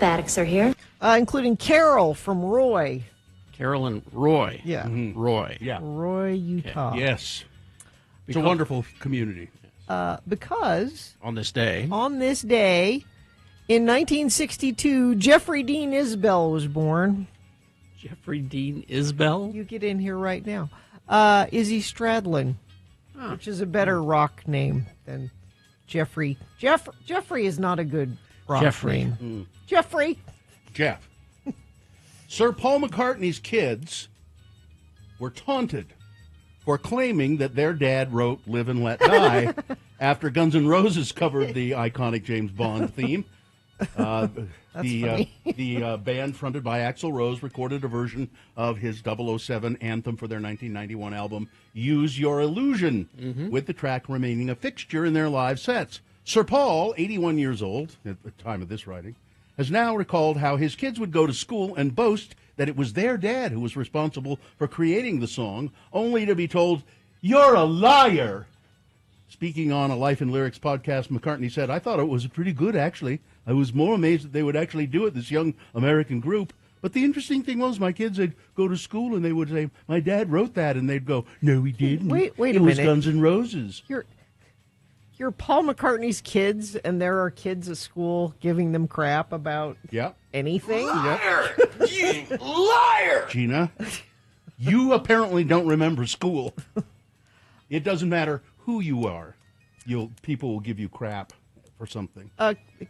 Addicts are here. Including Carol from Roy. Carolyn Roy. Yeah. Roy. Yeah. Roy, Utah. Yes. It's a wonderful community. Because On this day. on this day, in 1962, Jeffrey Dean Isbell was born. Jeffrey Dean Isbell. You get in here right now. Izzy Stradlin, which is a better rock name than Jeffrey. Jeffrey is not a good rock Jeffrey. name. Jeffrey. Jeff. Sir Paul McCartney's kids were taunted for claiming that their dad wrote Live and Let Die after Guns N' Roses covered the iconic James Bond theme. The band fronted by Axl Rose recorded a version of his 007 anthem for their 1991 album, Use Your Illusion, with the track remaining a fixture in their live sets. Sir Paul, 81 years old at the time of this writing, has now recalled how his kids would go to school and boast that it was their dad who was responsible for creating the song, only to be told, "You're a liar." Speaking on a Life and Lyrics podcast, McCartney said, "I thought it was pretty good, actually. I was more amazed that they would actually do it, this young American group. But the interesting thing was my kids would go to school and they would say, 'My dad wrote that.' And they'd go, 'No, he didn't. Wait a it was minute. Guns N' Roses.'" You're Paul McCartney's kids, and there are kids at school giving them crap about Yeah. anything? Liar! You liar! Gina, you apparently don't remember school. It doesn't matter who you are. People will give you crap for something.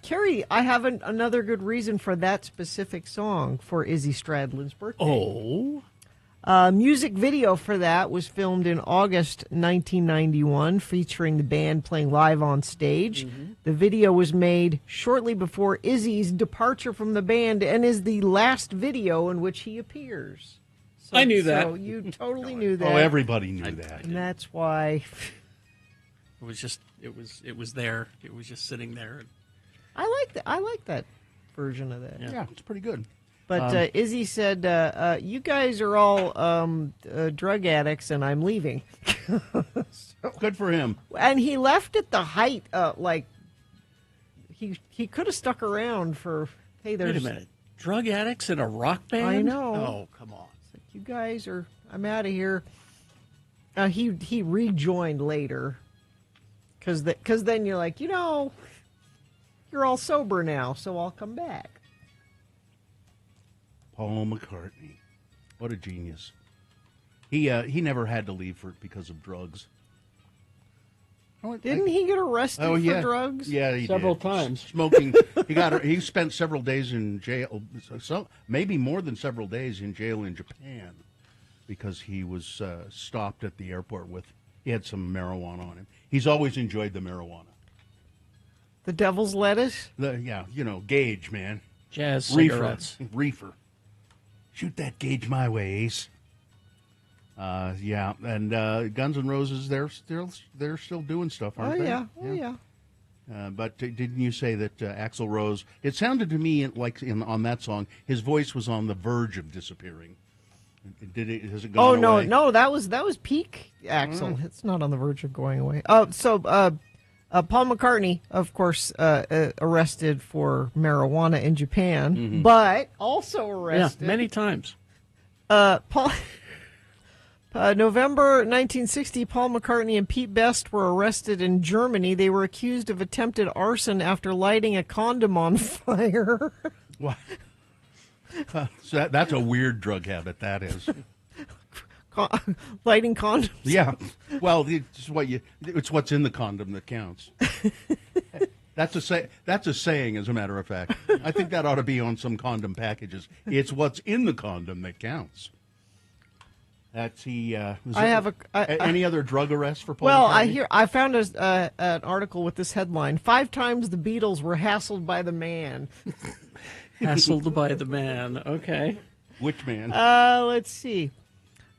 Carrie, I have another good reason for that specific song for Izzy Stradlin's birthday. Oh. Music video for that was filmed in August 1991, featuring the band playing live on stage. The video was made shortly before Izzy's departure from the band and is the last video in which he appears. I knew that. So you totally knew that. Oh, everybody knew that. And that's why It was just, it was there. It was just sitting there. I like that version of that. Yeah, it's pretty good. But Izzy said, "You guys are all drug addicts, and I'm leaving." Good for him. And he left at the height, like he could have stuck around for. Hey, there's. Wait a minute. Drug addicts in a rock band? I know. Oh, come on. You guys are. I'm out of here. He rejoined later, because then you're like, you're all sober now, so I'll come back. Paul McCartney. What a genius. He never had to leave because of drugs. Didn't he get arrested for drugs? Yeah, he Several did. times. Smoking. He spent several days in jail, maybe more than several days in jail in Japan, because he was stopped at the airport he had some marijuana on him. He's always enjoyed the marijuana. The devil's lettuce? Gauge, man. Jazz cigarettes. Reefer. Shoot that Gauge my way, Ace. And Guns N' Roses, they're still doing stuff, aren't they? Oh, yeah. But didn't you say that Axl Rose? It sounded to me like on that song, his voice was on the verge of disappearing. Has it gone away? No, that was peak Axl. It's not on the verge of going away. So Paul McCartney, of course, arrested for marijuana in Japan, but also arrested many times. November 1960, Paul McCartney and Pete Best were arrested in Germany. They were accused of attempted arson after lighting a condom on fire. What? So that's a weird drug habit, that is. Lighting condoms. Yeah. Well, it's what's in the condom that counts. That's a saying, as a matter of fact. I think that ought to be on some condom packages. It's what's in the condom that counts. That's any other drug arrests for Paul Well, McCartney? I found an article with this headline: 5 times the Beatles were hassled by the man. Hassled by the man. Okay. Which man? Let's see.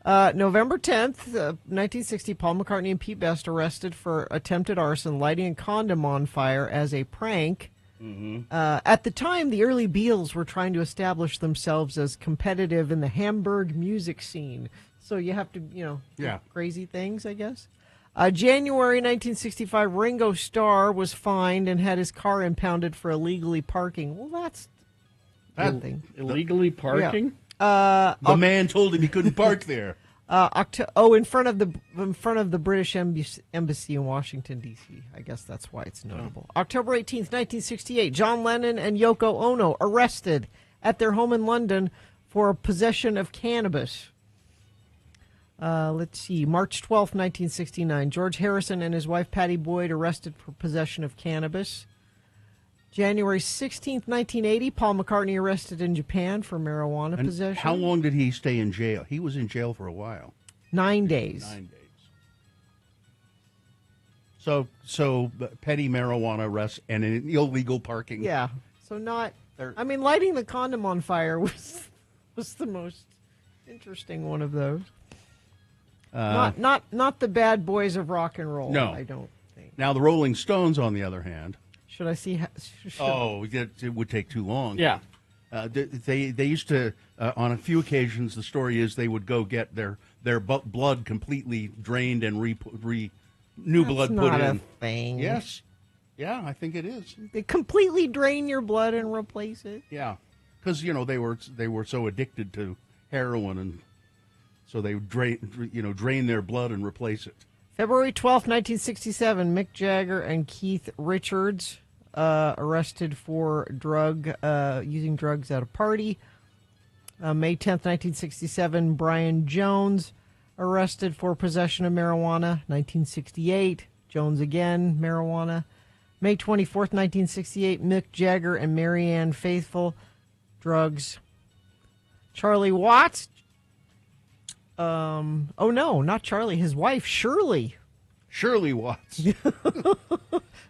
November 10th, 1960, Paul McCartney and Pete Best arrested for attempted arson, lighting a condom on fire as a prank. At the time, the early Beatles were trying to establish themselves as competitive in the Hamburg music scene. So you have to, do crazy things, I guess. January 1965, Ringo Starr was fined and had his car impounded for illegally parking. Well, Good thing. Illegally parking? The man told him he couldn't park there. In front of the British embassy in Washington D.C. I guess that's why it's notable. October 18th, 1968. John Lennon and Yoko Ono arrested at their home in London for possession of cannabis. Let's see. March 12th, 1969. George Harrison and his wife Patty Boyd arrested for possession of cannabis. January 16th, 1980. Paul McCartney arrested in Japan for marijuana possession. How long did he stay in jail? He was in jail for a while. 9 days. 9 days. So petty marijuana arrests and an illegal parking. Yeah. So lighting the condom on fire was the most interesting one of those. Not the bad boys of rock and roll. No. I don't think. Now the Rolling Stones, on the other hand. Should I see? It would take too long. Yeah. They used to on a few occasions. The story is they would go get their blood completely drained and new blood put in. That's not a thing. Yes. Yeah, I think it is. They completely drain your blood and replace it. Yeah, because they were so addicted to heroin, and so they would drain their blood and replace it. February 12th, 1967, Mick Jagger and Keith Richards arrested for using drugs at a party. May 10th, 1967, Brian Jones arrested for possession of marijuana. 1968, Jones again, marijuana. May 24th, 1968, Mick Jagger and Marianne Faithfull, drugs. Charlie Watts. Not Charlie. His wife, Shirley. Shirley Watts.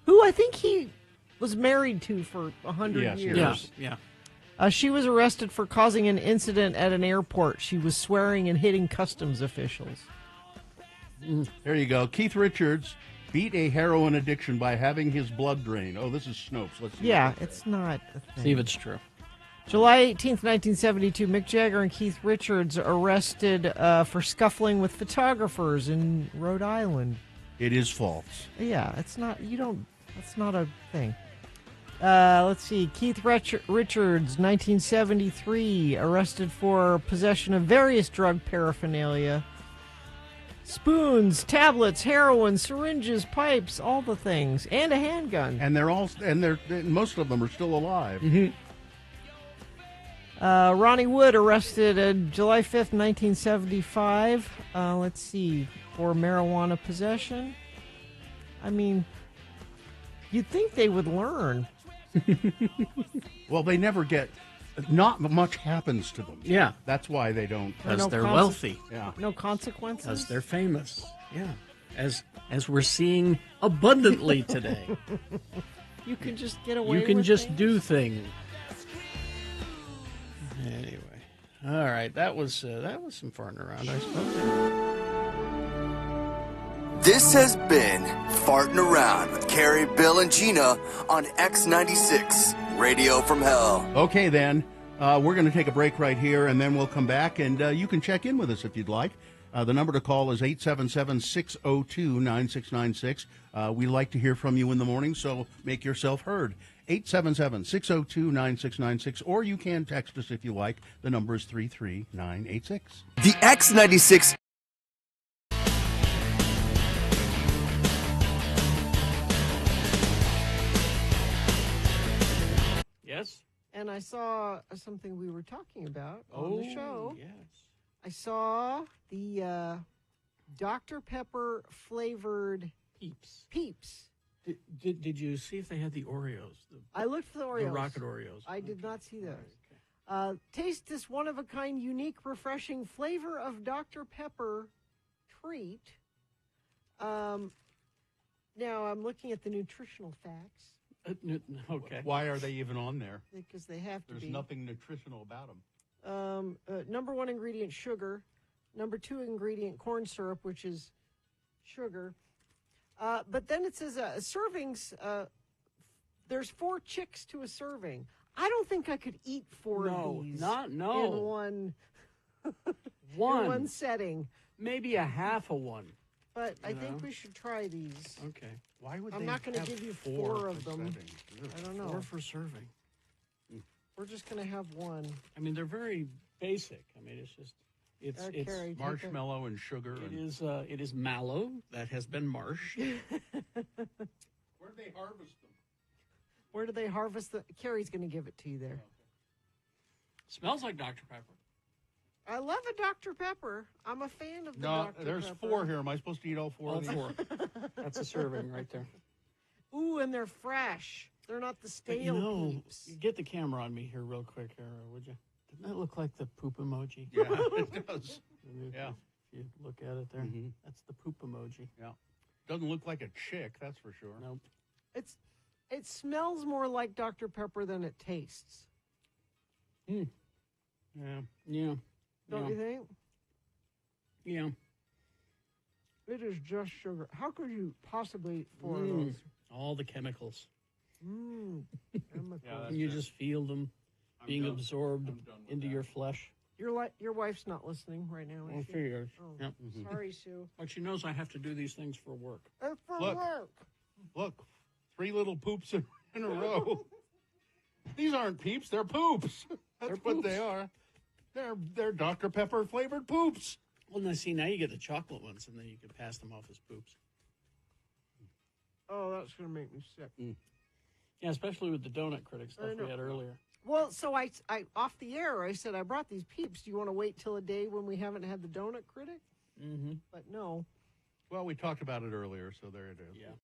Who I think he was married to for 100 years. Yeah. She was arrested for causing an incident at an airport. She was swearing and hitting customs officials. There you go. Keith Richards beat a heroin addiction by having his blood drained. Oh, this is Snopes. Let's see. Yeah, it's not a thing. See if it's true. July 18th, 1972, Mick Jagger and Keith Richards arrested for scuffling with photographers in Rhode Island. It is false. Yeah, that's not a thing. Let's see. Keith Richards, 1973, arrested for possession of various drug paraphernalia. Spoons, tablets, heroin, syringes, pipes, all the things, and a handgun. And most of them are still alive. Mm-hmm. Ronnie Wood arrested July 5th, 1975. Let's see, for marijuana possession. I mean, you'd think they would learn. Well, they never get. Not much happens to them. Yeah. That's why they don't. Because they're wealthy. Yeah. No consequences. Because they're famous. Yeah. As we're seeing abundantly today. You can just get away. You can with just things? do things. Anyway, all right. That was some farting around, I suppose. This has been Farting Around with Carrie, Bill, and Gina on X96, Radio from Hell. Okay, then. We're going to take a break right here, and then we'll come back, and you can check in with us if you'd like. The number to call is 877-602-9696. We like to hear from you in the morning, so make yourself heard. 877-602-9696, or you can text us if you like. The number is 33986. The X96. Yes? And I saw something we were talking about on the show. Yes. I saw the Dr. Pepper flavored Peeps. Did you see if they had the Oreos? I looked for the Oreos. The Rocket Oreos. I did not see those. Taste this one-of-a-kind, unique, refreshing flavor of Dr. Pepper treat. Now I'm looking at the nutritional facts. Okay. Why are they even on there? Because they have to be. There's nothing nutritional about them. Number one ingredient, sugar. Number two ingredient, corn syrup, which is sugar. But then it says servings, there's 4 chicks to a serving. I don't think I could eat 4 of these in one in one setting. Maybe a half of one. But I think we should try these. Okay. Why would I'm they not going to have give you 4 4 of them. settings? I don't know. 4 for serving. We're just going to have one. I mean, they're very basic. I mean, it's just it's Carrie, take Marshmallow and sugar. it And is mallow that has been marshed. where do they harvest them? Where do they harvest the? Carrie's going to give it to you there. Smells like Dr. Pepper. I love a Dr. Pepper. I'm a fan of the No, Dr. there's Pepper. 4 here. Am I supposed to eat all 4 All of these? 4. That's a serving right there. Ooh, and they're fresh. They're not the But stale peeps. you get the camera on me here real quick, here, would you? Doesn't that look like the poop emoji? Yeah, it does. Yeah. If you look at it there, that's the poop emoji. Yeah. Doesn't look like a chick, that's for sure. Nope. It smells more like Dr. Pepper than it tastes. Yeah. Yeah. Don't you think? Yeah. It is just sugar. How could you possibly eat 4 of those? All the chemicals. Chemicals. And you just feel them being done. absorbed I'm done with into that. your flesh. Your wife's not listening right now, Well, is she? figures. Oh, Yep. sorry, Sue. But she knows I have to do these things for work. It's for Look. work. Look, 3 little poops in a row. These aren't peeps, they're poops. That's what they are. They're Dr. Pepper flavored poops. Well, now see, now you get the chocolate ones, and then you can pass them off as poops. Oh, that's going to make me sick. Yeah, especially with the donut critic stuff know. we had earlier. Well, so I off the air, I said, I brought these peeps. Do you want to wait till a day when we haven't had the donut critic? Mm-hmm. But no. Well, we talked about it earlier, so there it is. Yeah.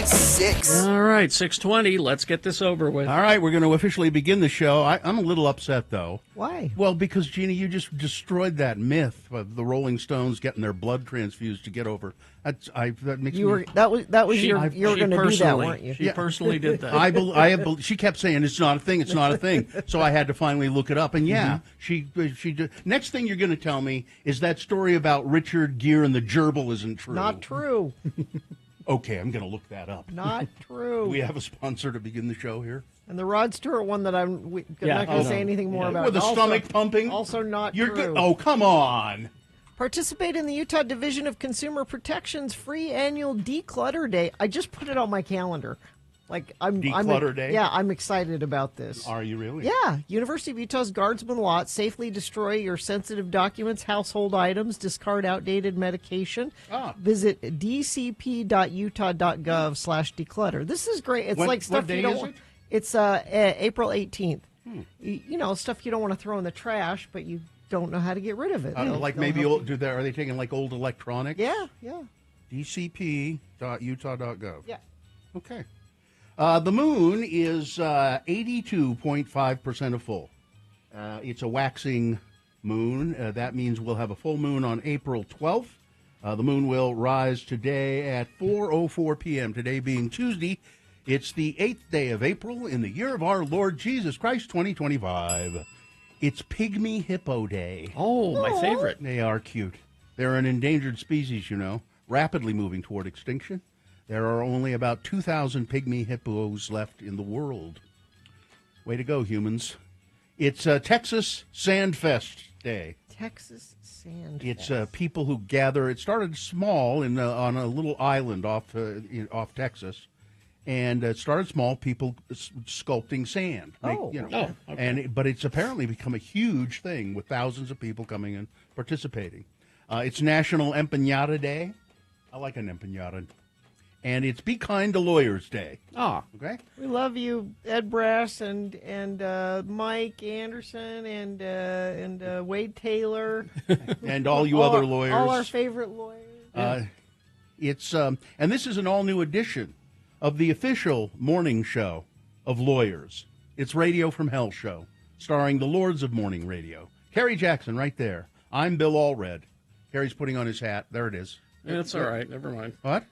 X96. All right, 6:20. Let's get this over with. All right, we're going to officially begin the show. I'm a little upset, though. Why? Well, because, Gina, you just destroyed that myth of the Rolling Stones getting their blood transfused to get over. That makes You me... were that was you were going to do that, weren't you? She personally did that. She kept saying it's not a thing, it's not a thing. So I had to finally look it up, and she did. Next thing you're going to tell me is that story about Richard Gere and the gerbil isn't true. Not true. Okay, I'm going to look that up. Not true. Do we have a sponsor to begin the show here? And the Rod Stewart one that I'm not going to say anything more about. With the stomach pumping? Also not You're true. good. Oh, come on. Participate in the Utah Division of Consumer Protection's free annual Declutter Day. I just put it on my calendar. Declutter Day? Yeah, I'm excited about this. Are you really? Yeah, University of Utah's Guardsman Lot. Safely destroy your sensitive documents, household items, discard outdated medication. Visit dcp.utah.gov/declutter. This is great. It's like stuff what day you don't is want. it? It's April 18th. You know, stuff you don't want to throw in the trash, but you don't know how to get rid of it. Like maybe old, are they taking like old electronics? Yeah. dcp.utah.gov. Yeah. Okay. The moon is 82.5% of full. It's a waxing moon. That means we'll have a full moon on April 12th. The moon will rise today at 4:04 p.m., today being Tuesday. It's the 8th day of April in the year of our Lord Jesus Christ, 2025. It's Pygmy Hippo Day. Oh, my favorite. They are cute. They're an endangered species, you know, rapidly moving toward extinction. There are only about 2,000 pygmy hippos left in the world. Way to go, humans. It's Texas Sandfest Day. Texas Sandfest. It's people who gather. It started small on a little island off Texas. And it started small, people sculpting sand. But it's apparently become a huge thing with thousands of people coming and participating. It's National Empanada Day. I like an empanada. And it's Be Kind to Lawyers Day. Oh, okay. We love you, Ed Brass and Mike Anderson and Wade Taylor and all you other lawyers. All our favorite lawyers. It's and this is an all-new edition of the official morning show of lawyers. It's Radio from Hell show, starring the Lords of Morning Radio. Kerry Jackson right there. I'm Bill Allred. Kerry's putting on his hat. There it is. Yeah, it's all right. Never mind. What?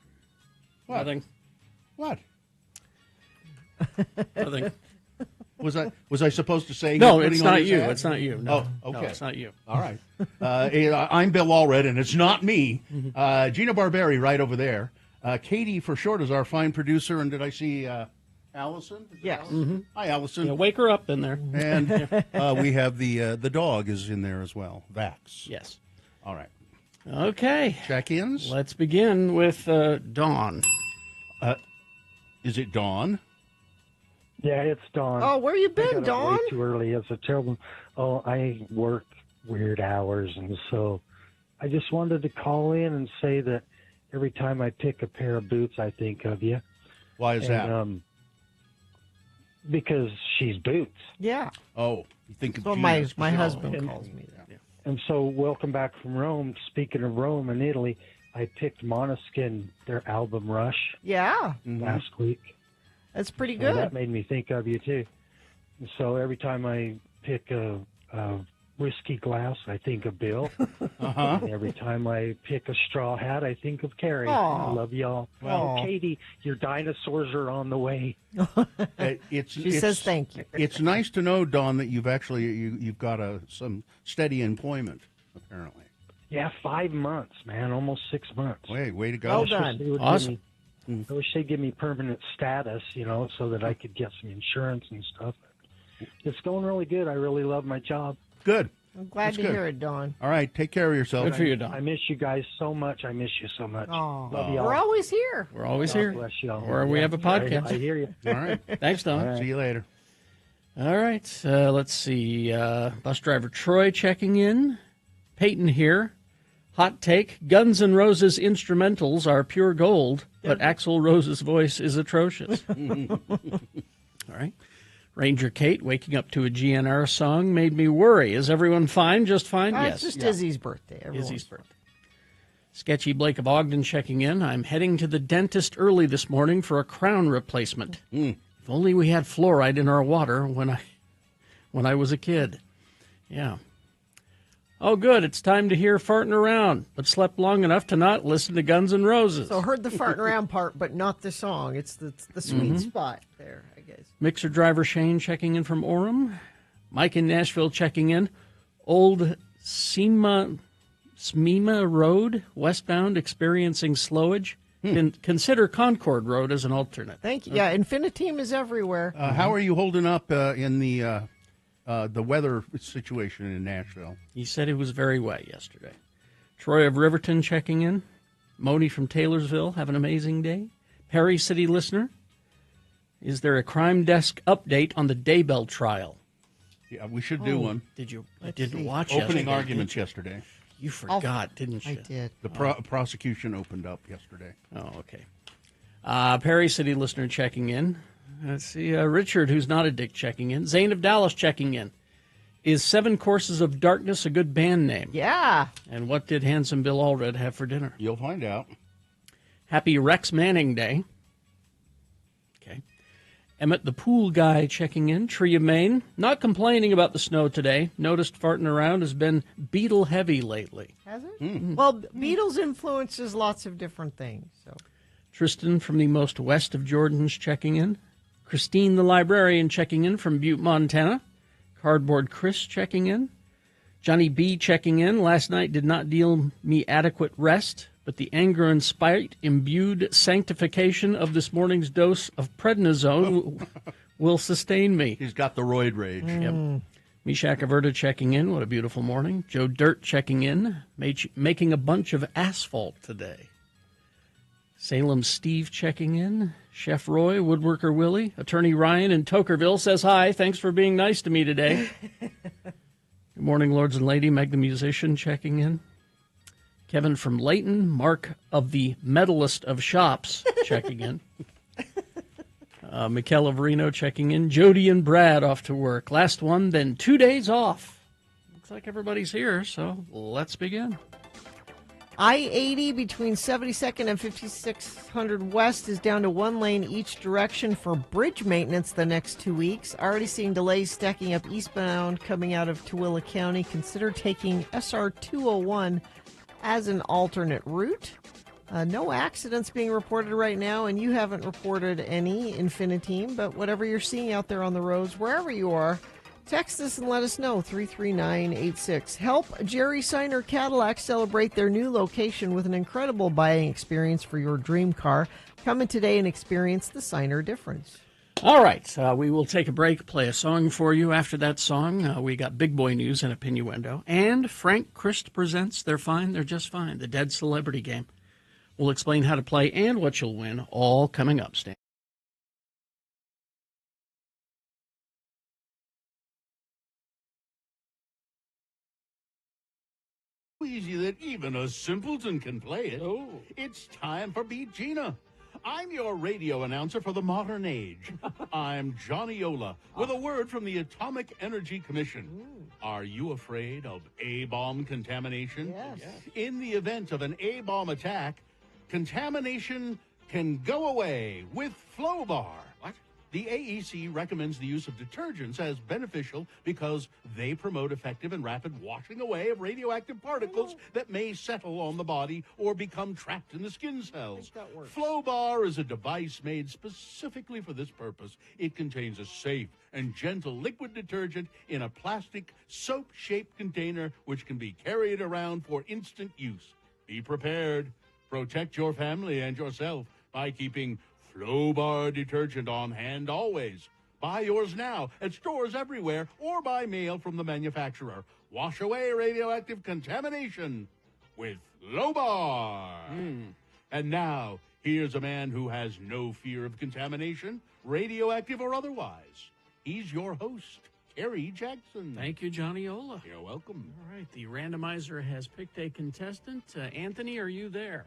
Nothing. What? Nothing. Was I supposed to say? No, it's not you. It's not you. No. Oh, okay. No, it's not you. All right. I'm Bill Allred, and it's not me. Gina Barberi right over there. Katie, for short, is our fine producer. And did I see Allison? Yes. Allison? Hi, Allison. Yeah, wake her up in there. And we have the dog is in there as well. Vax. Yes. All right. Okay. Check-ins. Let's begin with Dawn. Is it Dawn? Yeah, it's Dawn. Oh, where you I been, got up Dawn? Way too early. It's a terrible. Oh, I work weird hours, and so I just wanted to call in and say that every time I pick a pair of boots, I think of you. Why is that? Because she's Boots. Yeah. Oh, you think of So Gina. my husband And- calls me that. And so, welcome back from Rome. Speaking of Rome and Italy, I picked Måneskin, their album Rush, Yeah. last week. That's pretty So good. that made me think of you, too. And so every time I pick a whiskey glass, I think of Bill. And every time I pick a straw hat, I think of Carrie. Aw. I love y'all. Well, Katie, your dinosaurs are on the way. She says thank you. It's nice to know, Dawn, that you've actually you've got some steady employment. Apparently. Yeah, 5 months, man, almost 6 months. Way to go. Well I wish done. they would Awesome. give me- I wish they'd give me permanent status, so that I could get some insurance and stuff. It's going really good. I really love my job. Good. I'm glad That's to good. hear it, Dawn. All right. Take care of yourself. Good for you, I Dawn. miss you guys so much. I miss you so much. Oh, Love y'all. we're always here. We're always God here. bless y'all. Or we have a podcast. I hear you. All right. Thanks, Dawn. See you later. All right. Let's see. Bus driver Troy checking in. Peyton here. Hot take. Guns N' Roses instrumentals are pure gold, but Axl Rose's voice is atrocious. All right. Ranger Kate waking up to a GNR song made me worry. Is everyone fine? Just fine? It's yes. just Izzy's birthday. Everyone. Izzy's birthday. Sketchy Blake of Ogden checking in. I'm heading to the dentist early this morning for a crown replacement. If only we had fluoride in our water when I was a kid. Yeah. Oh, good. It's time to hear Farting Around, but slept long enough to not listen to Guns N' Roses. So heard the farting around part, but not the song. It's the sweet spot there, I guess. Mixer driver Shane checking in from Orem. Mike in Nashville checking in. Old Smema Road, westbound, experiencing slowage. Consider Concord Road as an alternate. Thank you. Yeah, Infiniteam is everywhere. How are you holding up in the weather situation in Nashville? He said it was very wet yesterday. Troy of Riverton checking in. Moni from Taylorsville, have an amazing day. Perry City listener. Is there a crime desk update on the Daybell trial? Yeah, we should do one. Did you? I didn't watch Opening yesterday, arguments did you? yesterday. You forgot, didn't you? I did. The prosecution opened up yesterday. Oh, okay. Perry City listener checking in. Let's see. Richard, who's not a dick, checking in. Zane of Dallas checking in. Is Seven Courses of Darkness a good band name? Yeah. And what did Handsome Bill Allred have for dinner? You'll find out. Happy Rex Manning Day. Okay. Emmett the Pool Guy checking in. Tree of Maine. Not complaining about the snow today. Noticed farting around has been Beatle heavy lately. Has it? Well, Beatles influences lots of different things. So Tristan from the most west of Jordan's checking in. Christine the Librarian checking in from Butte, Montana. Cardboard Chris checking in. Johnny B checking in. Last night did not deal me adequate rest, but the anger and spite imbued sanctification of this morning's dose of prednisone will sustain me. He's got the roid rage. Yep. Mishak Averta checking in. What a beautiful morning. Joe Dirt checking in. Making a bunch of asphalt today. Salem Steve checking in. Chef Roy, Woodworker Willie, Attorney Ryan in Tokerville says hi. Thanks for being nice to me today. Good morning, Lords and Lady. Meg the Musician checking in. Kevin from Layton. Mark of the Medalist of Shops checking in. Mikel of Reno checking in. Jody and Brad off to work. Last one, then 2 days off. Looks like everybody's here, so let's begin. I-80 between 72nd and 5600 West is down to one lane each direction for bridge maintenance the next 2 weeks. Already seeing delays stacking up eastbound coming out of Tooele County. Consider taking SR 201 as an alternate route. No accidents being reported right now, and you haven't reported any, Infiniteam, but whatever you're seeing out there on the roads, wherever you are, text us and let us know, 33986. Help Jerry Seiner Cadillac celebrate their new location with an incredible buying experience for your dream car. Come in today and experience the Seiner difference. All right, we will take a break, play a song for you. After that song, we got big boy news and a Pinuendo. And Frank Christ presents They're Fine, They're Just Fine, the Dead Celebrity Game. We'll explain how to play and what you'll win, all coming up, Stan. Easy that even a simpleton can play it. Oh. It's time for Beat Gina. I'm your radio announcer for the modern age. I'm Johnny Ola with a word from the Atomic Energy Commission. Are you afraid of A-bomb contamination? Yes. In the event of an A-bomb attack, contamination can go away with Flowbar. What? The AEC recommends the use of detergents as beneficial because they promote effective and rapid washing away of radioactive particles that may settle on the body or become trapped in the skin cells. that works. Flowbar is a device made specifically for this purpose. It contains a safe and gentle liquid detergent in a plastic soap-shaped container which can be carried around for instant use. Be prepared. Protect your family and yourself by keeping Flowbar detergent on hand always. Buy yours now at stores everywhere or by mail from the manufacturer. Wash away radioactive contamination with Flowbar. And now, here's a man who has no fear of contamination, radioactive or otherwise. He's your host, Kerry Jackson. Thank you, Johnny Ola. You're welcome. All right, the randomizer has picked a contestant. Anthony, are you there?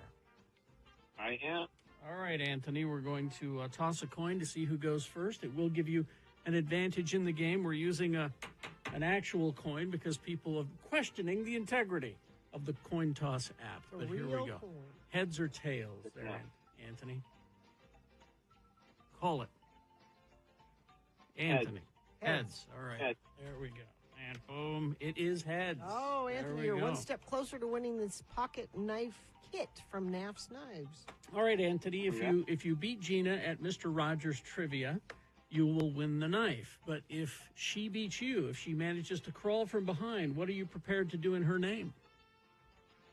I am. All right, Anthony, we're going to toss a coin to see who goes first. It will give you an advantage in the game. We're using an actual coin because people are questioning the integrity of the coin toss app. A But here we real go. coin. Heads or tails there, Anthony? Call it. Anthony. Heads. All right. Heads. There we go. And boom, it is heads. Oh, There Anthony, we you're go. one step closer to winning this pocket knife kit from Knaff's Knives. All right, Anthony, Yeah. if you beat Gina at Mr. Rogers Trivia, you will win the knife. But if she beats you, if she manages to crawl from behind, what are you prepared to do in her name?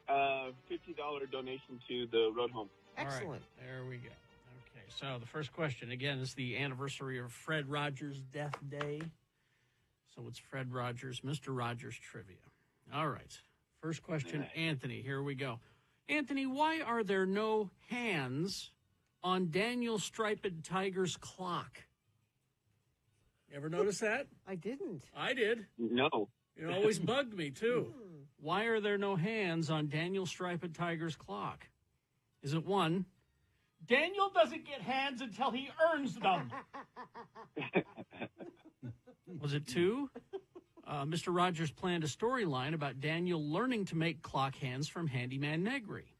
$50 donation to the road home. Excellent. All right, there we go. Okay, so the first question, again, is the anniversary of Fred Rogers' death day. So it's Fred Rogers, Mr. Rogers Trivia. All right, first question, Anthony, here we go. Anthony, why are there no hands on Daniel Striped Tiger's clock? You ever notice that? I didn't. I did. No. It always bugged me, too. Why are there no hands on Daniel Striped Tiger's clock? Is it one, Daniel doesn't get hands until he earns them? Was it two, Mr. Rogers planned a storyline about Daniel learning to make clock hands from Handyman Negri?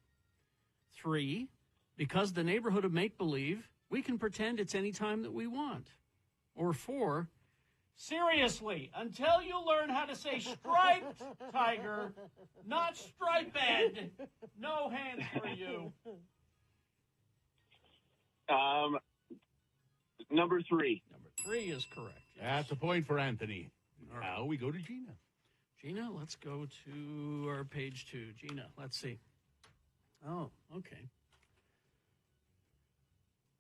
3, because the neighborhood of make-believe, we can pretend it's any time that we want. Or 4, seriously, until you learn how to say striped tiger, not striped, no hands for you. Number 3. Number 3 is correct. Yes. That's a point for Anthony. Now we go to Gina. Gina, let's go to our page 2. Gina, let's see. Oh, okay.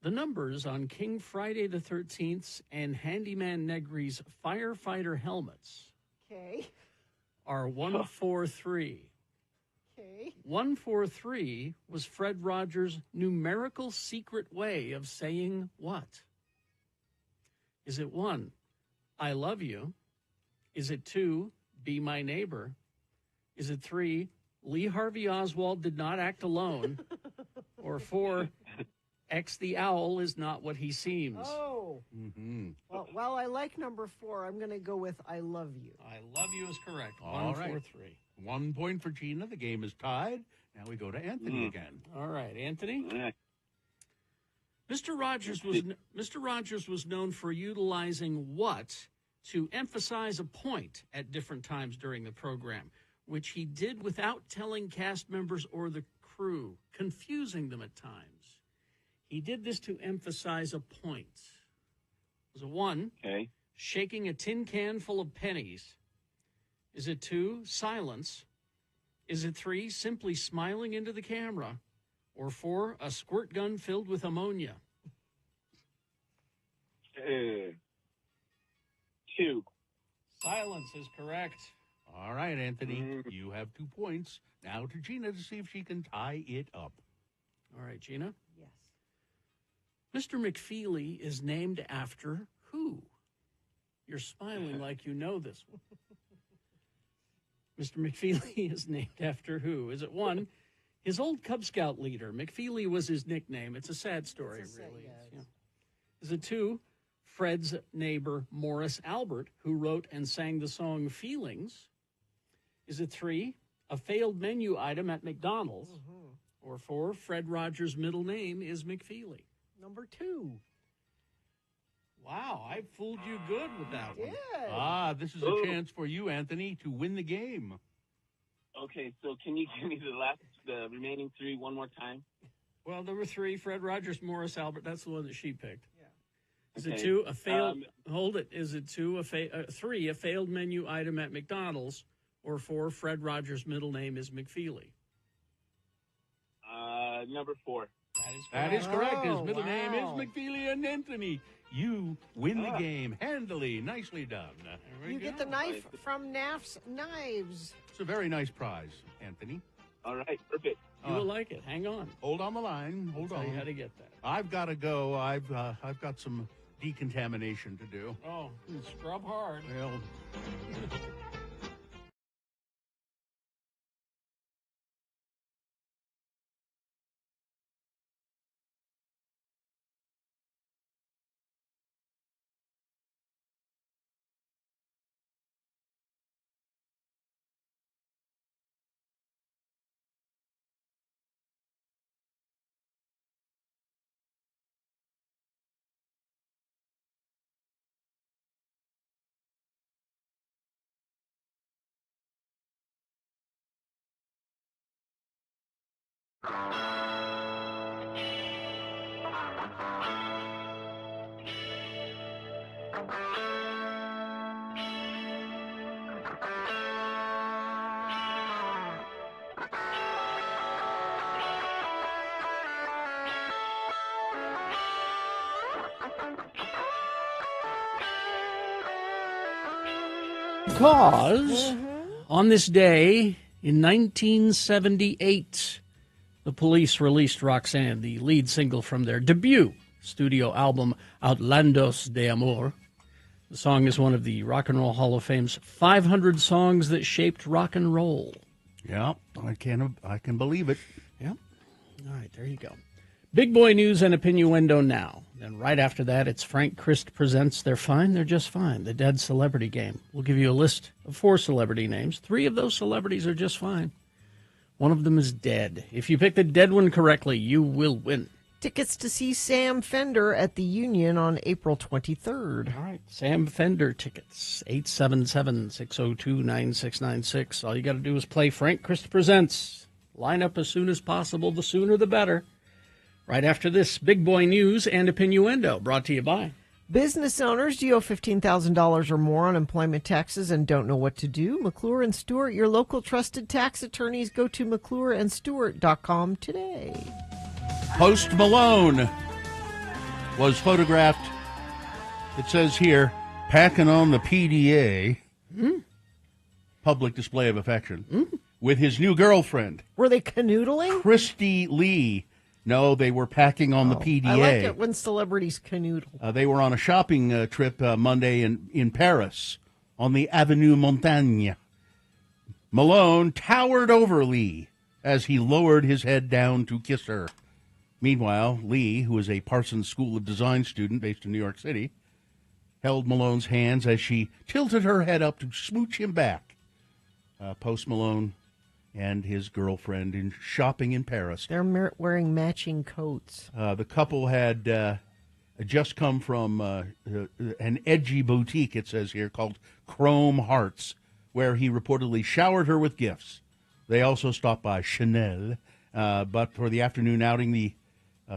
The numbers on King Friday the 13th's and Handyman Negri's firefighter helmets Okay. are 143. Okay. 143 was Fred Rogers' numerical secret way of saying what? Is it 1, I love you? Is it 2, be my neighbor? Is it 3, Lee Harvey Oswald did not act alone? Or 4, X the owl is not what he seems? Oh. Mm-hmm. Well, I like number 4. I'm going to go with I love you. I love you is correct. All right. 143. 1 point for Gina. The game is tied. Now we go to Anthony again. All right, Anthony. Yeah. Mr. Rogers was known for utilizing what to emphasize a point at different times during the program, which he did without telling cast members or the crew, confusing them at times. He did this to emphasize a point. Was it 1, Okay. shaking a tin can full of pennies? Is it 2, silence? Is it 3, simply smiling into the camera? Or 4, a squirt gun filled with ammonia? 2. Silence is correct. All right, Anthony. You have 2 points. Now to Gina to see if she can tie it up. All right, Gina. Yes. Mr. McFeely is named after who? You're smiling like you know this one. Mr. McFeely is named after who? Is it 1, his old Cub Scout leader? McFeely was his nickname. It's a sad story, It's a sad- really. yeah, It's, Is it 2, Fred's neighbor Morris Albert, who wrote and sang the song Feelings? Is it 3, a failed menu item at McDonald's? Or 4, Fred Rogers' middle name is McFeely? Number 2. Wow, I fooled you good with that one. Yeah. This is a chance for you, Anthony, to win the game. Okay, so can you give me the remaining 3 one more time? Well, there were 3, Fred Rogers, Morris Albert. That's the one that she picked. Yeah. Is it Okay. 2, a failed... hold it. Is it 2, 3, a failed menu item at McDonald's? Or 4, Fred Rogers' middle name is McFeely? Number 4. That is correct. That is correct. His Oh, middle name is wow. McFeely, and Anthony, you win the game handily. Nicely done. There we You go. get the knife from Knaff's Knives. It's a very nice prize, Anthony. All right, perfect. You will like it. Hang on. Hold on the line. Hold Tell you how on. to get that. I've got to go. I've got some decontamination to do. Oh, scrub hard. Well, Because on this day in 1978, the Police released Roxanne, the lead single from their debut studio album, Outlandos de Amor. The song is one of the Rock and Roll Hall of Fame's 500 songs that shaped rock and roll. Yeah, I can believe it. Yep. All right, there you go. Big boy news and innuendo now. And right after that, it's Frank Christ Presents They're Fine, They're Just Fine, the Dead Celebrity Game. We'll give you a list of 4 celebrity names. 3 of those celebrities are just fine. One of them is dead. If you pick the dead one correctly, you will win. Tickets to see Sam Fender at the Union on April 23rd. All right, Sam Fender tickets, 877-602-9696. All you got to do is play Frank Christ Presents. Line up as soon as possible. The sooner the better. Right after this, Big Boy News and Innuendo, brought to you by Business owners, do you owe $15,000 or more on employment taxes and don't know what to do? McClure and Stewart, your local trusted tax attorneys. Go to McClureandStewart.com today. Post Malone was photographed, it says here, packing on the PDA, public display of affection, with his new girlfriend. Were they canoodling? Christy Lee. No, they were packing on the PDA. I like it when celebrities canoodle. They were on a shopping trip Monday in Paris on the Avenue Montaigne. Malone towered over Lee as he lowered his head down to kiss her. Meanwhile, Lee, who is a Parsons School of Design student based in New York City, held Malone's hands as she tilted her head up to smooch him back. Post Malone and his girlfriend in shopping in Paris. They're wearing matching coats. The couple had just come from an edgy boutique, it says here, called Chrome Hearts, where he reportedly showered her with gifts. They also stopped by Chanel, but for the afternoon outing, the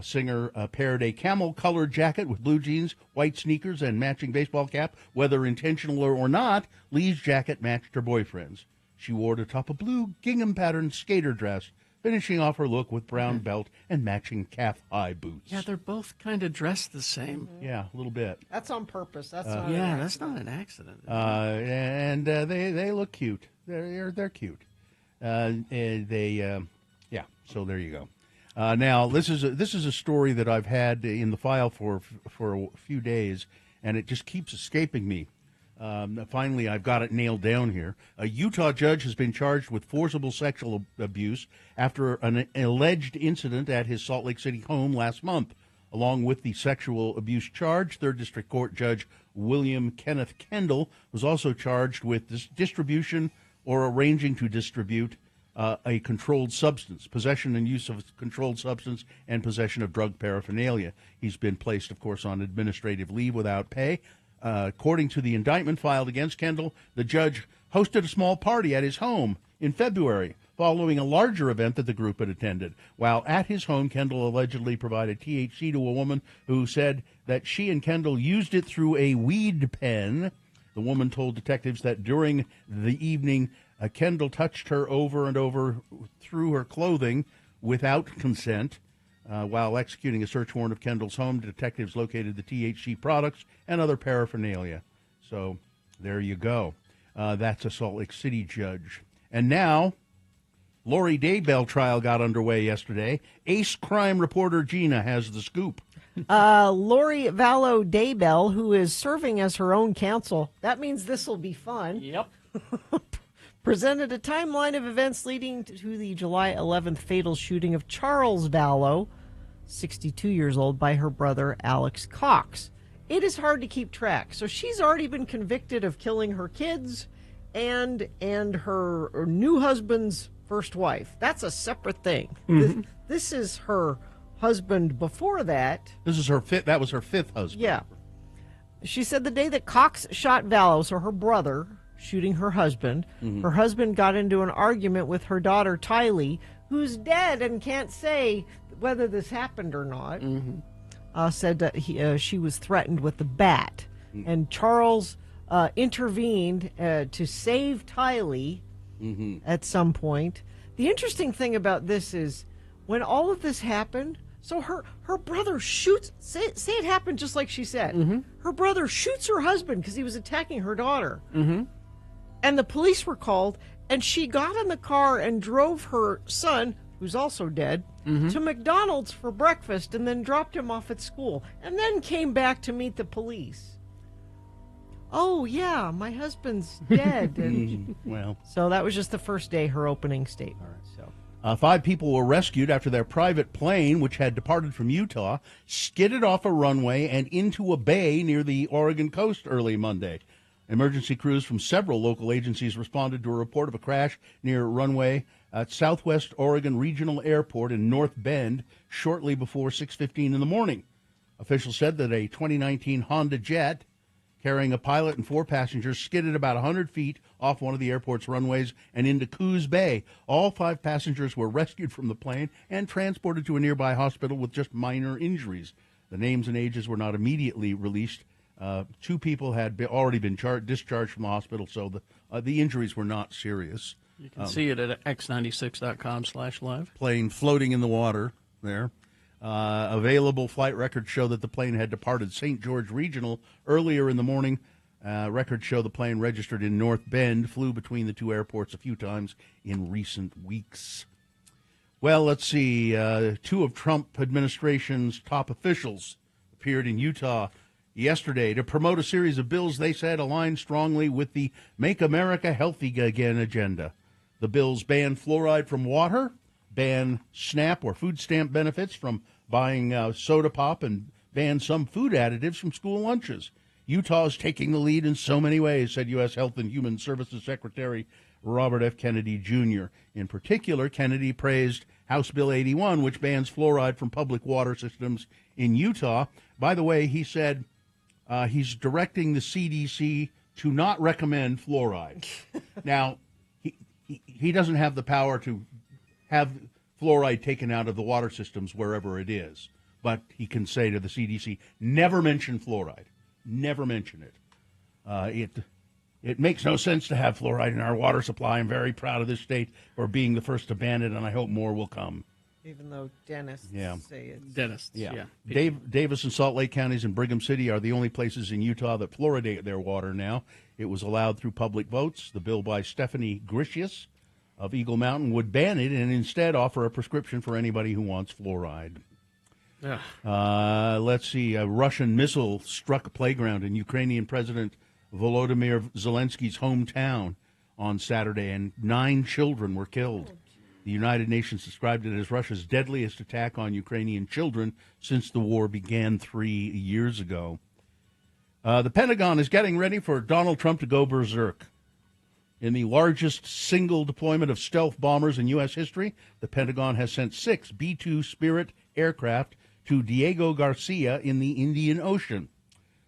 singer paired a camel-colored jacket with blue jeans, white sneakers, and matching baseball cap. Whether intentional or not, Lee's jacket matched her boyfriend's. She wore it atop a blue gingham-patterned skater dress, finishing off her look with brown belt and matching calf-high boots. Yeah, they're both kind of dressed the same. Yeah, a little bit. That's on purpose. That's not that's not an accident. And they look cute. They're cute. So there you go. Now this is a story that I've had in the file for a few days, and it just keeps escaping me. Finally, I've got it nailed down here. A Utah judge has been charged with forcible sexual abuse after an alleged incident at his Salt Lake City home last month. Along with the sexual abuse charge, 3rd District Court Judge William Kenneth Kendall was also charged with distribution or arranging to distribute a controlled substance, possession and use of a controlled substance, and possession of drug paraphernalia. He's been placed, of course, on administrative leave without pay. According to the indictment filed against Kendall, the judge hosted a small party at his home in February, following a larger event that the group had attended. While at his home, Kendall allegedly provided THC to a woman who said that she and Kendall used it through a weed pen. The woman told detectives that during the evening, Kendall touched her over and over through her clothing without consent. While executing a search warrant of Kendall's home, detectives located the THC products and other paraphernalia. So there you go. That's a Salt Lake City judge. And now, Lori Daybell trial got underway yesterday. Ace crime reporter Gina has the scoop. Lori Vallow Daybell, who is serving as her own counsel, that means this will be fun. Yep. Presented a timeline of events leading to the July 11th fatal shooting of Charles Vallow, 62 years old, by her brother Alex Cox. It is hard to keep track. So she's already been convicted of killing her kids and her new husband's first wife. That's a separate thing. Mm-hmm. This is her husband before that. That was her 5th husband. Yeah. She said the day that Cox shot Vallow, so her brother shooting her husband, her husband got into an argument with her daughter Tylee, who's dead and can't say whether this happened or not, said that she was threatened with the bat. And Charles intervened to save Tylee at some point. The interesting thing about this is when all of this happened, so her brother shoots, say it happened just like she said. Her brother shoots her husband because he was attacking her daughter. And the police were called, and she got in the car and drove her son, who's also dead, to McDonald's for breakfast and then dropped him off at school and then came back to meet the police. Oh, yeah, my husband's dead. And Well, so that was just the first day, her opening statement. So 5 people were rescued after their private plane, which had departed from Utah, skidded off a runway and into a bay near the Oregon coast early Monday. Emergency crews from several local agencies responded to a report of a crash near runway at Southwest Oregon Regional Airport in North Bend shortly before 6:15 in the morning. Officials said that a 2019 Honda Jet carrying a pilot and 4 passengers skidded about 100 feet off one of the airport's runways and into Coos Bay. All 5 passengers were rescued from the plane and transported to a nearby hospital with just minor injuries. The names and ages were not immediately released. 2 people had already been discharged from the hospital, so the injuries were not serious. You can see it at x96.com/live. Plane floating in the water there. Available flight records show that the plane had departed St. George Regional earlier in the morning. Records show the plane registered in North Bend, flew between the 2 airports a few times in recent weeks. Well, let's see. 2 of Trump administration's top officials appeared in Utah yesterday to promote a series of bills they said aligned strongly with the Make America Healthy Again agenda. The bills ban fluoride from water, ban SNAP or food stamp benefits from buying soda pop, and ban some food additives from school lunches. Utah is taking the lead in so many ways, said U.S. Health and Human Services Secretary Robert F. Kennedy, Jr. In particular, Kennedy praised House Bill 81, which bans fluoride from public water systems in Utah. By the way, he said he's directing the CDC to not recommend fluoride. Now, he doesn't have the power to have fluoride taken out of the water systems wherever it is, but he can say to the CDC, never mention fluoride. Never mention it. It makes no sense to have fluoride in our water supply. I'm very proud of this state for being the first to ban it, and I hope more will come. even though dentists say it's... Dentists, yeah. Davis and Salt Lake counties and Brigham City are the only places in Utah that fluoridate their water now. It was allowed through public votes. The bill by Stephanie Gricius of Eagle Mountain would ban it and instead offer a prescription for anybody who wants fluoride. Let's see. A Russian missile struck a playground in Ukrainian President Volodymyr Zelensky's hometown on Saturday, and 9 children were killed. The United Nations described it as Russia's deadliest attack on Ukrainian children since the war began 3 years ago. The Pentagon is getting ready for Donald Trump to go berserk. In the largest single deployment of stealth bombers in U.S. history, the Pentagon has sent 6 B-2 Spirit aircraft to Diego Garcia in the Indian Ocean.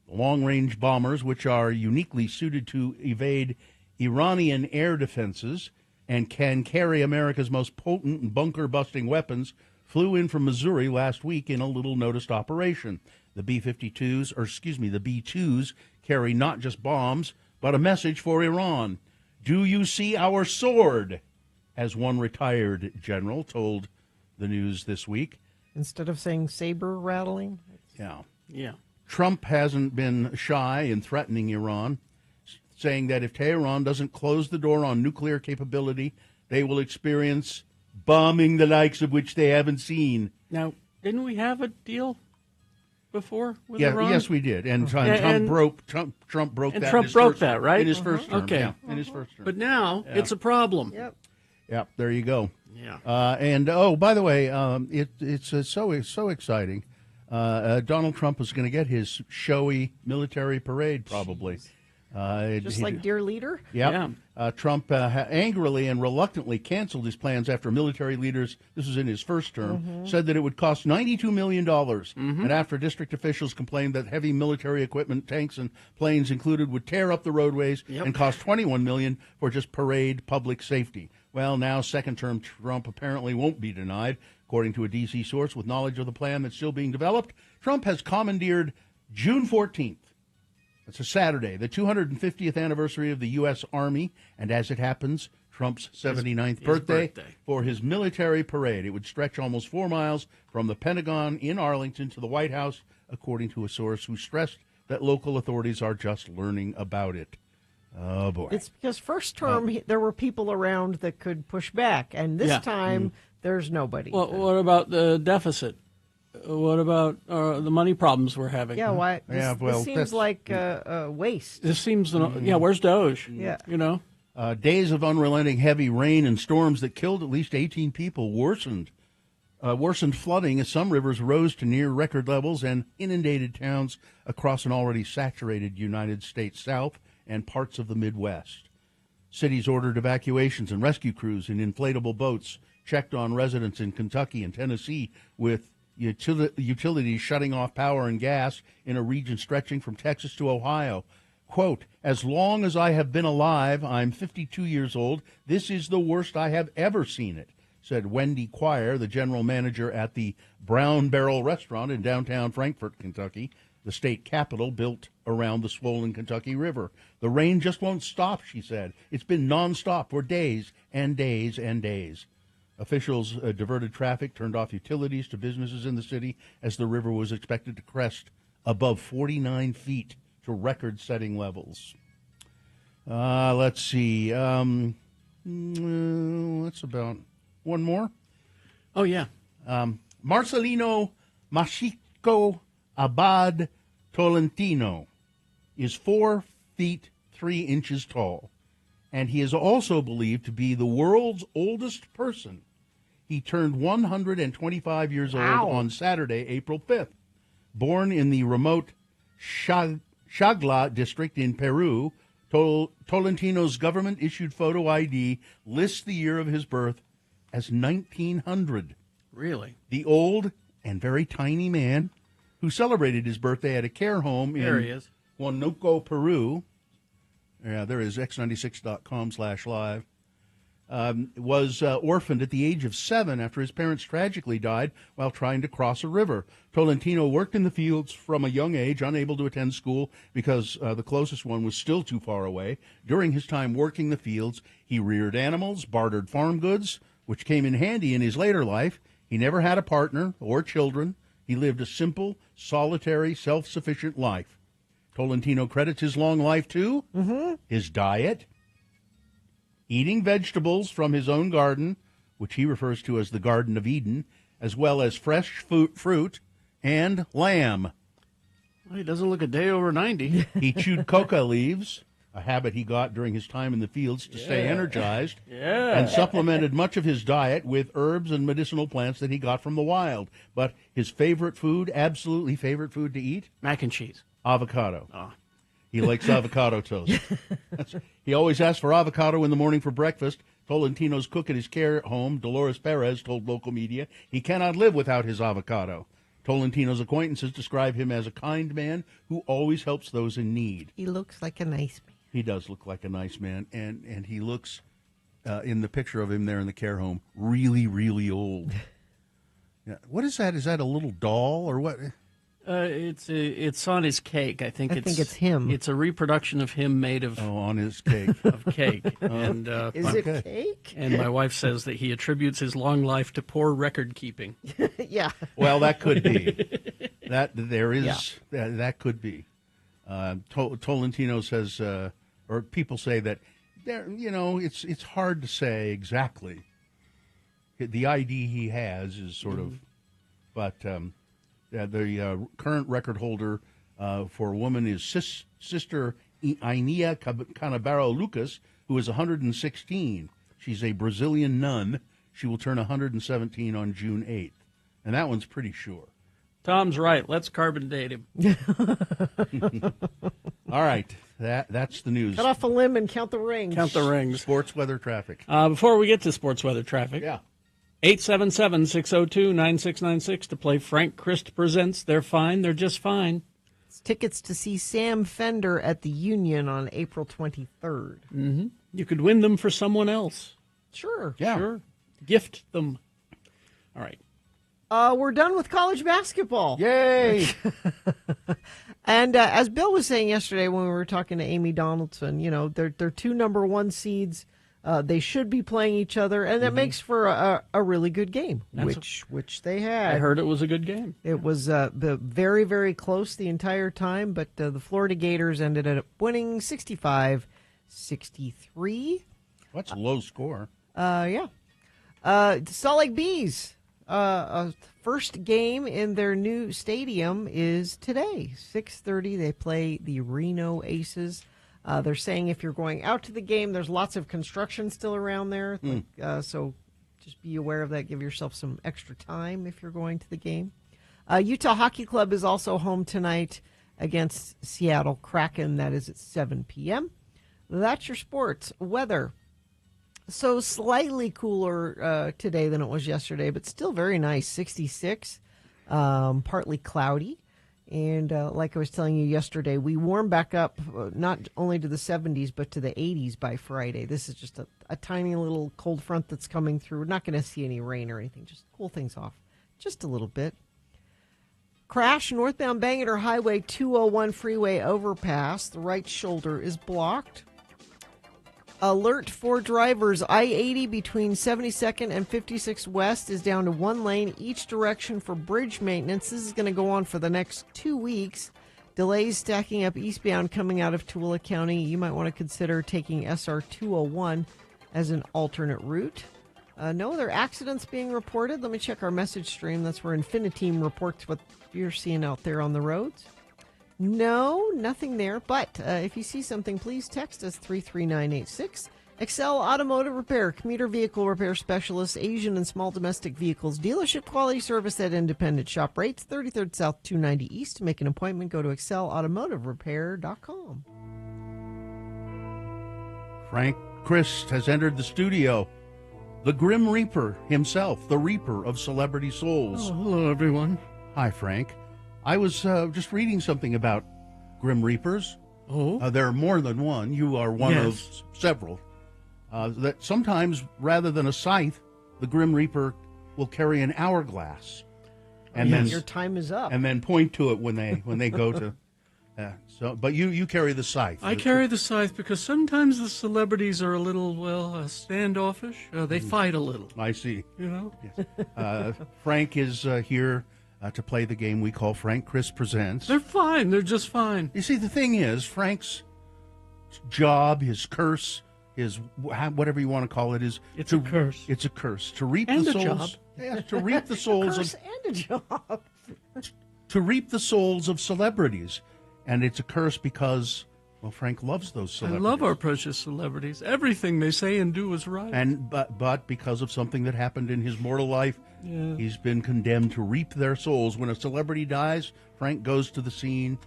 The long-range bombers, which are uniquely suited to evade Iranian air defenses and can carry America's most potent and bunker-busting weapons, flew in from Missouri last week in a little-noticed operation. The B-2s carry not just bombs, but a message for Iran. Do you see our sword? As one retired general told the news this week. Instead of saying saber rattling? Yeah. Trump hasn't been shy in threatening Iran, saying that if Tehran doesn't close the door on nuclear capability, they will experience bombing the likes of which they haven't seen. Now, didn't we have a deal before with Iran? Yes, we did. And Trump broke that. Trump broke that, right? In his first term. Okay. Yeah, in his first term. But now it's a problem. Yep. Yeah, there you go. Yeah. By the way, it's so exciting. Donald Trump is going to get his showy military parade, probably. Just like Dear Leader? Yeah. Trump angrily and reluctantly canceled his plans after military leaders, this was in his first term, said that it would cost $92 million. And after district officials complained that heavy military equipment, tanks and planes included, would tear up the roadways and cost $21 million for just parade public safety. Well, now second-term Trump apparently won't be denied. According to a D.C. source with knowledge of the plan that's still being developed, Trump has commandeered June 14th. It's a Saturday, the 250th anniversary of the U.S. Army, and as it happens, Trump's 79th birthday for his military parade. It would stretch almost 4 miles from the Pentagon in Arlington to the White House, according to a source who stressed that local authorities are just learning about it. Oh, boy. It's because first term, there were people around that could push back, and this time, there's nobody. Well, what about the deficit? What about the money problems we're having? Yeah, why? This seems that's- like waste. This seems, where's Doge? Yeah. You know? Days of unrelenting heavy rain and storms that killed at least 18 people worsened flooding as some rivers rose to near record levels and inundated towns across an already saturated United States South and parts of the Midwest. Cities ordered evacuations and rescue crews in inflatable boats, checked on residents in Kentucky and Tennessee with utilities shutting off power and gas in a region stretching from Texas to Ohio. Quote, as long as I have been alive, I'm 52 years old, this is the worst I have ever seen it, said Wendy Quire, the general manager at the Brown Barrel Restaurant in downtown Frankfort, Kentucky, the state capital built around the swollen Kentucky River. The rain just won't stop, she said. It's been nonstop for days and days and days. Officials diverted traffic, turned off utilities to businesses in the city as the river was expected to crest above 49 feet to record-setting levels. Let's see. That's about one more. Oh, yeah. Marcelino Machico Abad Tolentino is 4 feet 3 inches tall, and he is also believed to be the world's oldest person. He turned 125 years old on Saturday, April 5th. Born in the remote Chagla district in Peru, Tolentino's government-issued photo ID lists the year of his birth as 1900. Really? The old and very tiny man who celebrated his birthday at a care home in Huánuco, Peru. Yeah, there is x96.com/live. Was orphaned at the age of 7 after his parents tragically died while trying to cross a river. Tolentino worked in the fields from a young age, unable to attend school because the closest one was still too far away. During his time working the fields, he reared animals, bartered farm goods, which came in handy in his later life. He never had a partner or children. He lived a simple, solitary, self-sufficient life. Tolentino credits his long life to his diet, eating vegetables from his own garden, which he refers to as the Garden of Eden, as well as fresh fruit and lamb. Well, he doesn't look a day over 90. He chewed coca leaves, a habit he got during his time in the fields to stay energized, and supplemented much of his diet with herbs and medicinal plants that he got from the wild. But his favorite food, absolutely favorite food to eat? Mac and cheese. Avocado. Oh. He likes avocado toast. He always asks for avocado in the morning for breakfast. Tolentino's cook at his care home, Dolores Perez, told local media he cannot live without his avocado. Tolentino's acquaintances describe him as a kind man who always helps those in need. He looks like a nice man. He does look like a nice man, and he looks, in the picture of him there in the care home, really, really old. Yeah. What is that? Is that a little doll or what? It's on his cake. I think it's him. It's a reproduction of him made of on his cake. of cake. And Is it cake? And my wife says that he attributes his long life to poor record keeping. Yeah. Well, that could be. That could be. Tolentino says, or people say that there. It's hard to say exactly. The ID he has is sort of, but. The current record holder for a woman is Sister Ainea Canabaro Lucas, who is 116. She's a Brazilian nun. She will turn 117 on June 8th. And that one's pretty sure. Tom's right. Let's carbon date him. All right. That's the news. Cut off a limb and count the rings. Count the rings. Sports weather traffic. Before we get to sports weather traffic. Yeah. 877-602-9696 to play Frank Christ Presents. They're fine. They're just fine. It's tickets to see Sam Fender at the Union on April 23rd. Mm-hmm. You could win them for someone else. Sure. Yeah. Sure. Gift them. All right. We're done with college basketball. Yay! And as Bill was saying yesterday when we were talking to Amy Donaldson, they're two number one seeds. They should be playing each other, and that makes for a really good game, which they had. I heard it was a good game. It was very, very close the entire time, but the Florida Gators ended up winning 65-63. That's a low score. Yeah. Salt Lake Bees. First game in their new stadium is today, 6:30. They play the Reno Aces. They're saying if you're going out to the game, there's lots of construction still around there. So just be aware of that. Give yourself some extra time if you're going to the game. Utah Hockey Club is also home tonight against Seattle Kraken. That is at 7 p.m. That's your sports. Weather. So slightly cooler today than it was yesterday, but still very nice, 66, partly cloudy. And like I was telling you yesterday, we warm back up not only to the 70s, but to the 80s by Friday. This is just a tiny little cold front that's coming through. We're not going to see any rain or anything. Just cool things off just a little bit. Crash northbound Bangor Highway 201 freeway overpass. The right shoulder is blocked. Alert for drivers. I-80 between 72nd and 56 West is down to one lane each direction for bridge maintenance. This is going to go on for the next 2 weeks. Delays stacking up eastbound coming out of Tooele County. You might want to consider taking SR 201 as an alternate route. No other accidents being reported. Let me check our message stream. That's where Infiniteam reports what you're seeing out there on the roads. No, nothing there. But if you see something, please text us 33986. Excel Automotive Repair, commuter vehicle repair specialist, Asian and small domestic vehicles, dealership quality service at independent shop rates, 33rd South 290 East. To make an appointment, go to excelautomotiverepair.com. Frank Christ has entered the studio. The Grim Reaper himself, the Reaper of Celebrity Souls. Oh, hello, everyone. Hi, Frank. I was just reading something about Grim Reapers. Oh? There are more than one. You are one of several. That sometimes, rather than a scythe, the Grim Reaper will carry an hourglass, and then Your time is up. and then point to it when they go to. But you carry the scythe. I carry the scythe because sometimes the celebrities are a little, standoffish. They fight a little, I see. you know? Yes. Frank is here to play the game we call Frank Chris Presents. They're fine. They're just fine. You see, the thing is, Frank's job, his curse, his whatever you want to call it, is It's a curse. It's a curse to reap And the a souls. job. Yes, to reap the souls Curse of and a job. to reap the souls of celebrities, and it's a curse because, well, Frank loves those I celebrities. love our precious celebrities. Everything they say and do is right. And but because of something that happened in his mortal life, he's been condemned to reap their souls. When a celebrity dies, Frank goes to the scene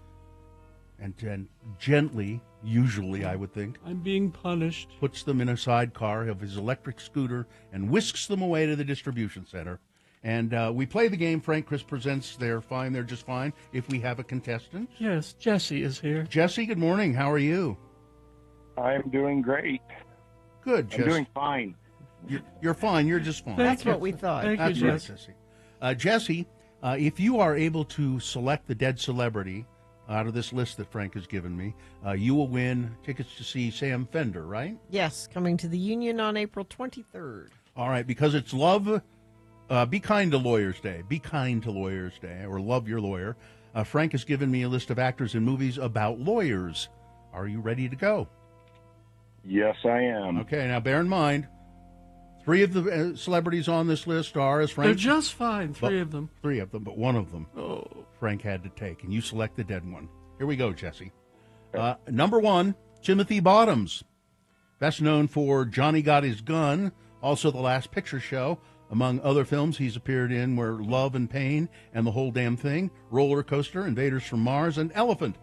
and gently, usually I would think, I'm being punished. puts them in a sidecar of his electric scooter and whisks them away to the distribution center. And we play the game Frank Chris Presents. They're fine. They're just fine if we have a contestant. Yes, Jesse is here. Jesse, good morning. How are you? I'm doing great. Good, I'm Jesse. doing fine. You're fine. You're just fine. That's what we thought. Thank That's you, right, Jesse. Jesse. Jesse, if you are able to select the dead celebrity out of this list that Frank has given me, you will win tickets to see Sam Fender, right? Yes, coming to the Union on April 23rd. All right, because it's Love, Be Kind to Lawyers Day. Be kind to Lawyers Day, or love your lawyer. Frank has given me a list of actors in movies about lawyers. Are you ready to go? Yes, I am. Okay, now bear in mind, three of the celebrities on this list are, as Frank... They're just fine, three of them. Three of them, but one of them Oh, Frank had to take, and you select the dead one. Here we go, Jesse. Number one, Timothy Bottoms. Best known for Johnny Got His Gun, also The Last Picture Show. Among other films he's appeared in were Love and Pain and The Whole Damn Thing, Roller Coaster, Invaders from Mars, and Elephant.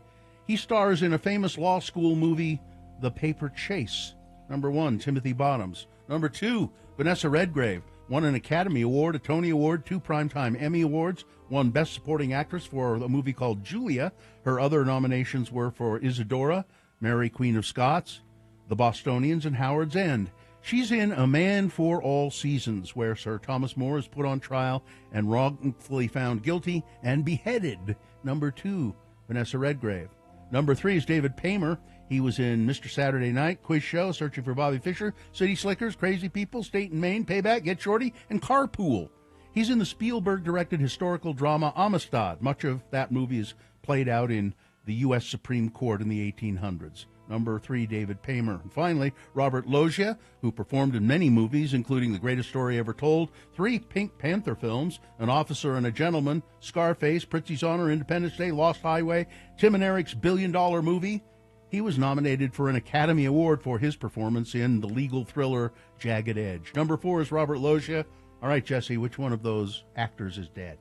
He stars in a famous law school movie, The Paper Chase. Number one, Timothy Bottoms. Number two, Vanessa Redgrave. Won an Academy Award, a Tony Award, 2 Primetime Emmy Awards, won Best Supporting Actress for a movie called Julia. Her other nominations were for Isadora, Mary Queen of Scots, The Bostonians, and Howard's End. She's in A Man for All Seasons, where Sir Thomas More is put on trial and wrongfully found guilty and beheaded. Number 2, Vanessa Redgrave. Number 3 is David Paymer. He was in Mr. Saturday Night, Quiz Show, Searching for Bobby Fischer, City Slickers, Crazy People, State and Maine, Payback, Get Shorty, and Carpool. He's in the Spielberg-directed historical drama Amistad. Much of that movie is played out in the U.S. Supreme Court in the 1800s. Number 3, David Paymer. And finally, Robert Loggia, who performed in many movies, including The Greatest Story Ever Told, 3 Pink Panther films, An Officer and a Gentleman, Scarface, Prizzi's Honor, Independence Day, Lost Highway, Tim and Eric's billion-dollar movie. He was nominated for an Academy Award for his performance in the legal thriller Jagged Edge. Number 4 is Robert Loggia. All right, Jesse, which one of those actors is dead?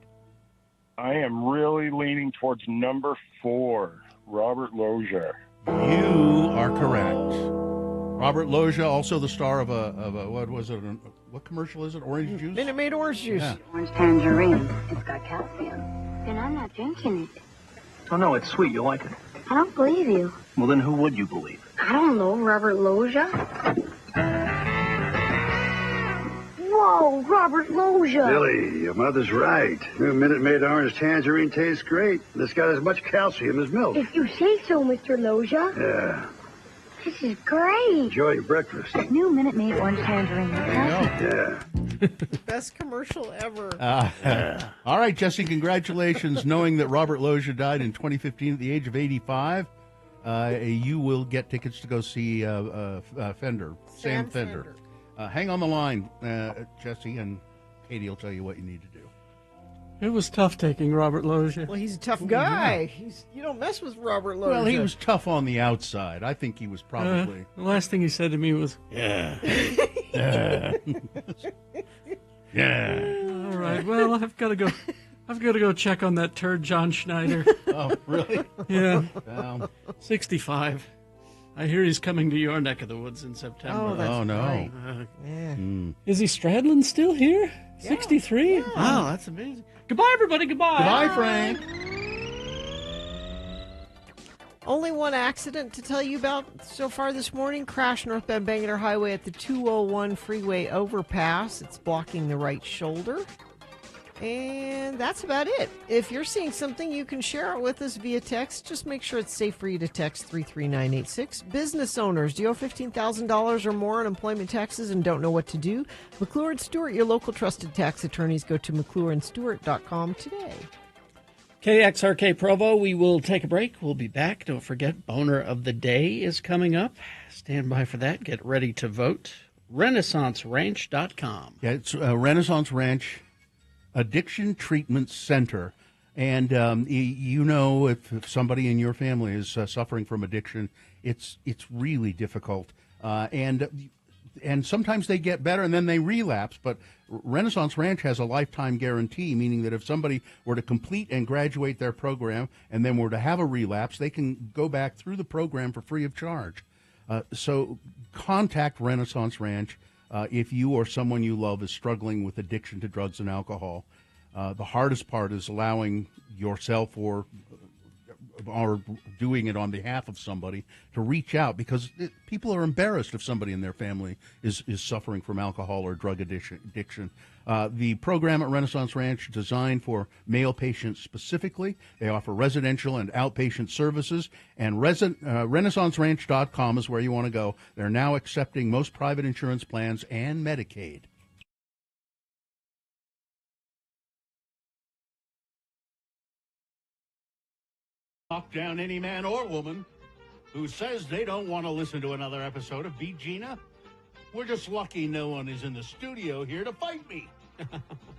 I am really leaning towards number 4, Robert Loggia. You are correct. Robert Loggia, also the star of a what was it? What commercial is it? Orange juice? Minute Maid orange juice. Yeah. Orange tangerine. It's got calcium. Then I'm not drinking it. Oh, no, it's sweet. You like it. I don't believe you. Well, then who would you believe? I don't know, Robert Loggia. Whoa, Robert Loggia. Billy, your mother's right. New Minute Maid orange tangerine tastes great. It's got as much calcium as milk. If you say so, Mr. Loggia. Yeah. This is great. Enjoy your breakfast. New Minute Maid orange tangerine. Yeah. Best commercial ever. All right, Jesse, congratulations. Knowing that Robert Loggia died in 2015 at the age of 85, you will get tickets to go see Fender, Sam Fender. Hang on the line, Jesse, and Katie will tell you what you need to do. It was tough taking Robert Loggia. Well, he's a tough guy. You don't mess with Robert Loggia. Well, he was tough on the outside. I think he was probably... The last thing he said to me was, yeah. Yeah. All right, well, I've got to go check on that turd John Schneider. Oh, really? Yeah. Well, 65. I hear he's coming to your neck of the woods in September. Oh, that's no. right. Yeah. Mm. Is he Stradlin still here? Yeah. 63? Yeah. Wow, that's amazing. Goodbye, everybody. Goodbye. Goodbye, Frank. Only one accident to tell you about so far this morning. Crash northbound Bangor Highway at the 201 freeway overpass. It's blocking the right shoulder. And that's about it. If you're seeing something, you can share it with us via text. Just make sure it's safe for you to text 33986. Business owners, do you owe $15,000 or more on employment taxes and don't know what to do? McClure & Stewart, your local trusted tax attorneys. Go to McClureandStewart.com today. KXRK Provo, we will take a break. We'll be back. Don't forget, Boner of the Day is coming up. Stand by for that. Get ready to vote. RenaissanceRanch.com. Yeah, it's Renaissance Ranch Addiction Treatment Center. And you know, if somebody in your family is suffering from addiction, it's really difficult. And sometimes they get better and then they relapse. But Renaissance Ranch has a lifetime guarantee, meaning that if somebody were to complete and graduate their program and then were to have a relapse, they can go back through the program for free of charge. So contact Renaissance Ranch if you or someone you love is struggling with addiction to drugs and alcohol. The hardest part is allowing yourself or doing it on behalf of somebody to reach out, because people are embarrassed if somebody in their family is suffering from alcohol or drug addiction. The program at Renaissance Ranch is designed for male patients specifically. They offer residential and outpatient services, and RenaissanceRanch.com is where you want to go. They're now accepting most private insurance plans and Medicaid. Knock down any man or woman who says they don't want to listen to another episode of Beat Gina. We're just lucky no one is in the studio here to fight me.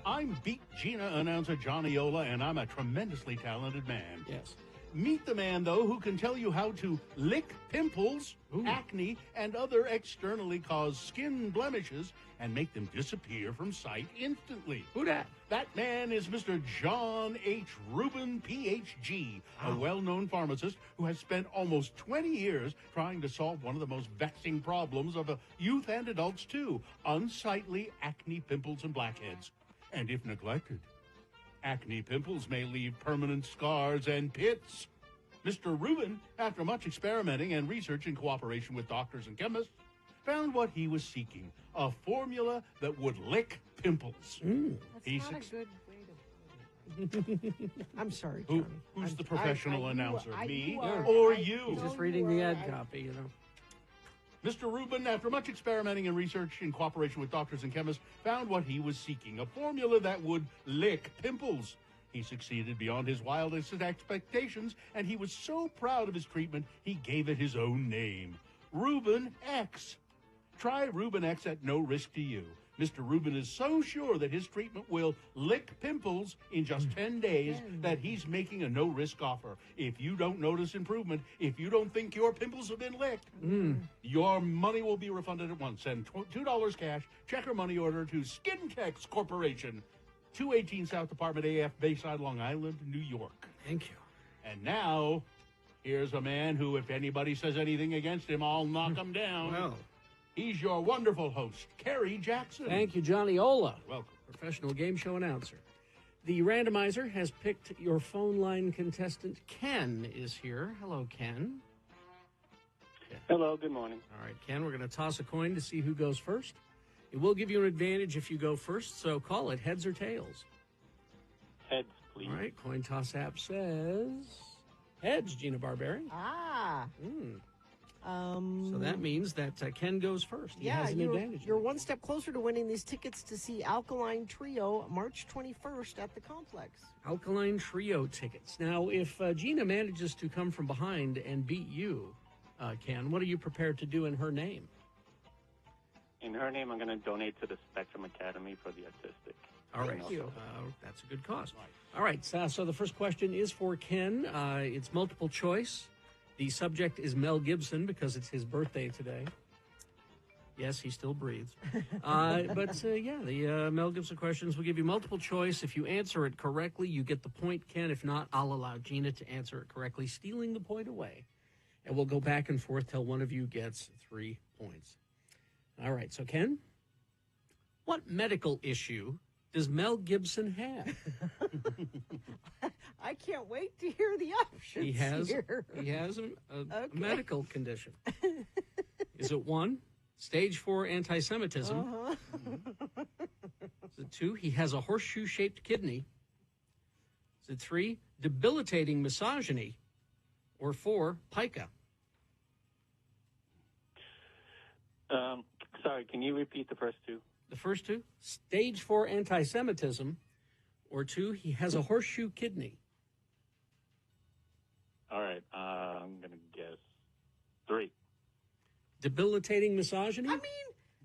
I'm Beat Gina announcer Johnny Ola, and I'm a tremendously talented man. Yes. Meet the man, though, who can tell you how to lick pimples, acne, and other externally caused skin blemishes and make them disappear from sight instantly. Who dat? That man is Mr. John H. Rubin, Ph.D., a well-known pharmacist who has spent almost 20 years trying to solve one of the most vexing problems of youth and adults, too: unsightly acne, pimples, and blackheads. And if neglected, acne pimples may leave permanent scars and pits. Mr. Rubin, after much experimenting and research in cooperation with doctors and chemists, found what he was seeking, a formula that would lick pimples. That's not a good way to. I'm sorry, Johnny. Who's the professional announcer? Me are. or you? He's just reading the ad copy, you know. Mr. Rubin, after much experimenting and research in cooperation with doctors and chemists, found what he was seeking, a formula that would lick pimples. He succeeded beyond his wildest expectations, and he was so proud of his treatment, he gave it his own name, Rubin X. Try Rubin X at no risk to you. Mr. Rubin is so sure that his treatment will lick pimples in just 10 days that he's making a no-risk offer. If you don't notice improvement, if you don't think your pimples have been licked, your money will be refunded at once. Send $2 cash, check or money order to Skintex Corporation, 218 South Department AF, Bayside, Long Island, New York. Thank you. And now, here's a man who, if anybody says anything against him, I'll knock him down. Well, he's your wonderful host, Kerry Jackson. thank you, Johnny Ola. Welcome. Professional game show announcer. The randomizer has picked your phone line contestant. Ken is here. Hello, Ken. Hello, good morning. All right, Ken, we're going to toss a coin to see who goes first. It will give you an advantage if you go first, so call it heads or tails. Heads, please. All right, coin toss app says heads, Gina Barberi. So that means that Ken goes first. He has an advantage. You're one step closer to winning these tickets to see Alkaline Trio March 21st at the Complex. Alkaline Trio tickets. Now, if Gina manages to come from behind and beat you, Ken, what are you prepared to do in her name? In her name, I'm going to donate to the Spectrum Academy for the Autistic. All right. Thank you. That's a good cause. All right. So the first question is for Ken. It's multiple choice. The subject is Mel Gibson because it's his birthday today. Yes, he still breathes. The Mel Gibson questions will give you multiple choice. If you answer it correctly, you get the point, Ken. If not, I'll allow Gina to answer it correctly, stealing the point away. And we'll go back and forth till one of you gets 3 points. All right, so Ken, what medical issue does Mel Gibson have? I can't wait to hear the options. He has here. a medical condition. Is it 1, stage 4 anti-Semitism? Is it 2, he has a horseshoe-shaped kidney? Is it 3, debilitating misogyny? Or 4, pica? Sorry, can you repeat the first two? The first 2, stage 4 anti-Semitism, or 2, he has a horseshoe kidney. All right, I'm going to guess 3. Debilitating misogyny? I mean,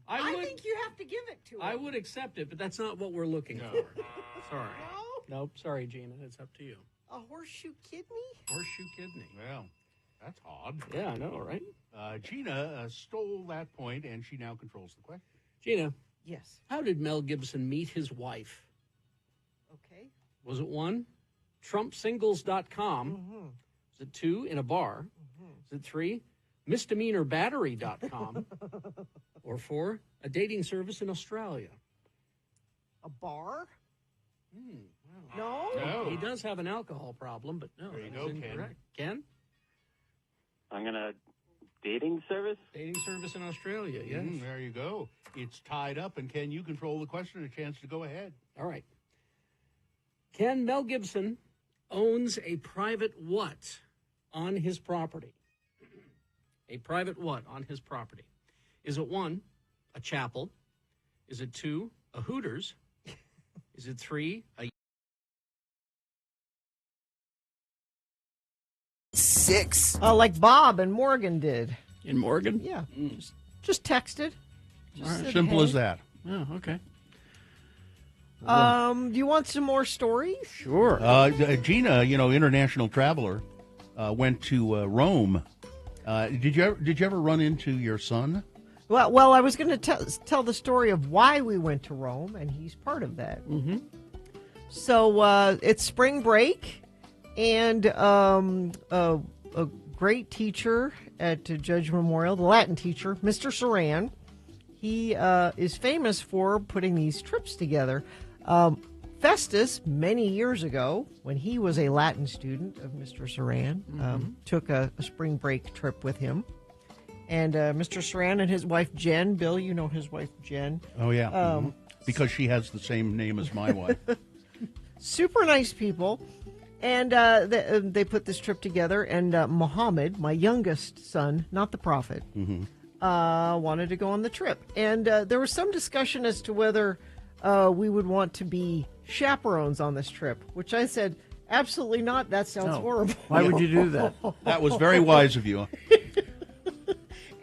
I think you have to give it to him. I would accept it, but that's not what we're looking for. Sorry. No? Nope, sorry, Gina. It's up to you. A horseshoe kidney? Horseshoe kidney. Well, that's odd. Yeah, I know, right? Gina stole that point, and she now controls the question. Gina. Yes. How did Mel Gibson meet his wife? Okay. Was it 1, TrumpSingles.com? Is it 2, in a bar? Is it 3, MisdemeanorBattery.com? Or 4, a dating service in Australia? A bar? Wow. No? He does have an alcohol problem, but no. There you go, Ken. Ken? I'm going to dating service? Dating service in Australia, yes. There you go. It's tied up, and Ken, you control the question, a chance to go ahead. All right. Ken, Mel Gibson owns a private what on his property? A private what on his property? Is it 1, a chapel? Is it 2, a Hooters? Is it 3, a 6? Like Bob and Morgan did. in Morgan? Yeah. Just texted. Just said, Simple hey. as that. Oh, okay. Do you want some more stories? Sure. Gina, international traveler, went to Rome. Did you ever run into your son? Well, I was going to tell the story of why we went to Rome, and he's part of that. Mm-hmm. So it's spring break, and a great teacher at Judge Memorial, the Latin teacher, Mr. Saran, he is famous for putting these trips together. Festus, many years ago, when he was a Latin student of Mr. Saran, took a spring break trip with him. And Mr. Saran and his wife, Jen. Bill, you know his wife, Jen. Oh, yeah. Because she has the same name as my wife. Super nice people. And they put this trip together. And Muhammad, my youngest son, not the prophet, wanted to go on the trip. And there was some discussion as to whether we would want to be chaperones on this trip, which I said, absolutely not. That sounds horrible. Why would you do that? That was very wise of you.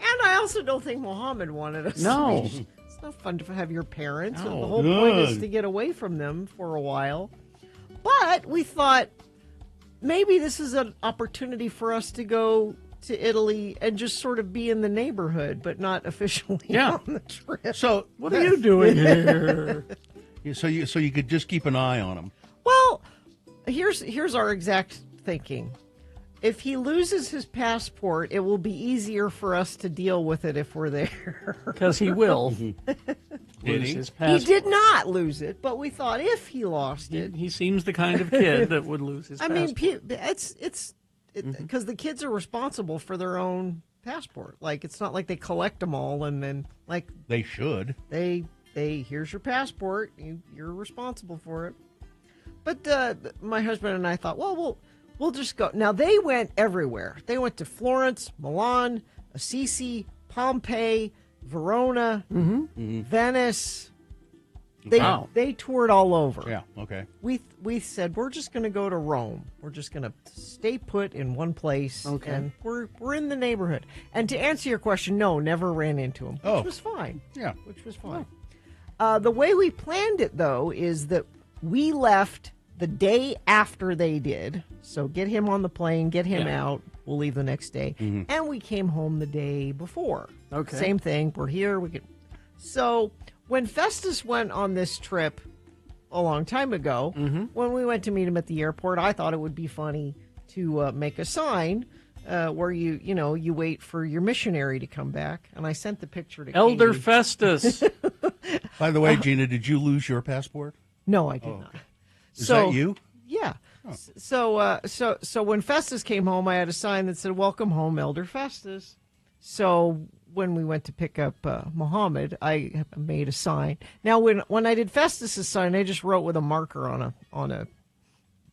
And I also don't think Muhammad wanted us. No. It's not fun to have your parents. No. The whole point is to get away from them for a while. But we thought maybe this is an opportunity for us to go to Italy and just sort of be in the neighborhood, but not officially on the trip. So what are you doing here? So you could just keep an eye on him. Well, here's our exact thinking. If he loses his passport, it will be easier for us to deal with it if we're there. Because he will lose his passport. He did not lose it, but we thought if he lost it. He seems the kind of kid that would lose his passport. I mean, it's because the kids are responsible for their own passport. Like, it's not like they collect them all and then, like... They should. They here's your passport. You're responsible for it. But my husband and I thought, well, we'll just go. Now, they went everywhere. They went to Florence, Milan, Assisi, Pompeii, Verona, Venice. They toured all over. Yeah, okay. We said, we're just going to go to Rome. We're just going to stay put in one place. Okay. And we're in the neighborhood. And to answer your question, no, never ran into him, which was fine. Yeah. Which was fine. The way we planned it, though, is that we left the day after they did. So get him on the plane, get him out. We'll leave the next day. And we came home the day before. Okay. Same thing. We're here. So when Festus went on this trip a long time ago, when we went to meet him at the airport, I thought it would be funny to make a sign where you wait for your missionary to come back. And I sent the picture to Elder Katie. Festus. By the way, Gina, did you lose your passport? No, I did not. Is that you? Yeah. So when Festus came home, I had a sign that said, "Welcome home, Elder Festus." So when we went to pick up Muhammad, I made a sign. Now, when I did Festus's sign, I just wrote with a marker on a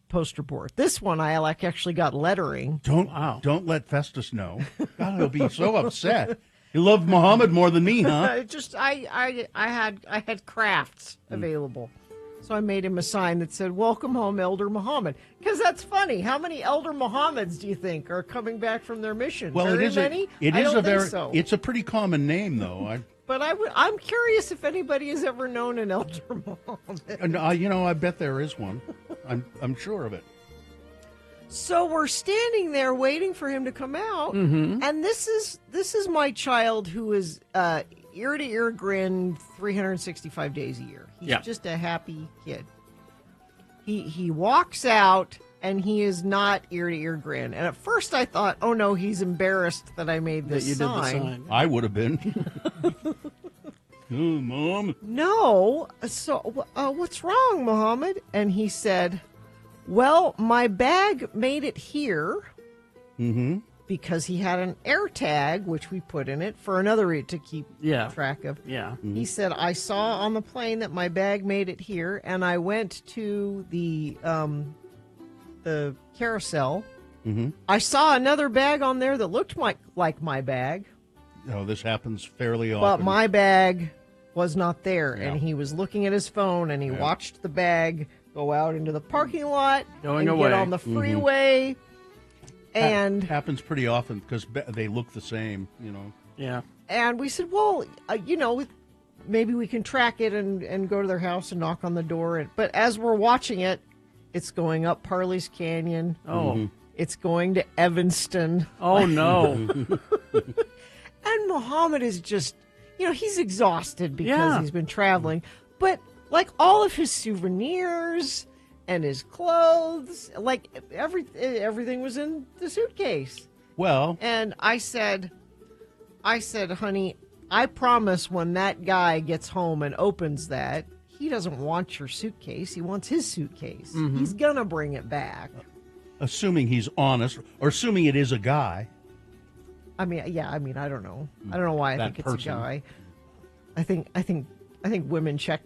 poster board. This one, I actually got lettering. Don't let Festus know. God, he'll be so upset. You love Muhammad more than me, huh? I had crafts available. So I made him a sign that said, "Welcome home, Elder Muhammad." Because that's funny. How many Elder Muhammads do you think are coming back from their mission? Well, Very it is many? I don't think so. It's a pretty common name, though. But I'm curious if anybody has ever known an Elder Muhammad. I bet there is one. I'm sure of it. So we're standing there waiting for him to come out, and this is my child who is ear to ear grin 365 days a year. He's just a happy kid. He walks out and he is not ear to ear grin. And at first I thought, oh no, he's embarrassed that I made this sign. Did the sign. I would have been. Oh, Mom. No. So what's wrong, Muhammad? And he said, well, my bag made it here. Because he had an air tag, which we put in it for another to keep track of. Yeah. He said, I saw on the plane that my bag made it here, and I went to the carousel. I saw another bag on there that looked like my bag. No, this happens fairly often. But my bag was not there, and he was looking at his phone, and he watched the bag go out into the parking lot, Going and away. get on the freeway. And happens pretty often because they look the same, Yeah. And we said, well, maybe we can track it and go to their house and knock on the door. But as we're watching it, it's going up Parley's Canyon. Oh. It's going to Evanston. Oh, no. And Muhammad is just, he's exhausted because he's been traveling. But like all of his souvenirs and his clothes, like everything was in the suitcase. Well, and I said, honey, I promise when that guy gets home and opens that, he doesn't want your suitcase. He wants his suitcase. He's gonna bring it back. Assuming he's honest, or assuming it is a guy. I mean, I don't know. I don't know why I That think it's person. a guy. I think women check.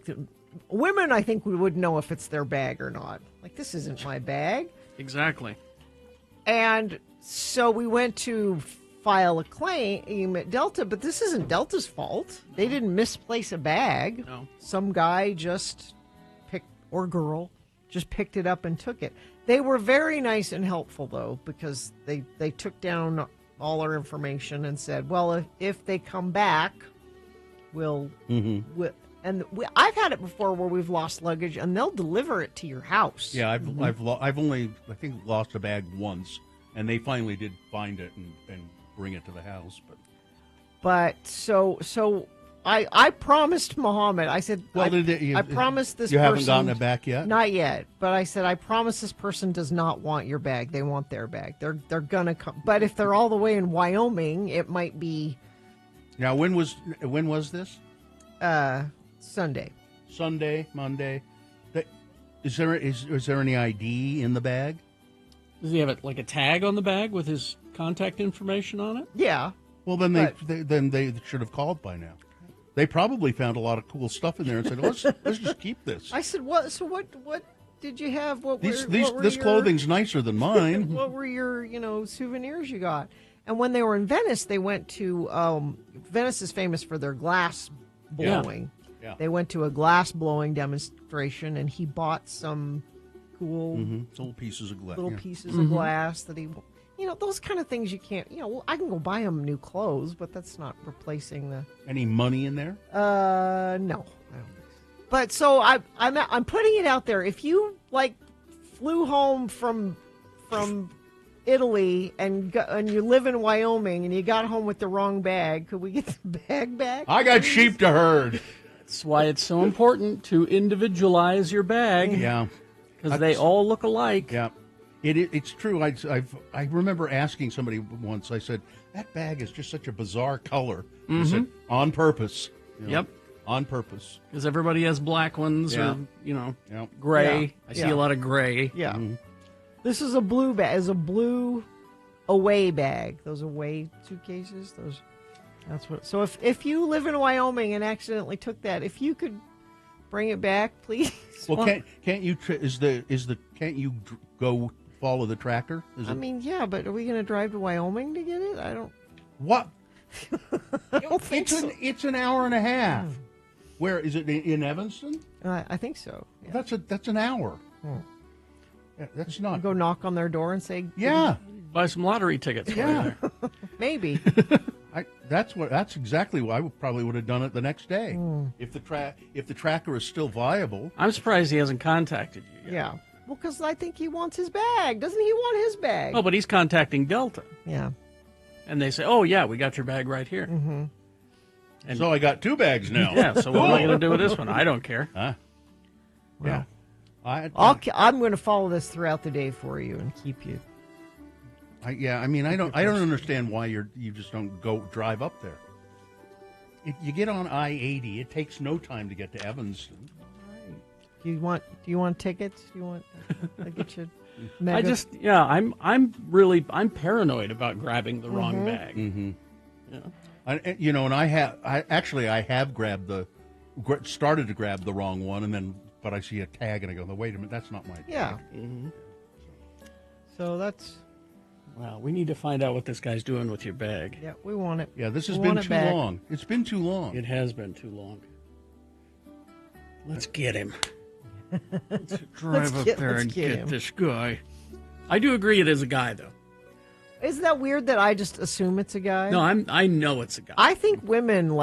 Women, I think, would know if it's their bag or not. Like, this isn't my bag. Exactly. And so we went to file a claim at Delta, but this isn't Delta's fault. They didn't misplace a bag. No. Some guy just or girl just picked it up and took it. They were very nice and helpful, though, because they took down all our information and said, well, if they come back, we'll I've had it before where we've lost luggage and they'll deliver it to your house. Yeah, I've only, I think, lost a bag once, and they finally did find it and bring it to the house. But so I promised Muhammad. I said, Well, I promised this you person. haven't gotten it back yet? Not yet. But I said, I promise this person does not want your bag. They want their bag. They're gonna come. But if they're all the way in Wyoming, it might be. Now, when was this? Sunday. Sunday, Monday. Is there any ID in the bag? Does he have it like a tag on the bag with his contact information on it? Yeah. Well, then they should have called by now. They probably found a lot of cool stuff in there and said, let's just keep this. I said, what? So what did you have? This clothing's nicer than mine. What were your souvenirs you got? And when they were in Venice, they went to Venice is famous for their glass blowing. Yeah. They went to a glass blowing demonstration, and he bought some cool little pieces of glass. Of glass that he, those kind of things you can't. I can go buy him new clothes, but that's not replacing the. Any money in there? No, I don't think so. But so I'm putting it out there. If you flew home from Italy and you live in Wyoming and you got home with the wrong bag, could we get the bag back? I got sheep to herd. That's why it's so important to individualize your bag. Yeah, because they all look alike. Yeah, it's true. I remember asking somebody once. I said, that bag is just such a bizarre color. He said, on purpose. Yep. On purpose. Because everybody has black ones or, gray. Yeah. I see a lot of gray. Yeah. This is a blue bag. Is a blue away bag. Those away suitcases. That's what. So if you live in Wyoming and accidentally took that, if you could bring it back, please. Well, can't you? Can't you go follow the tractor? Yeah, but are we going to drive to Wyoming to get it? I don't. What? I don't think so. It's an hour and a half. Where is it, in Evanston? I think so. Yeah. That's an hour. Yeah, that's not. Go knock on their door and say, yeah, buy some lottery tickets. Yeah, maybe. That's exactly why I probably would have done it the next day if the tracker is still viable. I'm surprised he hasn't contacted you yet. Yeah. Well, because I think he wants his bag. Doesn't he want his bag? Oh, but he's contacting Delta. Yeah. And they say, oh, yeah, we got your bag right here. Mm-hmm. And so I got two bags now. Yeah, so what am I going to do with this one? I don't care. Huh? Yeah. I'm going to follow this throughout the day for you and keep you. I don't understand why you just don't go drive up there. You get on I-80. It takes no time to get to Evanston. Do you want tickets? Do you want? I get you. I'm paranoid about grabbing the wrong bag. Mm-hmm. Yeah. And I have started to grab the wrong one, but I see a tag and I go, no, wait a minute, that's not my tag. Yeah. Mm-hmm. So that's. Well, we need to find out what this guy's doing with your bag. Yeah, we want it. Yeah, this has been too long. It's been too long. It has been too long. Let's get him. Let's drive up there and get this guy. I do agree it is a guy, though. Isn't that weird that I just assume it's a guy? No, I know it's a guy. I think women,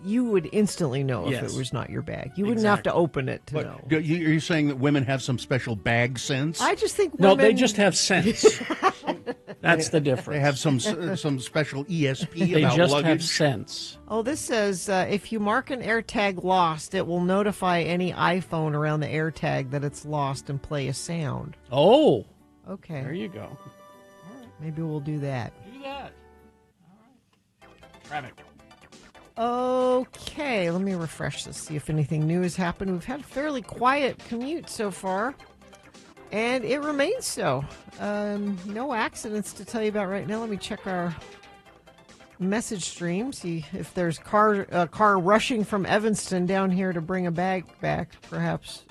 you would instantly know if it was not your bag. You wouldn't have to open it to know. Are you saying that women have some special bag sense? I just think women... No, they just have sense. That's the difference. They have some special ESP they about just luggage. have sense. Oh, this says if you mark an AirTag lost, it will notify any iPhone around the AirTag that it's lost and play a sound. Oh. Okay. There you go. Maybe we'll do that. Do that. All right. Grab it. Okay, let me refresh this, see if anything new has happened. We've had a fairly quiet commute so far, and it remains so. No accidents to tell you about right now. Let me check our message stream. See if there's a car rushing from Evanston down here to bring a bag back. Perhaps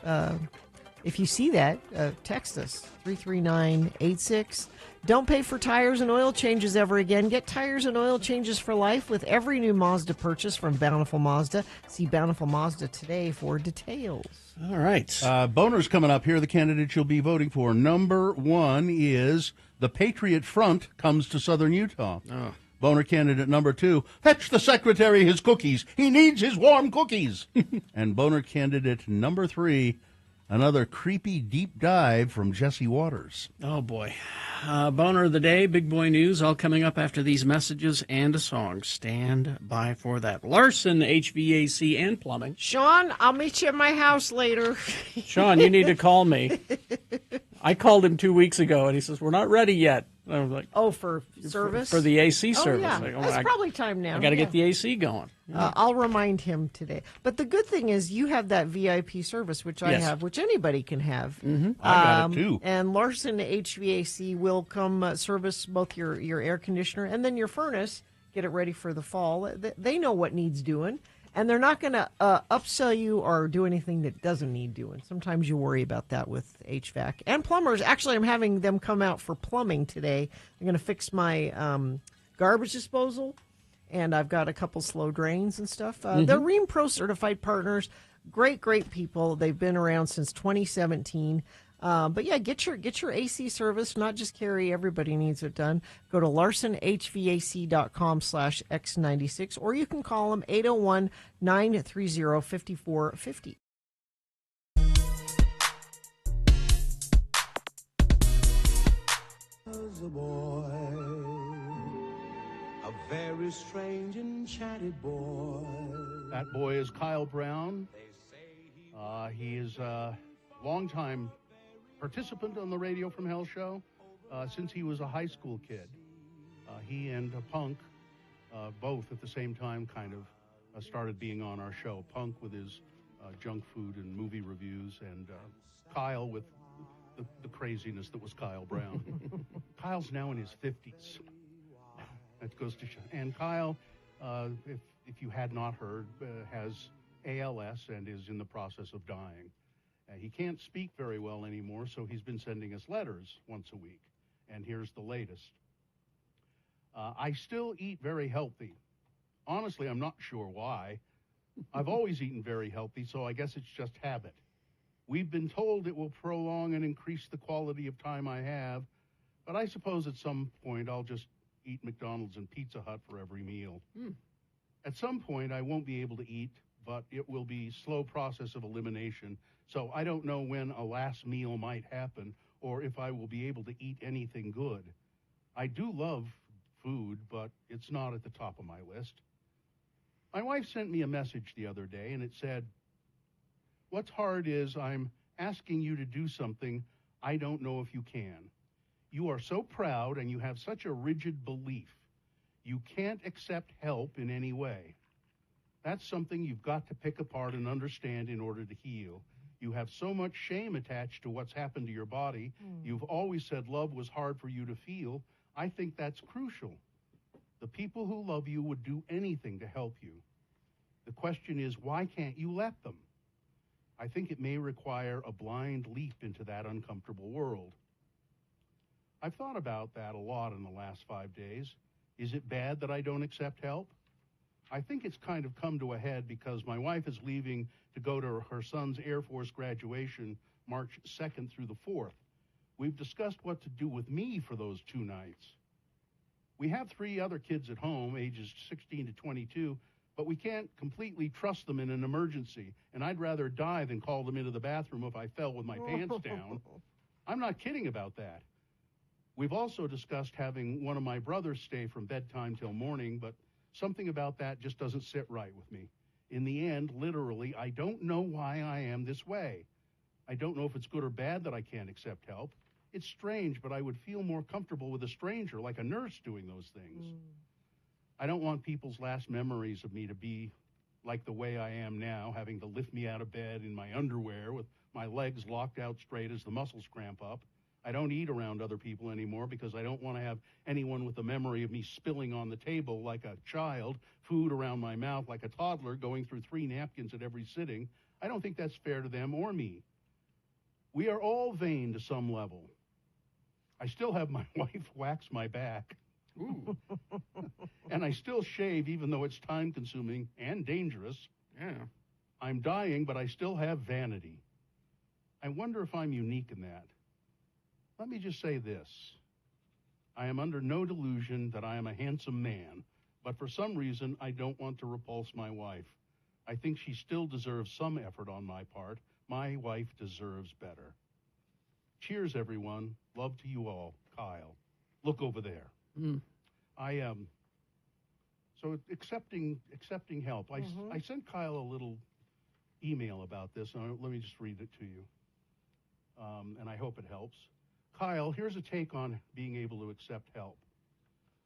if you see that, text us 33986. Don't pay for tires and oil changes ever again. Get tires and oil changes for life with every new Mazda purchase from Bountiful Mazda. See Bountiful Mazda today for details. All right. Boner's coming up. Here are the candidates you'll be voting for. Number 1 is the Patriot Front comes to Southern Utah. Oh. Boner candidate number 2, fetch the secretary his cookies. He needs his warm cookies. And Boner candidate number 3, another creepy deep dive from Jesse Waters. Oh, boy. Boner of the day, big boy news, all coming up after these messages and a song. Stand by for that. Larson, HVAC and Plumbing. Sean, I'll meet you at my house later. Sean, you need to call me. I called him 2 weeks ago, and he says, we're not ready yet. I was like, oh, for service? For the AC service. Yeah. Like, That's probably time now. I got to get the AC going. I'll remind him today. But the good thing is you have that VIP service, which I have, which anybody can have. Mm-hmm. I got it, too. And Larson HVAC will come service both your air conditioner and then your furnace, get it ready for the fall. They know what needs doing. And they're not going to upsell you or do anything that doesn't need doing. Sometimes you worry about that with HVAC. And plumbers, actually, I'm having them come out for plumbing today. They're going to fix my garbage disposal, and I've got a couple slow drains and stuff. They're Rheem Pro certified partners. Great, great people. They've been around since 2017. But yeah, get your AC service, not just Carrie. Everybody needs it done. Go to larsonhvac.com/X96, or you can call them 801-930-5450. Was a boy, a very strange enchanted boy. That boy is Kyle Brown. He is a longtime participant on the Radio from Hell show since he was a high school kid. He and Punk, both at the same time, kind of started being on our show. Punk with his junk food and movie reviews, and Kyle with the craziness that was Kyle Brown. Kyle's now in his 50s. That goes to show. And Kyle, if you had not heard, has ALS and is in the process of dying. He can't speak very well anymore, so he's been sending us letters once a week. And here's the latest. I still eat very healthy. Honestly, I'm not sure why. I've always eaten very healthy, so I guess it's just habit. We've been told it will prolong and increase the quality of time I have, but I suppose at some point I'll just eat McDonald's and Pizza Hut for every meal. At some point I won't be able to eat, but it will be slow process of elimination. So I don't know when a last meal might happen or if I will be able to eat anything good. I do love food, but it's not at the top of my list. My wife sent me a message the other day, and it said, "What's hard is I'm asking you to do something I don't know if you can. You are so proud and you have such a rigid belief. You can't accept help in any way. That's something you've got to pick apart and understand in order to heal. You have so much shame attached to what's happened to your body. You've always said love was hard for you to feel. I think that's crucial. The people who love you would do anything to help you. The question is, why can't you let them? I think it may require a blind leap into that uncomfortable world." I've thought about that a lot in the last 5 days. Is it bad that I don't accept help? I think it's kind of come to a head because my wife is leaving to go to her son's Air Force graduation March 2nd through the 4th. We've discussed what to do with me for those 2 nights. We have 3 other kids at home, ages 16 to 22, but we can't completely trust them in an emergency, and I'd rather die than call them into the bathroom if I fell with my pants down. I'm not kidding about that. We've also discussed having one of my brothers stay from bedtime till morning, but something about that just doesn't sit right with me. In the end, literally, I don't know why I am this way. I don't know if it's good or bad that I can't accept help. It's strange, but I would feel more comfortable with a stranger, like a nurse, doing those things. I don't want people's last memories of me to be like the way I am now, having to lift me out of bed in my underwear with my legs locked out straight as the muscles cramp up. I don't eat around other people anymore because I don't want to have anyone with a memory of me spilling on the table like a child, food around my mouth like a toddler, going through 3 napkins at every sitting. I don't think that's fair to them or me. We are all vain to some level. I still have my wife wax my back. Ooh. And I still shave even though it's time-consuming and dangerous. Yeah. I'm dying, but I still have vanity. I wonder if I'm unique in that. Let me just say this. I am under no delusion that I am a handsome man, but for some reason, I don't want to repulse my wife. I think she still deserves some effort on my part. My wife deserves better. Cheers, everyone. Love to you all. Kyle. Look over there. I am. So accepting help. I sent Kyle a little email about this, and let me just read it to you. And I hope it helps. Kyle, here's a take on being able to accept help.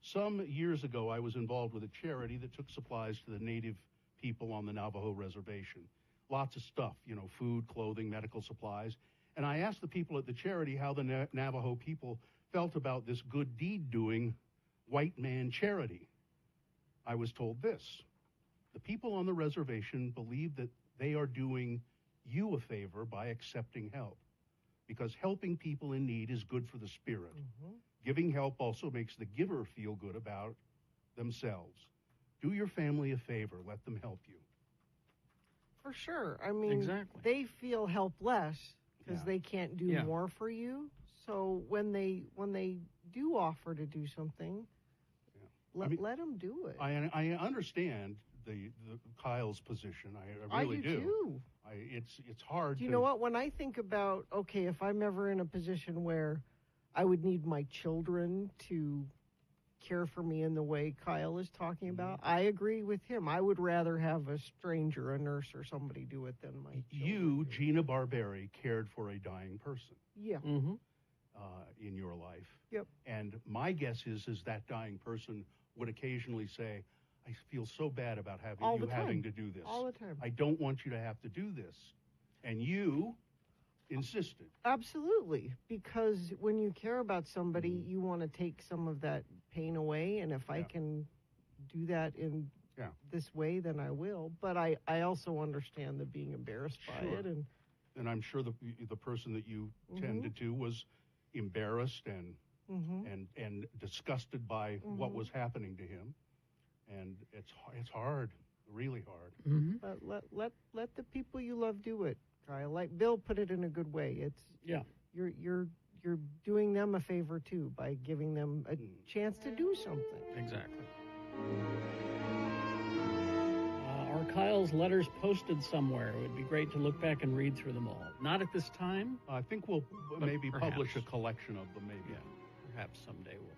Some years ago, I was involved with a charity that took supplies to the native people on the Navajo reservation. Lots of stuff, food, clothing, medical supplies. And I asked the people at the charity how the Navajo people felt about this good deed doing white man charity. I was told this: the people on the reservation believe that they are doing you a favor by accepting help, because helping people in need is good for the spirit. Giving help also makes the giver feel good about themselves. Do your family a favor. Let them help you. For sure. I mean, exactly. They feel helpless because they can't do more for you. So when they do offer to do something, let them do it. I understand the Kyle's position. I really do. Too. It's hard. Do you know what? When I think about, okay, if I'm ever in a position where I would need my children to care for me in the way Kyle is talking about, I agree with him. I would rather have a stranger, a nurse or somebody do it than my children. You, Gina Barberi, cared for a dying person. Yeah. In your life. Yep. And my guess is that dying person would occasionally say, I feel so bad about having to do this. All the time. I don't want you to have to do this. And you insisted. Absolutely. Because when you care about somebody, you want to take some of that pain away. And if I can do that in this way, then I will. But I also understand the being embarrassed by it. And I'm sure the person that you tended to was embarrassed and disgusted by what was happening to him. And it's hard, really hard. But let the people you love do it, Kyle. Like Bill put it in a good way. You're doing them a favor too by giving them a chance to do something. Exactly. Are Kyle's letters posted somewhere? It would be great to look back and read through them all. Not at this time. I think we'll maybe publish a collection of them, maybe. Yeah, perhaps someday we'll.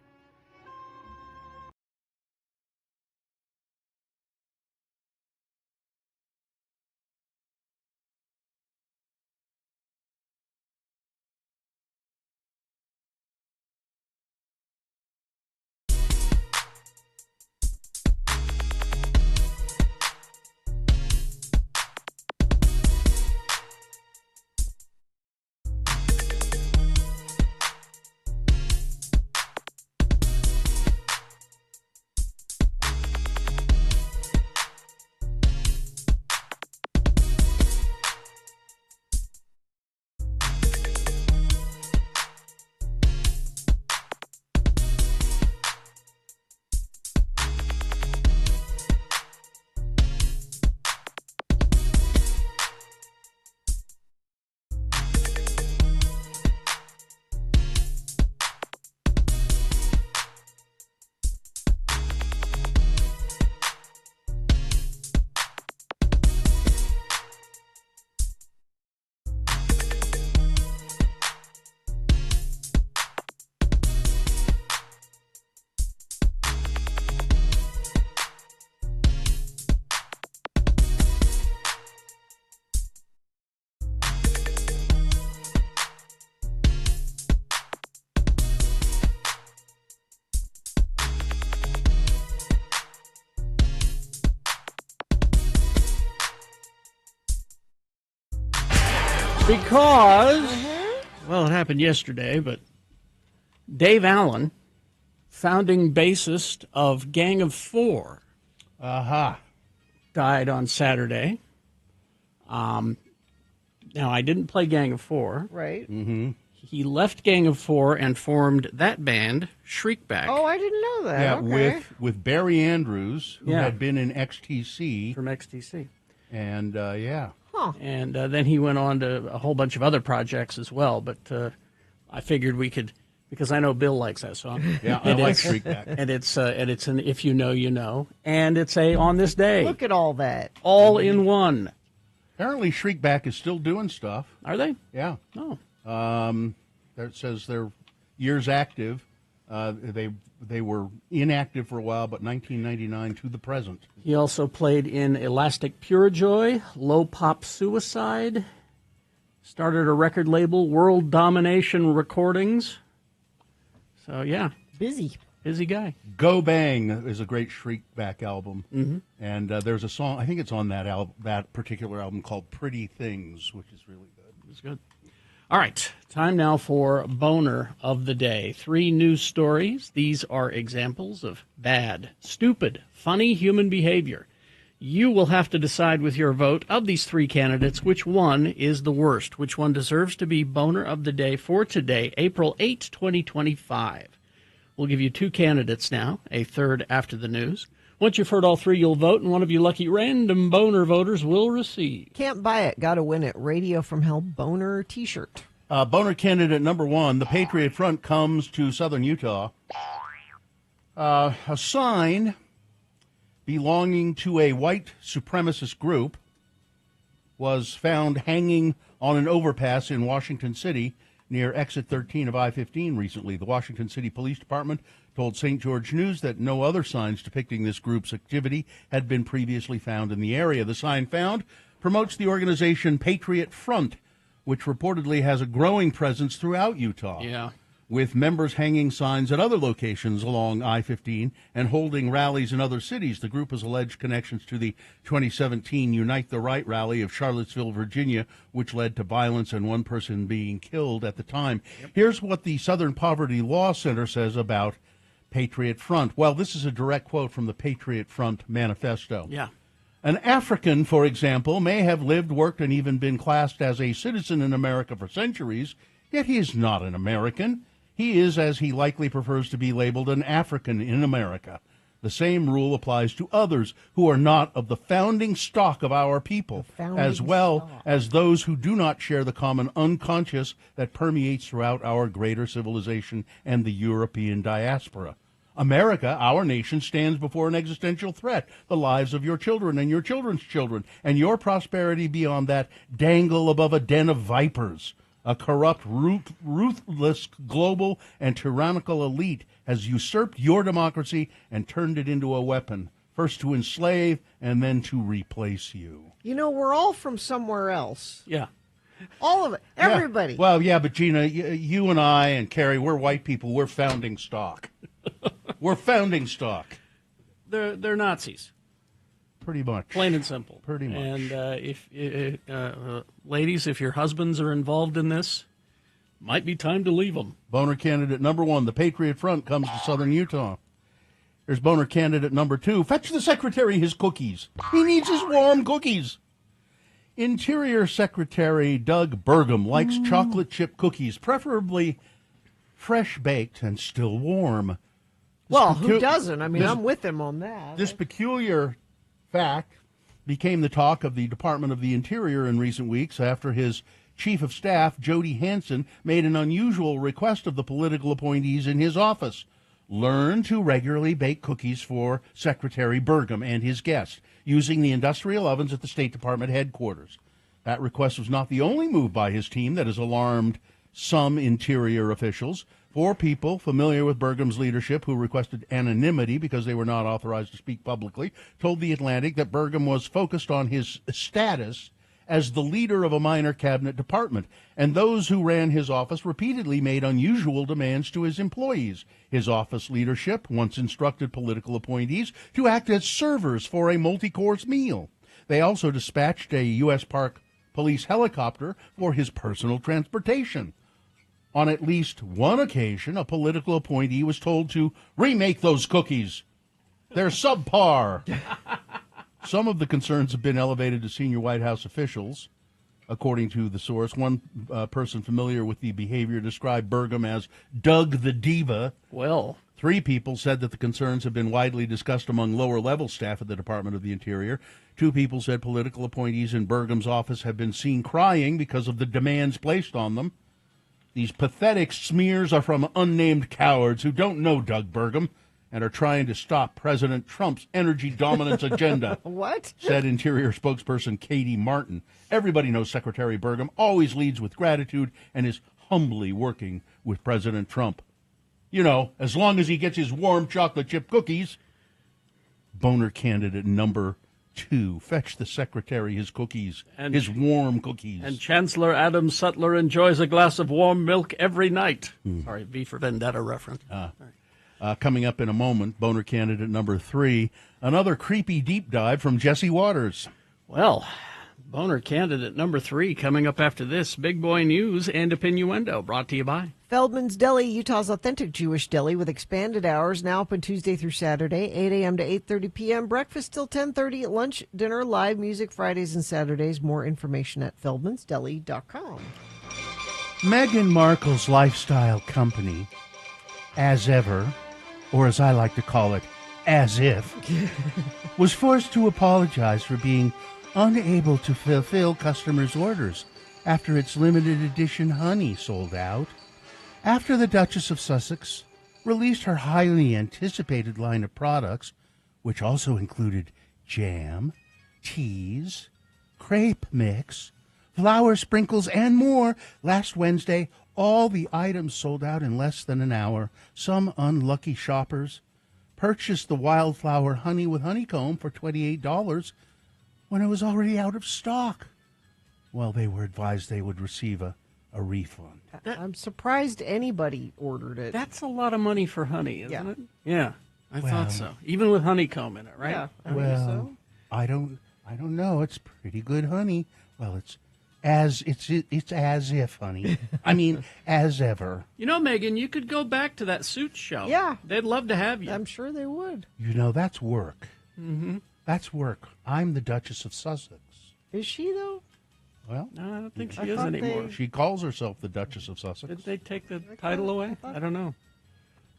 Because, well, it happened yesterday, but Dave Allen, founding bassist of Gang of Four, died on Saturday. Now, I didn't play Gang of Four. Right. Mm-hmm. He left Gang of Four and formed that band, Shriekback. Oh, I didn't know that. Yeah, Okay. with Barry Andrews, who had been in XTC. From XTC. And, Huh. And then he went on to a whole bunch of other projects as well. But I figured we could, because I know Bill likes that song. Yeah, I like Shriekback. And it's an If You Know, You Know. And it's a On This Day. Look at all that. All in one. Apparently Shriekback is still doing stuff. Are they? Yeah. Oh. It says they're years active. They were inactive for a while, but 1999 to the present. He also played in Elastic Purejoy, Low Pop Suicide, started a record label, World Domination Recordings. So, yeah. Busy guy. Go Bang is a great Shriekback album. Mm-hmm. And there's a song, I think it's on that particular album called Pretty Things, which is really good. It's good. All right, time now for Boner of the Day. 3 news stories. These are examples of bad, stupid, funny human behavior. You will have to decide with your vote of these 3 candidates which one is the worst, which one deserves to be Boner of the Day for today, April 8, 2025. We'll give you 2 candidates now, a third after the news. Once you've heard all 3, you'll vote, and one of you lucky random Boner voters will receive. Can't buy it. Got to win it. Radio from Hell Boner T-shirt. Boner candidate number 1, the Patriot Front comes to southern Utah. A sign belonging to a white supremacist group was found hanging on an overpass in Washington City near exit 13 of I-15 recently. The Washington City Police Department told St. George News that no other signs depicting this group's activity had been previously found in the area. The sign found promotes the organization Patriot Front, which reportedly has a growing presence throughout Utah. Yeah. With members hanging signs at other locations along I-15 and holding rallies in other cities. The group has alleged connections to the 2017 Unite the Right rally of Charlottesville, Virginia, which led to violence and one person being killed at the time. Yep. Here's what the Southern Poverty Law Center says about Patriot Front. Well, this is a direct quote from the Patriot Front manifesto. Yeah. An African, for example, may have lived, worked, and even been classed as a citizen in America for centuries, yet he is not an American. He is, as he likely prefers to be labeled, an African in America. The same rule applies to others who are not of the founding stock of our people, as well as those who do not share the common unconscious that permeates throughout our greater civilization and the European diaspora. America, our nation, stands before an existential threat, the lives of your children and your children's children, and your prosperity beyond that dangle above a den of vipers. A corrupt, ruthless, global, and tyrannical elite has usurped your democracy and turned it into a weapon, first to enslave and then to replace you. You know, we're all from somewhere else. Yeah. All of it. Everybody. Yeah. Well, yeah, but Gina, you and I and Carrie, we're white people. We're founding stock. We're founding stock. They're Nazis. Pretty much. Plain and simple. Pretty much. And if ladies, if your husbands are involved in this, might be time to leave them. Boner candidate number 1, the Patriot Front comes to southern Utah. Here's Boner candidate number 2. Fetch the secretary his cookies. He needs his warm cookies. Interior Secretary Doug Burgum likes chocolate chip cookies, preferably fresh baked and still warm. Well, who doesn't? I mean, I'm with him on that. This peculiar fact became the talk of the Department of the Interior in recent weeks after his chief of staff, Jody Hansen, made an unusual request of the political appointees in his office. Learn to regularly bake cookies for Secretary Burgum and his guests using the industrial ovens at the State Department headquarters. That request was not the only move by his team that has alarmed some Interior officials. 4 people familiar with Burgum's leadership who requested anonymity because they were not authorized to speak publicly told The Atlantic that Burgum was focused on his status as the leader of a minor cabinet department, and those who ran his office repeatedly made unusual demands to his employees. His office leadership once instructed political appointees to act as servers for a multi-course meal. They also dispatched a U.S. Park Police helicopter for his personal transportation. On at least one occasion, a political appointee was told to remake those cookies. They're subpar. Some of the concerns have been elevated to senior White House officials. According to the source, one person familiar with the behavior described Burgum as Doug the Diva. Well, 3 people said that the concerns have been widely discussed among lower-level staff at the Department of the Interior. 2 people said political appointees in Burgum's office have been seen crying because of the demands placed on them. These pathetic smears are from unnamed cowards who don't know Doug Burgum and are trying to stop President Trump's energy dominance agenda. What? Said Interior spokesperson Katie Martin. Everybody knows Secretary Burgum always leads with gratitude and is humbly working with President Trump. You know, as long as he gets his warm chocolate chip cookies. Boner candidate number 2. Fetch the secretary his cookies, his warm cookies. And Chancellor Adam Sutler enjoys a glass of warm milk every night. Sorry, V for Vendetta reference. Coming up in a moment, Boner candidate number 3, another creepy deep dive from Jesse Waters. Well, Boner candidate number 3 coming up after this. Big Boy News and Opinnuendo, brought to you by Feldman's Deli, Utah's authentic Jewish deli with expanded hours, now open Tuesday through Saturday, 8 a.m. to 8:30 p.m. Breakfast till 10:30, lunch, dinner, live music Fridays and Saturdays. More information at feldmansdeli.com. Meghan Markle's lifestyle company, As Ever, or as I like to call it, As If, was forced to apologize for being unable to fulfill customers' orders after its limited edition honey sold out. After the Duchess of Sussex released her highly anticipated line of products, which also included jam, teas, crepe mix, flour sprinkles, and more, last Wednesday, all the items sold out in less than an hour. Some unlucky shoppers purchased the wildflower honey with honeycomb for $28 when it was already out of stock. Well, they were advised they would receive a refund. I'm surprised anybody ordered it. That's a lot of money for honey, isn't Yeah. it? Yeah, I Well, thought so. Even with honeycomb in it, right? Yeah, I think Well, so. I don't know. It's pretty good honey. Well, it's as if honey. I mean, as ever. You know, Megan, you could go back to that suit show. Yeah. They'd love to have you. I'm sure they would. You know, that's work. Mm-hmm. That's work. I'm the Duchess of Sussex. Is she, though? Well, No, I don't think she I is thought anymore. she calls herself the Duchess of Sussex. Did they take the title away? I don't know.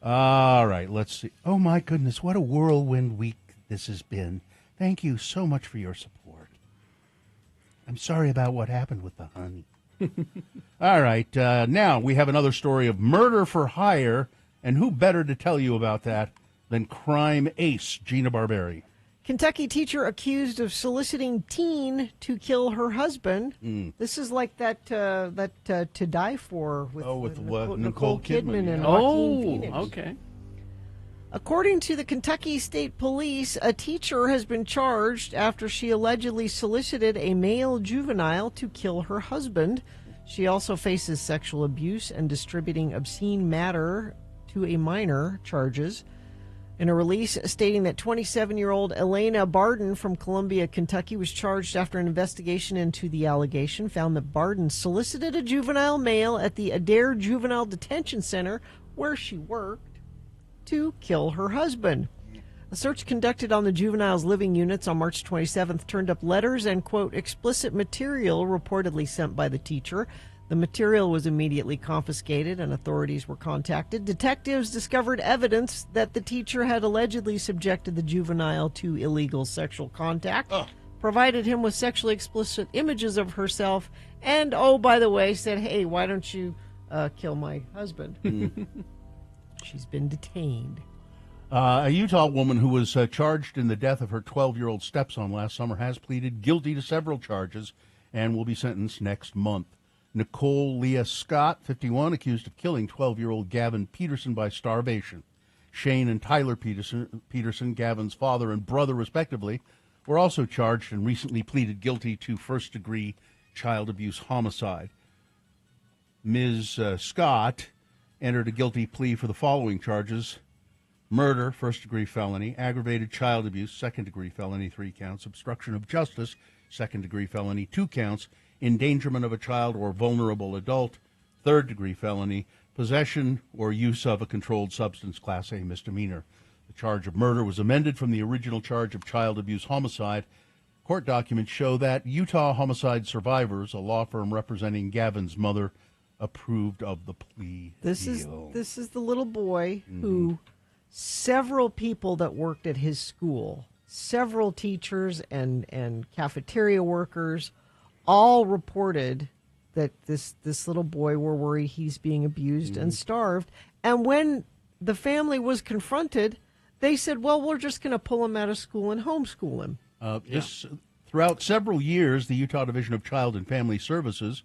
All right, let's see. Oh, my goodness, what a whirlwind week this has been. Thank you so much for your support. I'm sorry about what happened with the honey. All right, now we have another story of murder for hire, and who better to tell you about that than crime ace Gina Barberi. Kentucky teacher accused of soliciting teen to kill her husband. This is like that To Die For with, Nicole Kidman and Joaquin Phoenix. Okay. According to the Kentucky State Police, a teacher has been charged after she allegedly solicited a male juvenile to kill her husband. She also faces sexual abuse and distributing obscene matter to a minor charges. In a release stating that 27-year-old Elena Barden from Columbia, Kentucky, was charged after an investigation into the allegation found that Barden solicited a juvenile male at the Adair Juvenile Detention Center, where she worked, to kill her husband. A search conducted on the juvenile's living units on March 27th turned up letters and, quote, explicit material reportedly sent by the teacher. The material was immediately confiscated and authorities were contacted. Detectives discovered evidence that the teacher had allegedly subjected the juvenile to illegal sexual contact, provided him with sexually explicit images of herself, and, oh, by the way, said, hey, why don't you kill my husband? She's been detained. A Utah woman who was charged in the death of her 12-year-old stepson last summer has pleaded guilty to several charges and will be sentenced next month. Nicole Leah Scott, 51, accused of killing 12-year-old Gavin Peterson by starvation. Shane and Tyler Peterson, Gavin's father and brother, respectively, were also charged and recently pleaded guilty to first-degree child abuse homicide. Ms. Scott entered a guilty plea for the following charges: murder, first-degree felony; aggravated child abuse, second-degree felony, 3 counts; obstruction of justice, second-degree felony, 2 counts; endangerment of a child or vulnerable adult, third-degree felony, possession or use of a controlled substance, Class A misdemeanor. The charge of murder was amended from the original charge of child abuse homicide. Court documents show that Utah Homicide Survivors, a law firm representing Gavin's mother, approved of the plea This deal. is the little boy who several people that worked at his school, several teachers and cafeteria workers, all reported that this little boy were worried he's being abused and starved. And when the family was confronted, they said, well, we're just going to pull him out of school and homeschool him. Throughout several years, the Utah Division of Child and Family Services,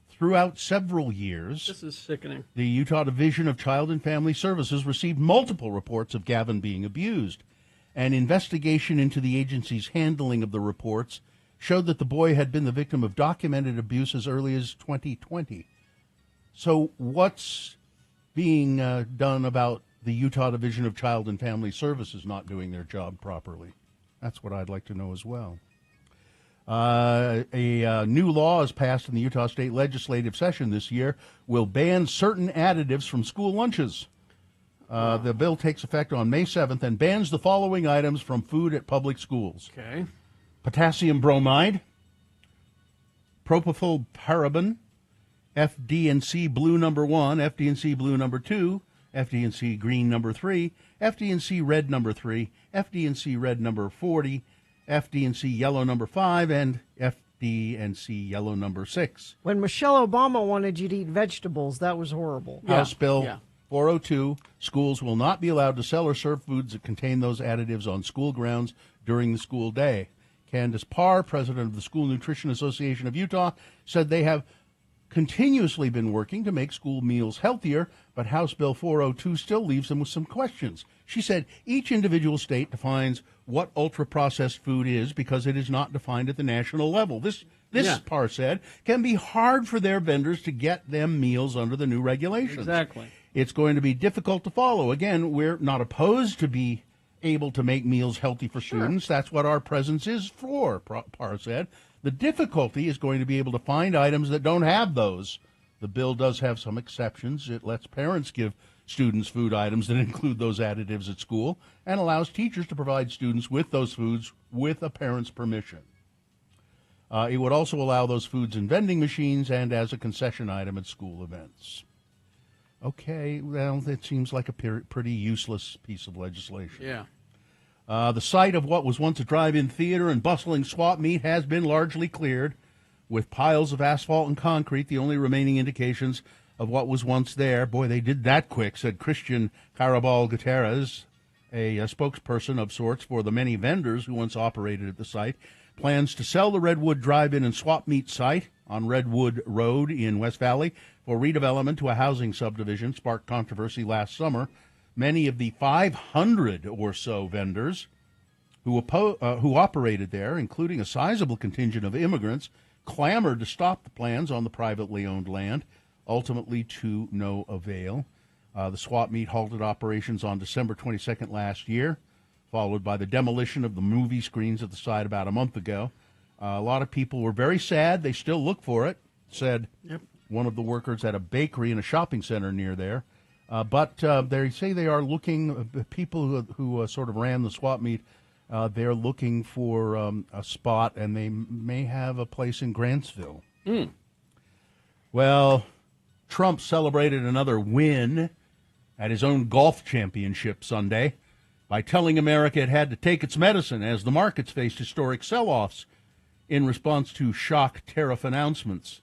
throughout several years, This is sickening. the Utah Division of Child and Family Services received multiple reports of Gavin being abused. An investigation into the agency's handling of the reports showed that the boy had been the victim of documented abuse as early as 2020. So what's being done about the Utah Division of Child and Family Services not doing their job properly? That's what I'd like to know as well. A new law is passed in the Utah State Legislative Session this year, will ban certain additives from school lunches. The bill takes effect on May 7th and bans the following items from food at public schools. Okay. Potassium bromide, propyl paraben, FD&C blue number 1, FD&C blue number 2, FD&C green number 3, FD&C red number 3, FD&C red number 40, FD&C yellow number 5, and FD&C yellow number 6. When Michelle Obama wanted you to eat vegetables, that was horrible. House Bill 402, schools will not be allowed to sell or serve foods that contain those additives on school grounds during the school day. Candace Parr, president of the School Nutrition Association of Utah, said they have continuously been working to make school meals healthier, but House Bill 402 still leaves them with some questions. She said each individual state defines what ultra-processed food is because it is not defined at the national level. This Parr said, can be hard for their vendors to get them meals under the new regulations. Exactly. It's going to be difficult to follow. Again, we're not opposed to be able to make meals healthy for students. That's what our presence is for, Parr said. The difficulty is going to be able to find items that don't have those. The bill does have some exceptions. It lets parents give students food items that include those additives at school and allows teachers to provide students with those foods with a parent's permission. It would also allow those foods in vending machines and as a concession item at school events. Okay, well, it seems like a pretty useless piece of legislation. Yeah. The site of what was once a drive-in theater and bustling swap meet has been largely cleared, with piles of asphalt and concrete the only remaining indications of what was once there. Boy, they did that quick, said Christian Carabal Gutierrez, a spokesperson of sorts for the many vendors who once operated at the site. Plans to sell the Redwood Drive-In and Swap Meet site on Redwood Road in West Valley for redevelopment to a housing subdivision sparked controversy last summer. Many of the 500 or so vendors who operated there, including a sizable contingent of immigrants, clamored to stop the plans on the privately owned land, ultimately to no avail. The swap meet halted operations on December 22nd last year, followed by the demolition of the movie screens at the site about a month ago. A lot of people were very sad. They still look for it, said one of the workers at a bakery in a shopping center near there. But they say they are looking, people who sort of ran the swap meet, they're looking for a spot, and they may have a place in Grantsville. Well, Trump celebrated another win at his own golf championship Sunday by telling America it had to take its medicine as the markets faced historic sell-offs in response to shock tariff announcements.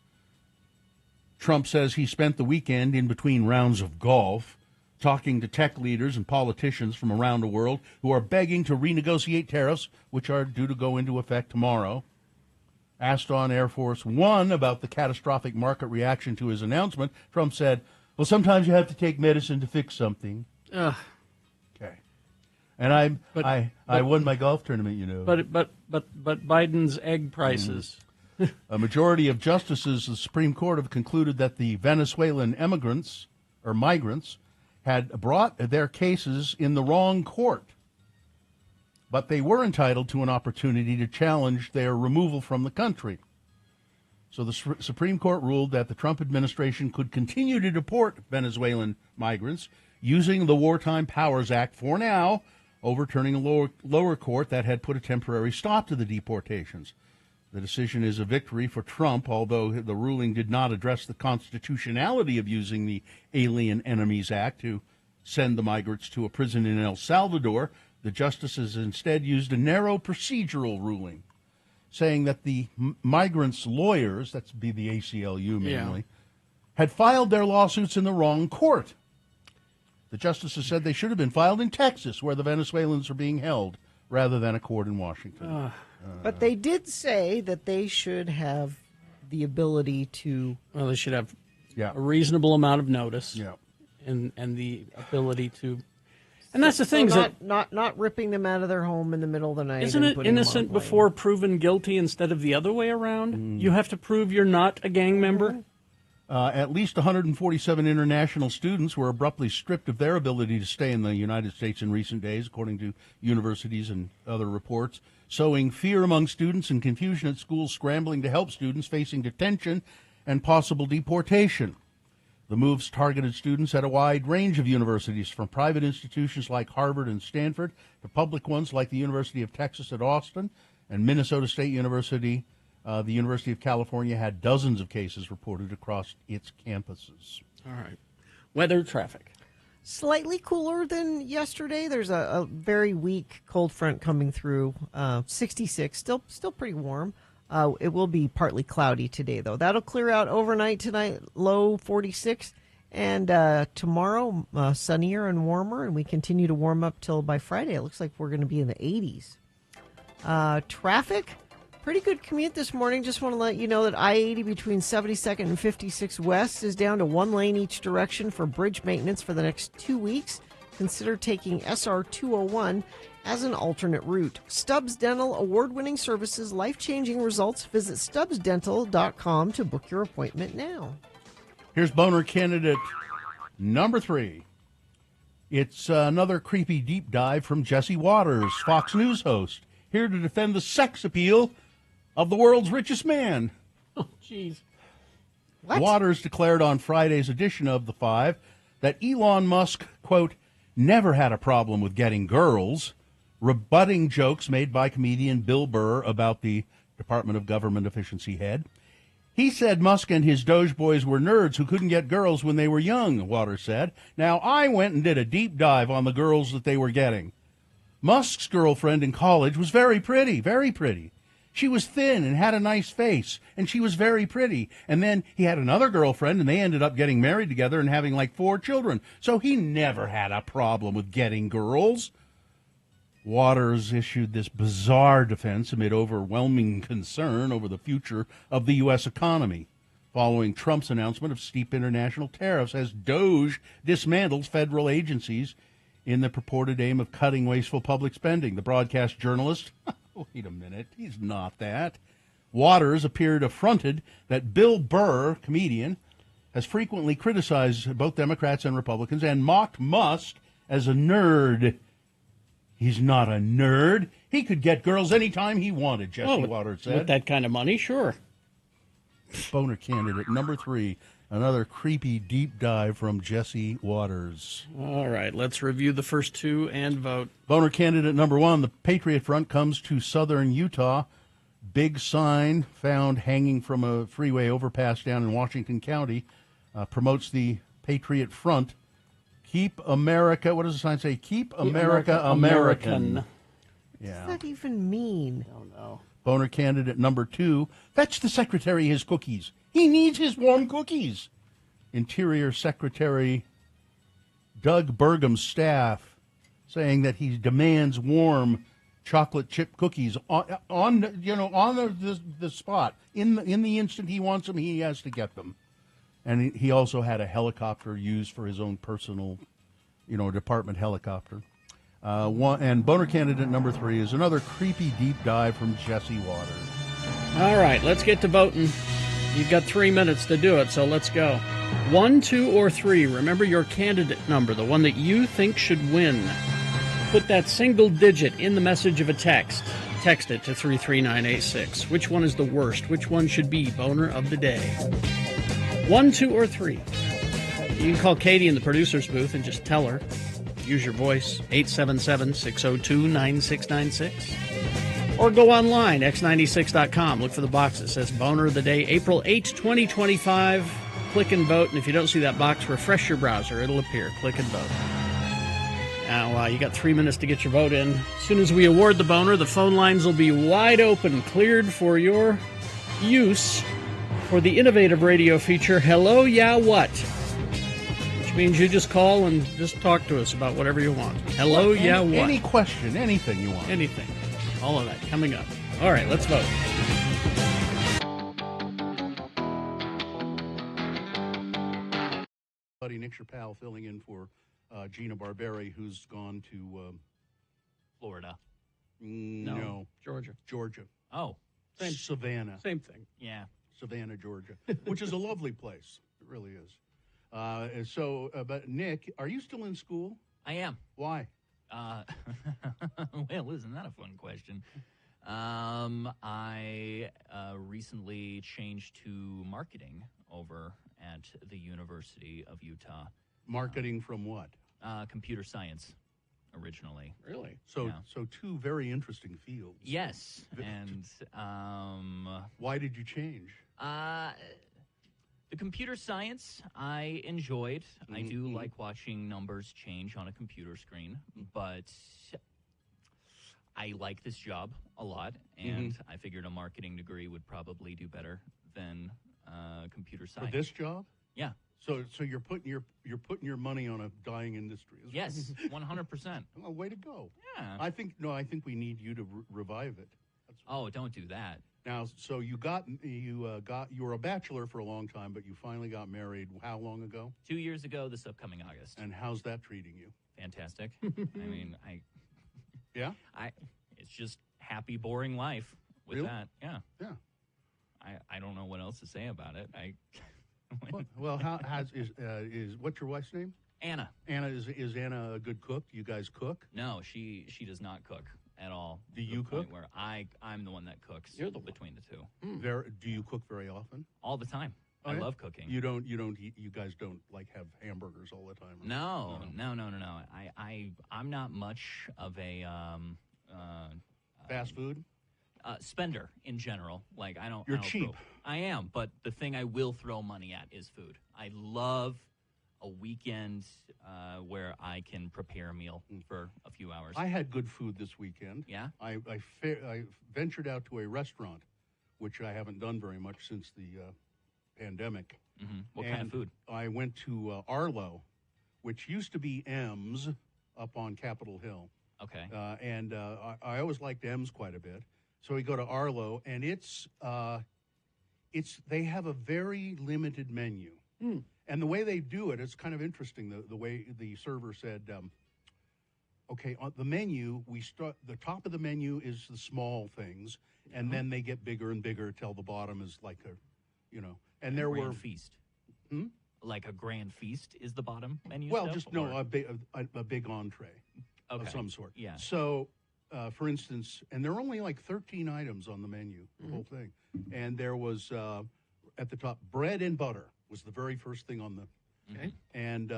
Trump says he spent the weekend in between rounds of golf talking to tech leaders and politicians from around the world who are begging to renegotiate tariffs, which are due to go into effect tomorrow. Asked on Air Force One about the catastrophic market reaction to his announcement, Trump said, well, sometimes you have to take medicine to fix something. Okay. And I won my golf tournament, you know. But Biden's egg prices. A majority of justices of the Supreme Court have concluded that the Venezuelan migrants had brought their cases in the wrong court, but they were entitled to an opportunity to challenge their removal from the country. So the Supreme Court ruled that the Trump administration could continue to deport Venezuelan migrants using the Wartime Powers Act for now, overturning a lower court that had put a temporary stop to the deportations. The decision is a victory for Trump, although the ruling did not address the constitutionality of using the Alien Enemies Act to send the migrants to a prison in El Salvador. The justices instead used a narrow procedural ruling, saying that the migrants' lawyers, that's be the ACLU mainly, had filed their lawsuits in the wrong court. The justices said they should have been filed in Texas, where the Venezuelans are being held, rather than a court in Washington. But they did say that they should have the ability to... Well, they should have a reasonable amount of notice. Yeah. And the ability to... And that's the thing. Not ripping them out of their home in the middle of the night. Isn't it innocent before proven guilty instead of the other way around? You have to prove you're not a gang member? At least 147 international students were abruptly stripped of their ability to stay in the United States in recent days, according to universities and other reports, sowing fear among students and confusion at schools scrambling to help students facing detention and possible deportation. The moves targeted students at a wide range of universities, from private institutions like Harvard and Stanford to public ones like the University of Texas at Austin and Minnesota State University. The University of California had dozens of cases reported across its campuses. All right. Weather, traffic. Slightly cooler than yesterday. There's a very weak cold front coming through. 66, still pretty warm. It will be partly cloudy today, though. That'll clear out overnight tonight, low 46. And tomorrow, sunnier and warmer, and we continue to warm up till by Friday. It looks like we're going to be in the 80s. Traffic, pretty good commute this morning. Just want to let you know that I-80 between 72nd and 56 West is down to one lane each direction for bridge maintenance for the next 2 weeks. Consider taking SR 201 as an alternate route. Stubbs Dental, award-winning services, life-changing results. Visit stubbsdental.com to book your appointment now. Here's boner candidate number 3. It's another creepy deep dive from Jesse Waters, Fox News host, here to defend the sex appeal of the world's richest man. Oh, jeez. What? Waters declared on Friday's edition of The Five that Elon Musk, quote, never had a problem with getting girls, rebutting jokes made by comedian Bill Burr about the Department of Government Efficiency head. He said Musk and his Doge boys were nerds who couldn't get girls when they were young, Waters said. Now, I went and did a deep dive on the girls that they were getting. Musk's girlfriend in college was very pretty, very pretty. She was thin and had a nice face, and she was very pretty. And then he had another girlfriend, and they ended up getting married together and having like 4 children. So he never had a problem with getting girls. Waters issued this bizarre defense amid overwhelming concern over the future of the U.S. economy, following Trump's announcement of steep international tariffs as Doge dismantles federal agencies in the purported aim of cutting wasteful public spending. The broadcast journalist, wait a minute, he's not that. Waters appeared affronted that Bill Burr, comedian, has frequently criticized both Democrats and Republicans and mocked Musk as a nerd. He's not a nerd. He could get girls anytime he wanted, Jesse Waters said. With that kind of money, sure. Boner candidate number 3, another creepy deep dive from Jesse Waters. All right, let's review the first 2 and vote. Boner candidate number 1, the Patriot Front comes to southern Utah. Big sign found hanging from a freeway overpass down in Washington County promotes the Patriot Front. Keep America, what does the sign say? Keep America American. What does that even mean? I don't know. Boner candidate number 2, fetch the secretary his cookies. He needs his warm cookies. Interior Secretary Doug Burgum's staff saying that he demands warm chocolate chip cookies on the spot. In the instant he wants them, he has to get them. And he also had a helicopter used for his own personal, department helicopter. And boner candidate number 3 is another creepy deep dive from Jesse Waters. All right, let's get to voting. You've got 3 minutes to do it, so let's go. 1, 2, or 3. Remember your candidate number, the one that you think should win. Put that single digit in the message of a text. Text it to 33986. Which one is the worst? Which one should be boner of the day? 1, 2, or 3? You can call Katie in the producer's booth and just tell her. Use your voice, 877-602-9696. Or go online, x96.com. Look for the box that says Boner of the Day, April 8, 2025. Click and vote. And if you don't see that box, refresh your browser. It'll appear. Click and vote. Now, you got 3 minutes to get your vote in. As soon as we award the boner, the phone lines will be wide open, cleared for your use for the innovative radio feature, Hello, Yeah, What? Which means you just call and just talk to us about whatever you want. Hello, yeah, what? Any question, anything you want. Anything. All of that coming up. All right, let's vote. Buddy Nick Chappelle filling in for Gina Barberi, who's gone to Florida. No. Georgia. Oh. Savannah. Same thing. Yeah. Savannah, Georgia, which is a lovely place. It really is. But Nick, are you still in school? I am. Why? Well, isn't that a fun question? I recently changed to marketing over at the University of Utah. Marketing from what? Computer science, originally. Really? So two very interesting fields. Yes, and why did you change? The computer science I enjoyed. I do like watching numbers change on a computer screen, but I like this job a lot, and I figured a marketing degree would probably do better than computer science. For this job? Yeah. So you're putting your money on a dying industry. Yes, 100%. Well, way to go. Yeah. I think we need you to revive it. Don't do that. Now, so you were a bachelor for a long time, but you finally got married. How long ago? 2 years ago, this upcoming August. And how's that treating you? Fantastic. Yeah. It's just happy, boring life with Really? that. Yeah. Yeah. I don't know what else to say about it. Well, what's your wife's name? Anna. Anna, is Anna a good cook? Do you guys cook? No, she does not cook at all. Do you cook? Where I'm the one that cooks. You're the between the two. Do you cook very often? All the time. Oh, I yeah? love cooking. You guys don't have hamburgers all the time. Right? No. I'm not much of a fast food spender in general. Like I don't. You're I don't cheap. I am, but the thing I will throw money at is food. I love a weekend where I can prepare a meal for a few hours. I had good food this weekend. Yeah? I ventured out to a restaurant, which I haven't done very much since the pandemic. Mm-hmm. What kind of food? I went to Arlo, which used to be M's up on Capitol Hill. Okay. And I always liked M's quite a bit. So we go to Arlo, and they have a very limited menu. And the way they do it, it's kind of interesting. The way the server said, okay, on the menu, we start, the top of the menu is the small things, and then they get bigger and bigger till the bottom is like and there were feast. Like a grand feast is the bottom menu. Well, stuff, just or? a big entree of some sort. Yeah. So, for instance, and there are only like 13 items on the menu, the whole thing, and there was at the top bread and butter was the very first thing on the, Okay. and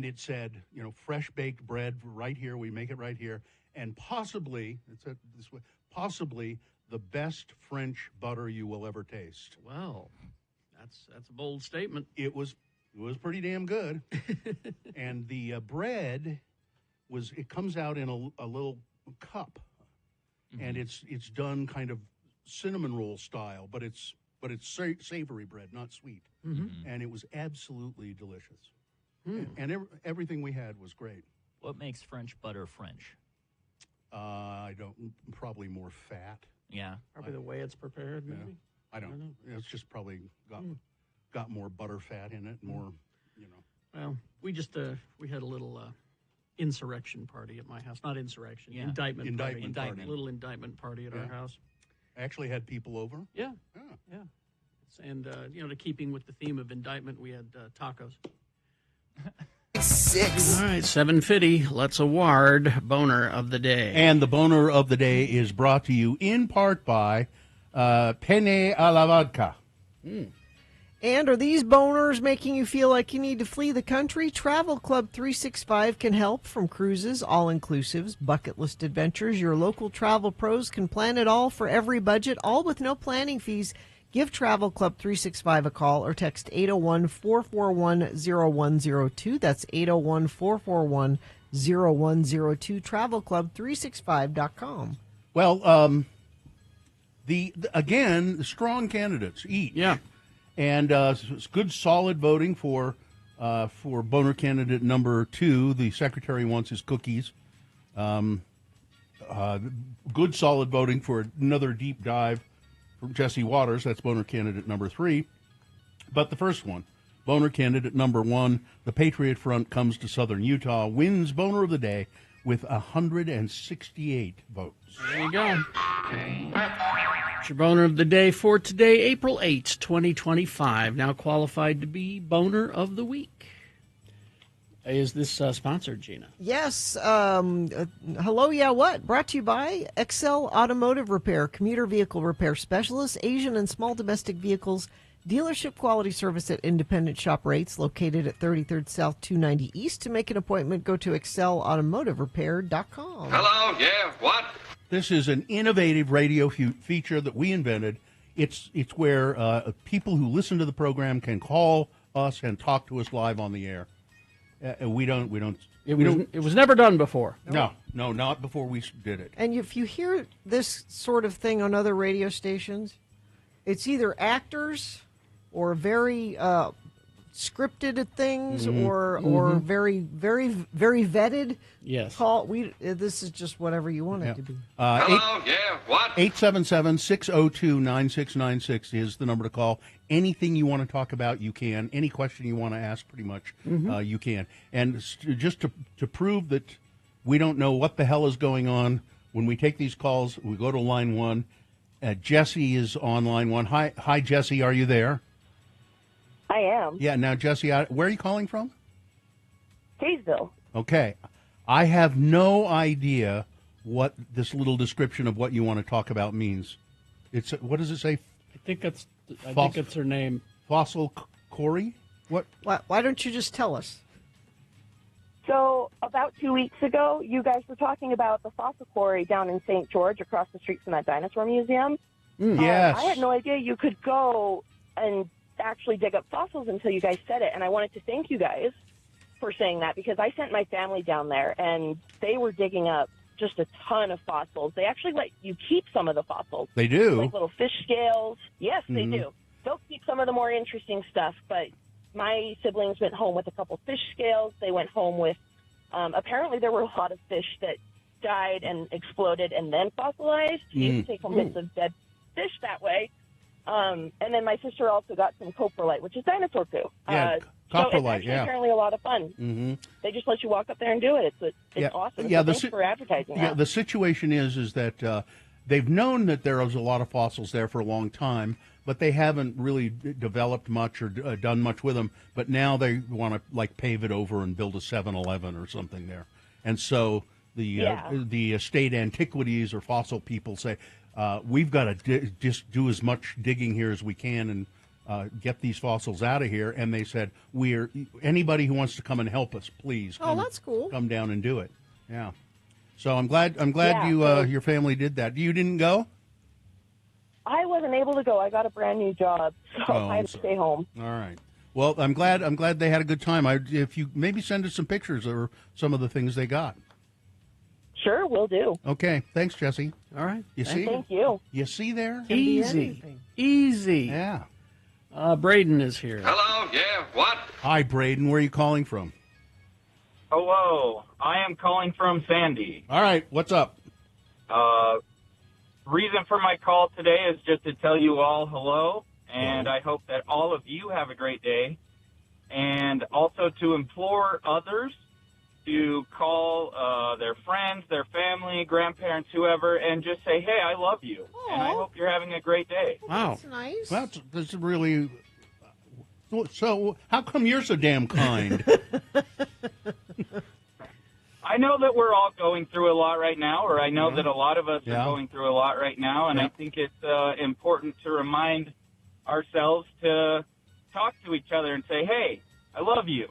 it said fresh baked bread right here. We make it right here, and possibly it said this way, possibly the best French butter you will ever taste. Wow, that's a bold statement. It was pretty damn good. And the bread it comes out in a little cup, and it's done kind of cinnamon roll style, but it's savory bread, not sweet. And it was absolutely delicious. And everything we had was great. What makes French butter French? Probably more fat. Yeah. Probably the way it's prepared, maybe. I don't know. It's just probably got more butter fat in it, more, Well, we just we had a little insurrection party at my house. Not insurrection, Yeah. indictment party. Indictment. A little indictment party at our house. I actually had people over. Yeah. And, to keeping with the theme of indictment, we had tacos. X96. All right, 7:50. Let's award Boner of the Day. And the Boner of the Day is brought to you in part by Penne alla Vodka. And are these boners making you feel like you need to flee the country? Travel Club 365 can help. From cruises, all-inclusives, bucket list adventures, your local travel pros can plan it all for every budget, all with no planning fees. Give Travel Club 365 a call or text 801-441-0102. That's 801-441-0102, travelclub365.com. Well, the strong candidates each. Yeah. And it's good, solid voting for Boner candidate number 2. The secretary wants his cookies. Good, solid voting for another deep dive from Jesse Waters. That's Boner candidate number 3. But the first one, Boner candidate number 1, the Patriot Front comes to Southern Utah, wins Boner of the Day with 168 votes. There you go. It's your Boner of the Day for today, April 8th, 2025. Now qualified to be Boner of the Week. Is this sponsored, Gina? Yes. Hello, yeah, what? Brought to you by Excel Automotive Repair, commuter vehicle repair specialist, Asian and small domestic vehicles, dealership quality service at independent shop rates, located at 33rd South 290 East. To make an appointment, go to excelautomotiverepair.com. Hello, yeah, what? This is an innovative radio feature that we invented. It's where people who listen to the program can call us and talk to us live on the air. It was never done before. No, not before we did it. And if you hear this sort of thing on other radio stations, it's either actors or very scripted things, or very, very, very vetted. Yes. This is just whatever you want it to be. Hello, yeah, what? 877-602-9696 is the number to call. Anything you want to talk about, you can. Any question you want to ask, pretty much, you can. And just to prove that we don't know what the hell is going on, when we take these calls, we go to line 1. Jesse is on line 1. Hi, Jesse, are you there? I am. Yeah, now, Jesse, where are you calling from? Kaysville. Okay. I have no idea what this little description of what you want to talk about means. What does it say? I think it's her name. Fossil Corey? What? Why don't you just tell us? So about 2 weeks ago, you guys were talking about the fossil quarry down in St. George across the street from that dinosaur museum. Yes. I had no idea you could go and actually dig up fossils until you guys said it. And I wanted to thank you guys for saying that, because I sent my family down there and they were digging up just a ton of fossils. They actually let you keep some of the fossils. They do? Like little fish scales. Yes, they do. They'll keep some of the more interesting stuff, but my siblings went home with a couple fish scales. They went home with, apparently there were a lot of fish that died and exploded and then fossilized. You can take home bits of dead fish that way. And then my sister also got some coprolite, which is dinosaur poo. Yeah, so it's coprolite, actually apparently a lot of fun. They just let you walk up there and do it. It's awesome. Yeah, so thanks for advertising that. The situation is that they've known that there was a lot of fossils there for a long time, but they haven't really developed much or done much with them. But now they want to pave it over and build a 7-Eleven or something there. And so the state antiquities or fossil people say, we've got to just do as much digging here as we can and get these fossils out of here. And they said, anybody who wants to come and help us, please. That's cool. Come down and do it. Yeah. So I'm glad your family did that. You didn't go? I wasn't able to go. I got a brand new job, so I had to stay home. All right. Well, I'm glad they had a good time. If you maybe send us some pictures or some of the things they got. Sure, will do. Okay. Thanks, Jesse. All right. You see? Thank you. You see there? Easy. Yeah. Braden is here. Hello, yeah, what? Hi, Braden. Where are you calling from? Hello. I am calling from Sandy. All right. What's up? Reason for my call today is just to tell you all hello, and I hope that all of you have a great day, and also to implore others to call their friends, their family, grandparents, whoever, and just say, hey, I love you, and I hope you're having a great day. Wow. That's nice. That's really... So how come you're so damn kind? I know that we're all going through a lot right now, or I know that a lot of us Yeah. are going through a lot right now, and I think it's important to remind ourselves to talk to each other and say, hey, I love you.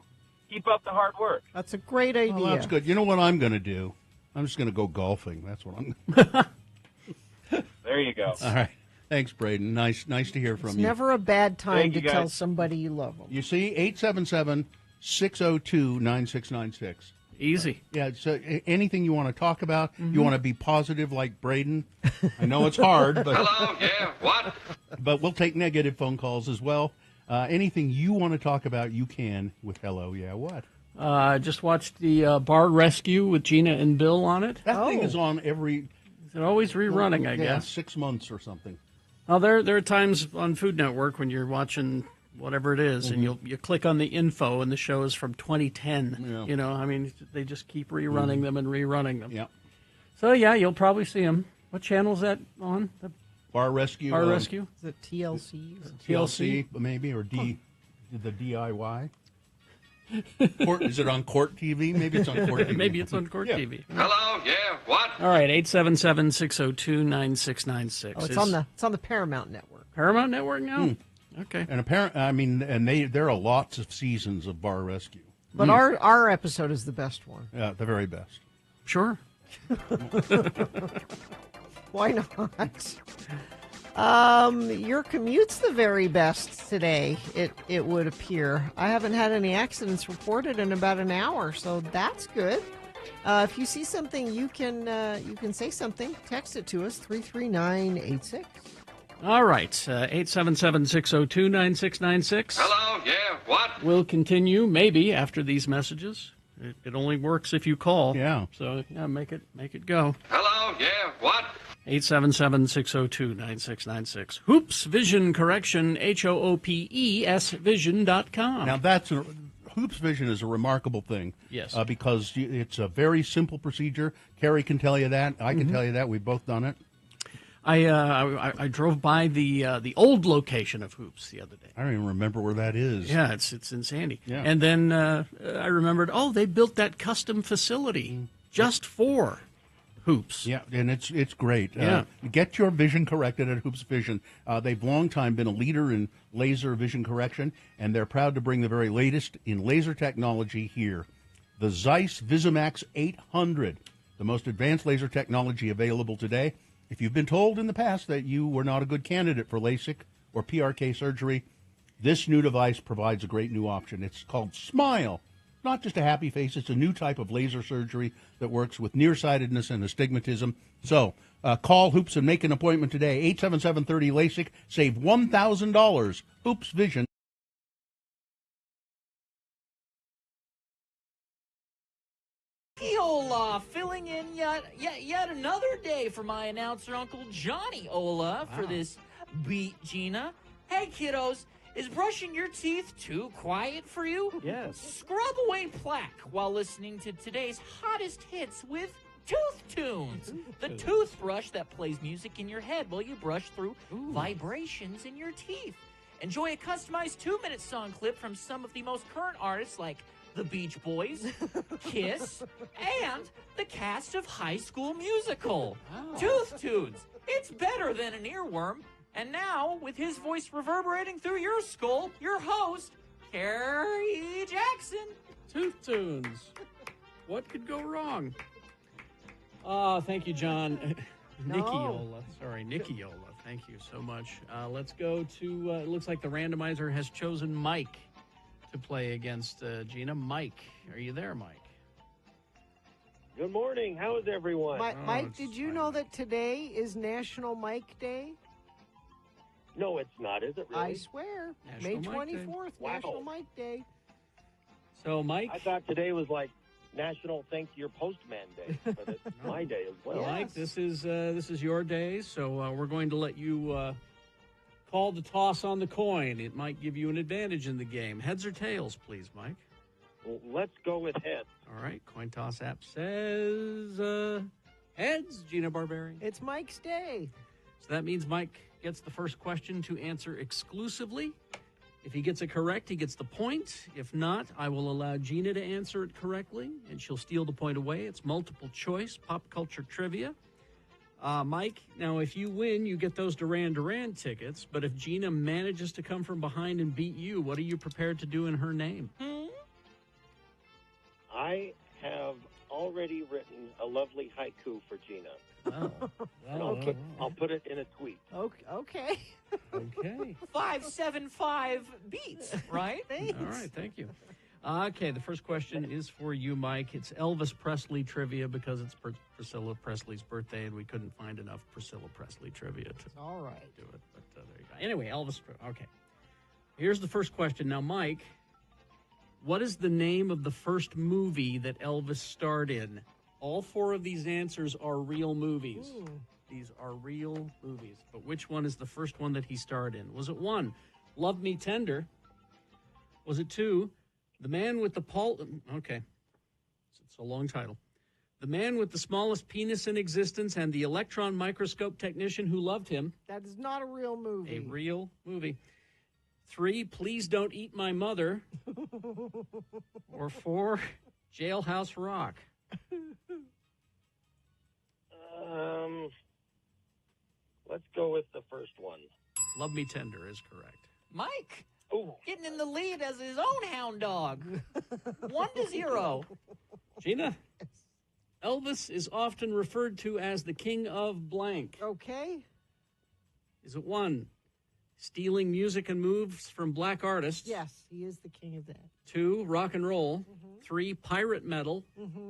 Keep up the hard work. That's a great idea. Well, that's good. You know what I'm going to do? I'm just going to go golfing. That's what I'm There you go. All right. Thanks, Braden. Nice to hear from It's you. never a bad time Thank to you, guys. tell somebody you love them. You see, 877-602-9696. Easy. Yeah, so anything you want to talk about, you want to be positive like Braden. I know it's hard, but Hello, yeah, what? But we'll take negative phone calls as well. Anything you want to talk about, you can with Hello, yeah, what? I just watched the Bar Rescue with Gina and Bill on it. That thing is on every... They're always rerunning, I yeah, guess. 6 months or something. Well, there are times on Food Network when you're watching whatever it is, and you click on the info, and the show is from 2010. Yeah. You know, I mean, they just keep rerunning them and rerunning them. Yeah. So, yeah, you'll probably see them. What channel is that on? The Bar Rescue. Bar Rescue? Is it TLC? TLC, maybe, or the DIY. Is it on Court TV? Maybe it's on Court TV. Maybe it's on Court Yeah. TV. Hello, yeah, what? All right, 877-602-9696. Oh, it's on the Paramount Network. Paramount Network now? Okay. And there are lots of seasons of Bar Rescue. But our episode is the best one. Yeah, the very best. Sure. Why not? Your commute's the very best today, it would appear. I haven't had any accidents reported in about an hour, so that's good. If you see something, you can say something. Text it to us, 33986. All right, 877-602-9696. Hello, yeah, what? We'll continue maybe after these messages. It only works if you call. Yeah. So, yeah, make it go. Hello, yeah, what? 877-602-9696. Hoops Vision Correction, HOOPES Vision.com. Now, Hoops Vision is a remarkable thing. Yes. Because it's a very simple procedure. Carrie can tell you that. I can tell you that. We've both done it. I drove by the old location of Hoops the other day. I don't even remember where that is. Yeah, it's in Sandy. Yeah. And then I remembered, they built that custom facility just for Hoops. Yeah, and it's great. Yeah. Get your vision corrected at Hoops Vision. They've long time been a leader in laser vision correction, and they're proud to bring the very latest in laser technology here. The Zeiss Visimax 800, the most advanced laser technology available today. If you've been told in the past that you were not a good candidate for LASIK or PRK surgery, this new device provides a great new option. It's called Smile. Not just a happy face, it's a new type of laser surgery that works with nearsightedness and astigmatism. So call Hoops and make an appointment today, 877-30-LASIK. Save $1,000. Hoops Vision. Ola, filling in yet another day for my announcer Uncle Johnny Ola for this Beat Gina. Hey kiddos, is brushing your teeth too quiet for you? Yes. Scrub away plaque while listening to today's hottest hits with Tooth Tunes, the toothbrush that plays music in your head while you brush through vibrations in your teeth. Enjoy a customized 2-minute song clip from some of the most current artists like the Beach Boys, Kiss, and the cast of High School Musical. Tooth Tunes, it's better than an earworm. And now, with his voice reverberating through your skull, your host, Carrie Jackson. Tooth Tunes. What could go wrong? Thank you, John. Nickiola. Sorry, Nickiola. Thank you so much. Let's go to, it looks like the randomizer has chosen Mike to play against Gina. Mike, are you there, Mike? Good morning. How is everyone? Mike, did you know that today is National Mike Day? No, it's not, is it really? I swear. National May Mike Day. 24th, Wow. National Mike Day. So, Mike? I thought today was like National Thank Your Postman Day, but it's my day as well. Mike, this is your day, so we're going to let you call the toss on the coin. It might give you an advantage in the game. Heads or tails, please, Mike? Well, let's go with heads. All right, coin toss app says heads, Gina Barbarian. It's Mike's day. So that means Mike gets the first question to answer exclusively. If he gets it correct, he gets the point. If not, I will allow Gina to answer it correctly, and she'll steal the point away. It's multiple choice, pop culture trivia. Mike, now if you win, you get those Duran Duran tickets. But if Gina manages to come from behind and beat you, what are you prepared to do in her name? I have already written a lovely haiku for Gina. Oh. I'll put it in a tweet. Okay. Okay. 575 beats, right? Thanks. All right, thank you. Okay, the first question is for you, Mike. It's Elvis Presley trivia because it's Priscilla Presley's birthday, and we couldn't find enough Priscilla Presley trivia to All right. do it. But there you go. Anyway, Elvis. Okay. Here's the first question. Now, Mike, what is the name of the first movie that Elvis starred in? All four of these answers are real movies. Ooh. These are real movies. But which one is the first one that he starred in? Was it 1, Love Me Tender? Was it 2, The Man with the Okay. It's a long title. The Man with the Smallest Penis in Existence and the Electron Microscope Technician Who Loved Him. That is not a real movie. A real movie. 3, Please Don't Eat My Mother. Or 4, Jailhouse Rock. Let's go with the first one. Love Me Tender is correct. Mike, getting in the lead as his own hound dog. 1-0. Gina, Elvis is often referred to as the king of blank. Okay. Is it 1, stealing music and moves from black artists? Yes, he is the king of that. 2, rock and roll. 3, pirate metal.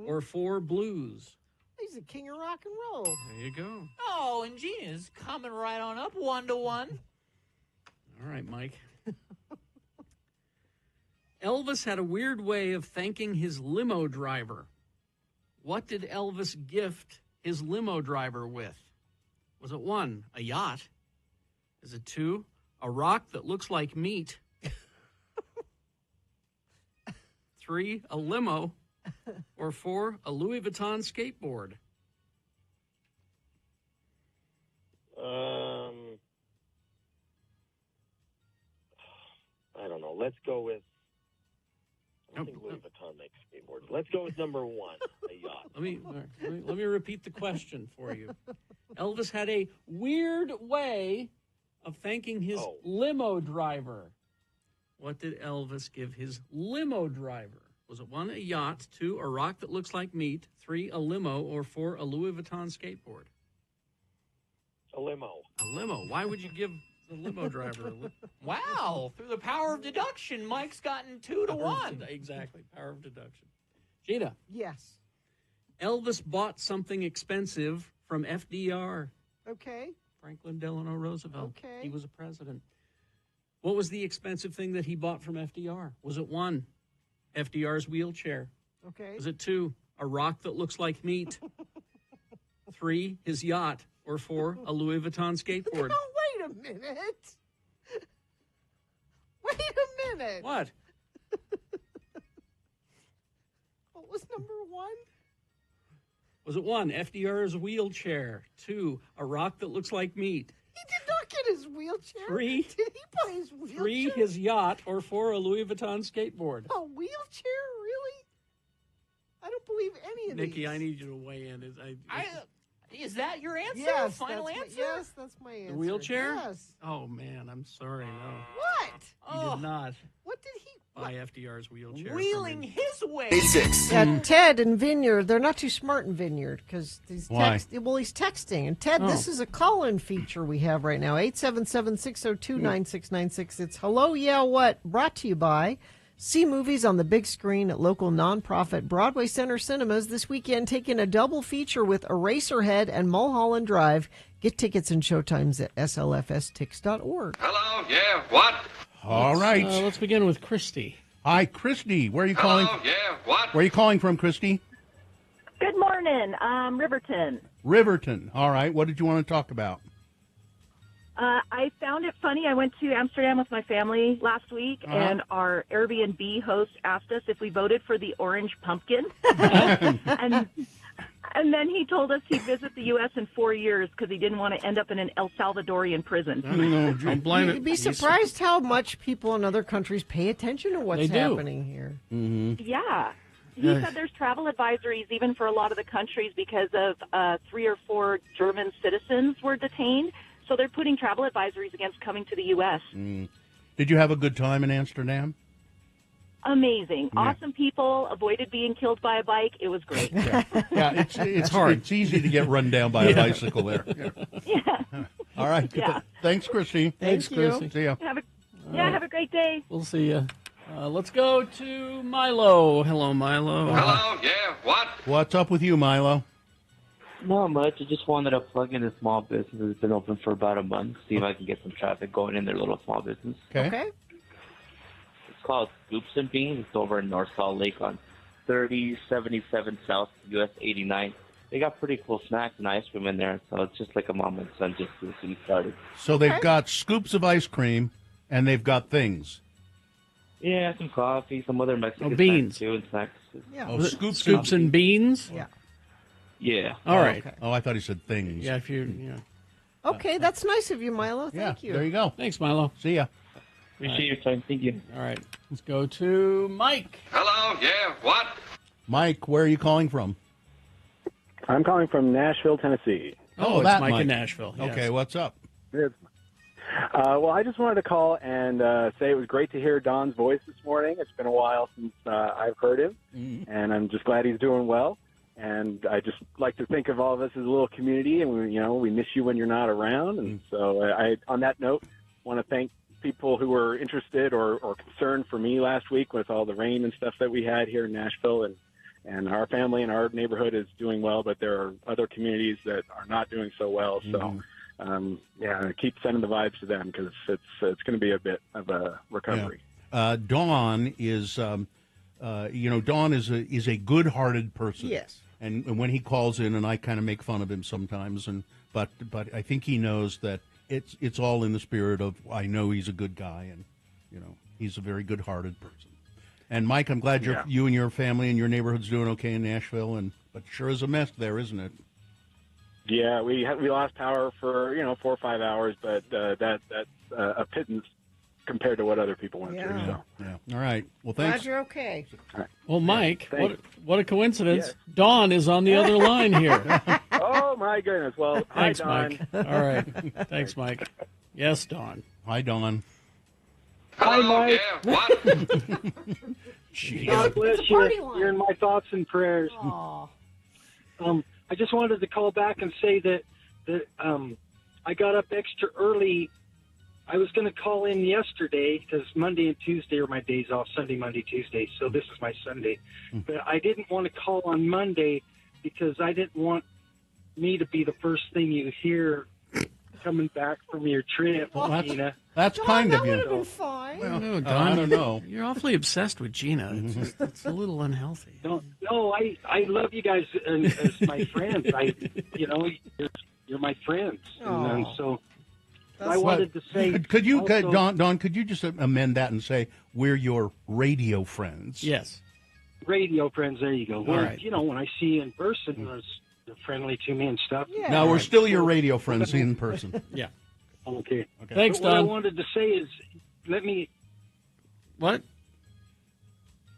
Or 4, blues. He's the king of rock and roll. There you go. Oh, and Gina's coming right on up 1-1. All right, Mike. Elvis had a weird way of thanking his limo driver. What did Elvis gift his limo driver with? Was it 1, a yacht? Is it 2, a rock that looks like meat? 3, a limo? Or 4, a Louis Vuitton skateboard? I don't know. Let's go with. I don't think Louis Vuitton makes skateboards. Let's go with number 1, a yacht. Let me repeat the question for you. Elvis had a weird way of thanking his limo driver. What did Elvis give his limo driver? Was it 1, a yacht, 2, a rock that looks like meat, 3, a limo, or 4, a Louis Vuitton skateboard? A limo. A limo. Why would you give the limo driver a limo? Wow. Through the power of deduction, Mike's gotten 2-1. Exactly. Power of deduction. Gina. Yes. Elvis bought something expensive from FDR. Okay. Franklin Delano Roosevelt. Okay. He was a president. What was the expensive thing that he bought from FDR? Was it 1, FDR's wheelchair? Okay. Was it 2, a rock that looks like meat? 3, his yacht? Or 4, a Louis Vuitton skateboard? No, wait a minute. Wait a minute. What? What was number 1? Was it 1, FDR's wheelchair? 2, a rock that looks like meat? He did not get his wheelchair. 3, did he buy his wheelchair? 3, his yacht? Or 4, a Louis Vuitton skateboard? A wheelchair? Really? I don't believe any of these. Nikki, I need you to weigh in. Is that your answer? Yes, Final that's answer? Yes, that's my answer. The wheelchair? Yes. Oh, man, I'm sorry. No. What? He did not What did he... buy FDR's wheelchair. Wheeling his way. 86. Yeah, Ted and Vineyard, they're not too smart in Vineyard because he's Why? he's texting. And Ted, this is a call-in feature we have right now, 877-602-9696. It's Hello, Yeah, What? Brought to you by See movies on the big screen at local nonprofit Broadway Center Cinemas this weekend, taking a double feature with Eraserhead and Mulholland Drive. Get tickets and showtimes at slfstix.org. Hello, yeah, what? All right. Let's begin with Christy. Hi, Christy. Where are you calling? Hello, yeah, what? Where are you calling from, Christy? Good morning, Riverton. Riverton. All right. What did you want to talk about? I found it funny. I went to Amsterdam with my family last week, and our Airbnb host asked us if we voted for the orange pumpkin. and And then he told us he'd visit the U.S. in 4 years because he didn't want to end up in an El Salvadorian prison. Don't blame it. You'd be surprised how much people in other countries pay attention to what's happening here. Yeah. He said there's travel advisories even for a lot of the countries because of 3 or 4 German citizens were detained. So they're putting travel advisories against coming to the U.S. Did you have a good time in Amsterdam? Amazing. Yeah. Awesome people. Avoided being killed by a bike. It was great. Yeah, it's hard. It's easy to get run down by a bicycle there. Yeah. All right. Yeah. Thanks, Christy. Thanks, Christy. See ya. Have a great day. We'll see you. Let's go to Milo. Hello, Milo. Hello, yeah, what? What's up with you, Milo? Not much. I just wanted to plug in a small business that's been open for about a month, see if I can get some traffic going in their little small business. Okay. It's called Scoops and Beans. It's over in North Salt Lake on 3077 South US 89. They got pretty cool snacks and ice cream in there, so it's just like a mom and son just getting started. So they've got scoops of ice cream, and they've got things. Yeah, some coffee, some other Mexican beans. snacks too, and snacks. Yeah. Oh, Scoops and beans? Yeah. Yeah. All right. Oh, I thought he said things. Yeah, if you... Okay, that's nice of you, Milo. Thank you. There you go. Thanks, Milo. See ya. Appreciate your time. Thank you. All right. Let's go to Mike. Hello, yeah, what? Mike, where are you calling from? I'm calling from Nashville, Tennessee. Oh, it's that Mike in Nashville. Yes. Okay, what's up? Well, I just wanted to call and say it was great to hear Don's voice this morning. It's been a while since I've heard him, and I'm just glad he's doing well. And I just like to think of all of us as a little community, and we miss you when you're not around. And so, on that note, want to thank people who were interested or concerned for me last week with all the rain and stuff that we had here in Nashville, and our family and our neighborhood is doing well, but there are other communities that are not doing so well. So, keep sending the vibes to them because it's going to be a bit of a recovery. Yeah. Dawn is, Dawn is a good-hearted person. Yes. And when he calls in, and I kind of make fun of him sometimes, but I think he knows that it's all in the spirit of I know he's a good guy, and he's a very good-hearted person. And Mike, I'm glad you and your family and your neighborhood's doing okay in Nashville, but sure is a mess there, isn't it? Yeah, we lost power for 4 or 5 hours, but that's a pittance compared to what other people went through. So. Yeah. All right. Well, Glad thanks. you're okay. Well, Mike, Thanks. what a coincidence. Yes. Dawn is on the other line here. Oh, my goodness. Well, thanks, hi, Dawn. Mike. All right. Thanks, Mike. Yes, Dawn. Hi, Dawn. Hi, Mike. Yeah, what? God bless you. You're in my thoughts and prayers. I just wanted to call back and say that I got up extra early. I was going to call in yesterday because Monday and Tuesday are my days off, Sunday, Monday, Tuesday, so this is my Sunday. But I didn't want to call on Monday because I didn't want me to be the first thing you hear coming back from your trip, Gina. That's kind of you. That would have been fine. Well, no, Don, I don't know. You're awfully obsessed with Gina. It's a little unhealthy. No, I love you guys as my friends. You're my friends, and so I wanted to say. Could you, Don? Could you just amend that and say we're your radio friends? Yes. Radio friends. There you go. Well, right. When I see you in person, they're friendly to me and stuff. Yeah. No, we're still your radio friends in person. Yeah. Okay. Thanks, Don. What I Don. wanted to say is, What?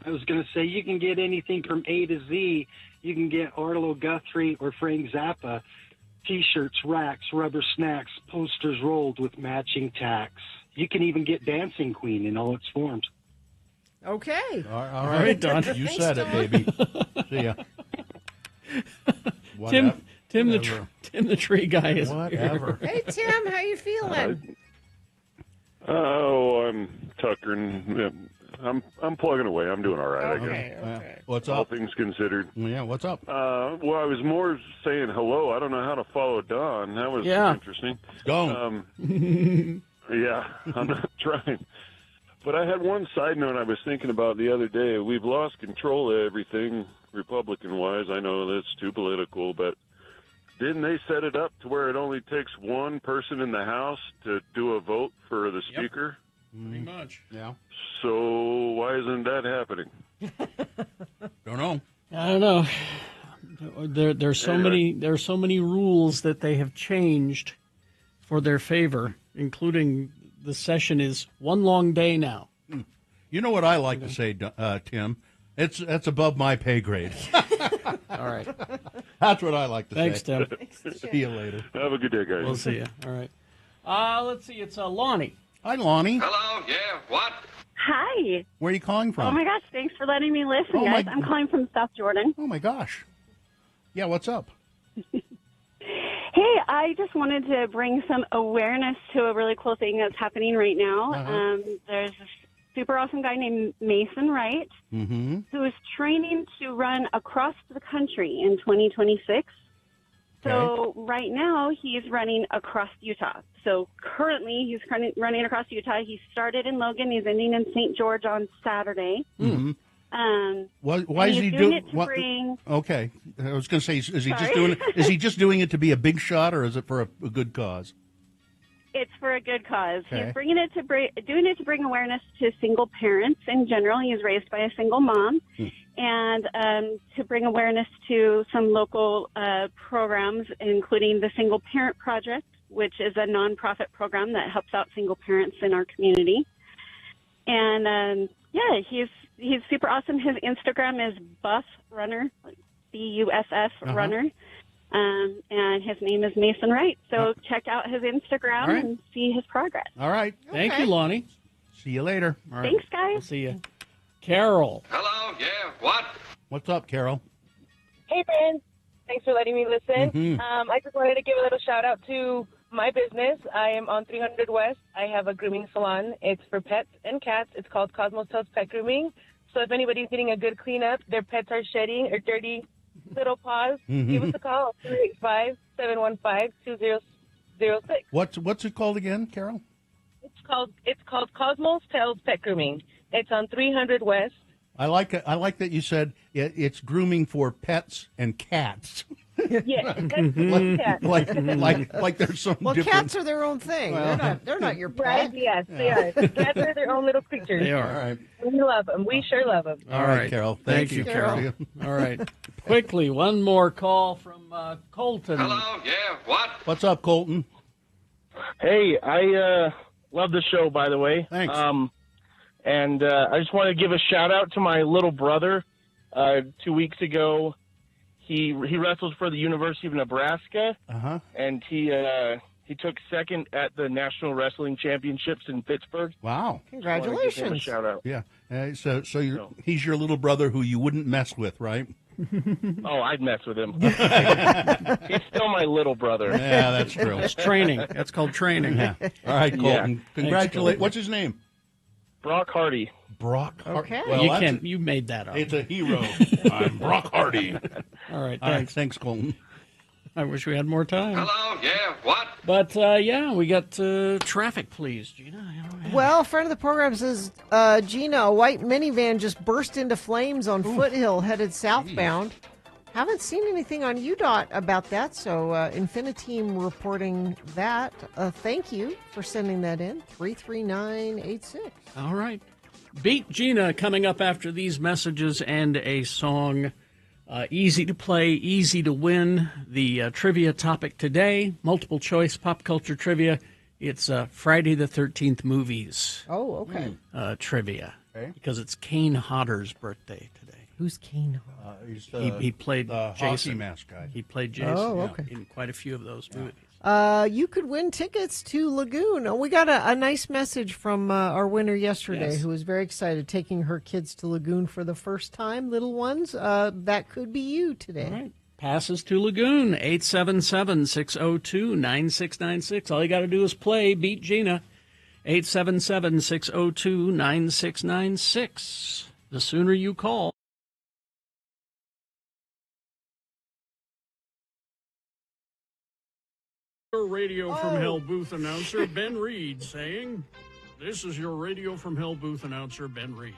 I was going to say you can get anything from A to Z. You can get Arlo Guthrie or Frank Zappa T-shirts, racks, rubber snacks, posters rolled with matching tacks. You can even get Dancing Queen in all its forms. Okay. All right, Don. You said it, baby. See ya. Tim the tree guy is whatever. Hey, Tim, how you feeling? I'm tuckering. I'm plugging away. I'm doing all right, I guess. Okay. What's All up? things considered. Yeah, what's up? Well, I was more saying hello. I don't know how to follow Don. That was interesting. Don't. Yeah, I'm not trying. But I had one side note I was thinking about the other day. We've lost control of everything, Republican-wise. I know that's too political, but didn't they set it up to where it only takes one person in the House to do a vote for the Speaker? Pretty much. Yeah. So why isn't that happening? Don't know. I don't know. There's so Anyway. many rules that they have changed for their favor, including the session is one long day now. You know what I like to say, Tim? That's above my pay grade. All right. That's what I like to Thanks, say. Tim. See you later. Have a good day, guys. We'll see you. All right. Let's see. It's Lonnie. Hi, Lonnie. Hello, yeah, what? Hi. Where are you calling from? Oh my gosh, thanks for letting me listen, Oh, guys. my- I'm calling from South Jordan. Oh my gosh. Yeah, what's up? Hey, I just wanted to bring some awareness to a really cool thing that's happening right now. Uh-huh. There's this super awesome guy named Mason Wright Mm-hmm. who is training to run across the country in 2026. So right now he's running across Utah. So currently he's running across Utah. He started in Logan. He's ending in St. George on Saturday. Mm-hmm. Why and is he's he doing doing it to bring? Okay, I was going to say, is he just Sorry? doing it? Is he just doing it to be a big shot, or is it for a good cause? It's for a good cause. Okay. He's bringing it to doing it to bring awareness to single parents in general. He was raised by a single mom, and to bring awareness to some local programs, including the Single Parent Project, which is a nonprofit program that helps out single parents in our community. And yeah, he's super awesome. His Instagram is Buff Runner, BUSF Runner. And his name is Mason Wright. So check out his Instagram All right. and see his progress. All right. Thank you, Lonnie. See you later. All right. Thanks, guys. We'll see you. Carol. Hello, yeah, what? What's up, Carol? Hey, friends. Thanks for letting me listen. Mhm. I just wanted to give a little shout out to my business. I am on 300 West. I have a grooming salon. It's for pets and cats. It's called Cosmos Tales Pet Grooming. So if anybody's getting a good cleanup, their pets are shedding or dirty little paws, give us a call, 385-715-2006. What's it called again, Carol? It's called Cosmos Tales Pet Grooming. It's on 300 West. I like that you said it's grooming for pets and cats. Yeah, that's like there's some Well, difference. cats are their own thing. Well, They're not your pet. Right? Yes, they are. Cats are their own little creatures. They are. All right. We love them. We sure love them. All right, Carol. Thank you, Carol. All right. Quickly, one more call from Colton. Hello, yeah, what? What's up, Colton? Hey, I love the show, by the way. Thanks. And I just want to give a shout out to my little brother. 2 weeks ago, he wrestled for the University of Nebraska, and he took second at the National Wrestling Championships in Pittsburgh. Wow! Just wanted to give him a Congratulations. shout out. Yeah. So he's your little brother who you wouldn't mess with, right? Oh, I'd mess with him. He's still my little brother. Yeah, that's true. It's training. That's called training. Yeah. All right, Colton. Yeah. Congratulations. Colton. What's his name? Brock Hardy. Brock Hardy. Okay. Well, you that's can. You made that up. It's a hero. I'm Brock Hardy. All right. All right, Thanks. thanks, Colton. I wish we had more time. Hello, yeah, what? But yeah, we got traffic, please, Gina. Well, friend of the program says, Gina, a white minivan just burst into flames on Foothill headed southbound. Haven't seen anything on UDOT about that, so Infiniteam reporting that. Thank you for sending that in, 33986. All right. Beat Gina coming up after these messages and a song. Easy to play, easy to win. The trivia topic today, multiple choice pop culture trivia. It's Friday the 13th movies. Oh, okay. Trivia. Okay. Because it's Kane Hodder's birthday today. Who's Kane? He's He played the Jason. hockey mask guy. He played Jason Oh, okay. in quite a few of those movies. You could win tickets to Lagoon. Oh, we got a nice message from our winner yesterday Yes. who was very excited taking her kids to Lagoon for the first time, little ones. That could be you today. All right. Passes to Lagoon, 877-602-9696. All you got to do is play. Beat Gina, 877-602-9696. The sooner you call. Your Radio from Hell booth announcer, Ben Reed, saying, "This is your Radio from Hell booth announcer, Ben Reed.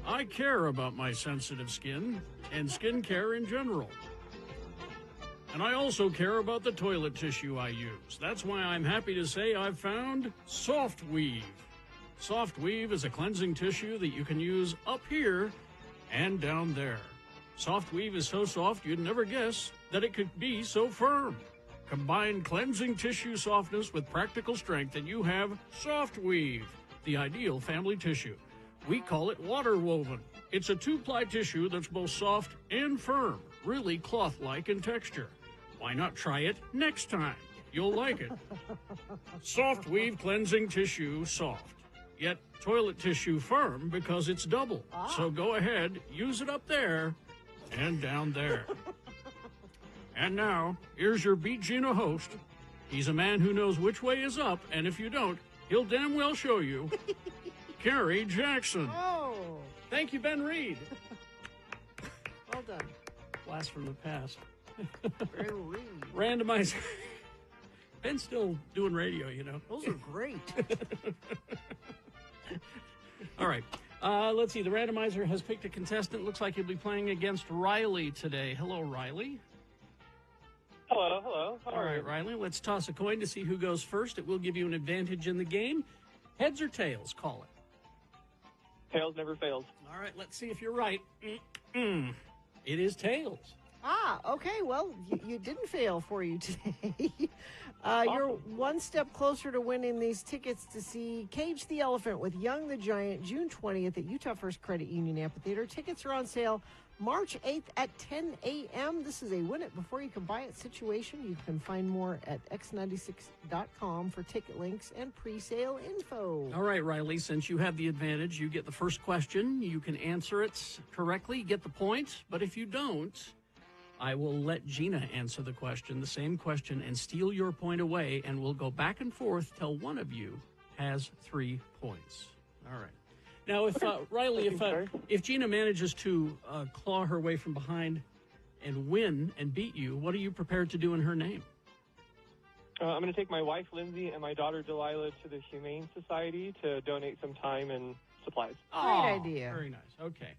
I care about my sensitive skin and skin care in general. And I also care about the toilet tissue I use. That's why I'm happy to say I've found Soft Weave. Soft Weave is a cleansing tissue that you can use up here and down there. Soft Weave is so soft you'd never guess that it could be so firm. Combine cleansing tissue softness with practical strength and you have Soft Weave, the ideal family tissue. We call it water woven. It's a 2-ply tissue that's both soft and firm, really cloth-like in texture. Why not try it next time? You'll like it. Soft Weave cleansing tissue soft, yet toilet tissue firm because it's double. So go ahead, use it up there and down there. And now, here's your Beat Gina host. He's a man who knows which way is up, and if you don't, he'll damn well show you. Kerry Jackson. Oh. Thank you, Ben Reed. Well done. Blast from the past. Ben Reed. Randomizer. Ben's still doing radio, you know. Those are great. All right. Let's see. The randomizer has picked a contestant. Looks like he'll be playing against Riley today. Hello, Riley. Hello, hello. All right, Riley. Let's toss a coin to see who goes first. It will give you an advantage in the game. Heads or tails? Call it. Tails never fails. All right. Let's see if you're right. It is tails. Okay. Well, you didn't fail for you today. You're one step closer to winning these tickets to see Cage the Elephant with Young the Giant, June 20th at Utah First Credit Union Amphitheater. Tickets are on sale March 8th at 10 a.m. This is a win it before you can buy it situation. You can find more at x96.com for ticket links and pre-sale info. All right, Riley, since you have the advantage, you get the first question. You can answer it correctly, get the point. But if you don't, I will let Gina answer the question, the same question, and steal your point away, and we'll go back and forth till one of you has 3 points. All right. Now, if Riley, if Gina manages to claw her way from behind and win and beat you, what are you prepared to do in her name? I'm going to take my wife, Lindsay, and my daughter, Delilah, to the Humane Society to donate some time and supplies. Great idea. Very nice. Okay.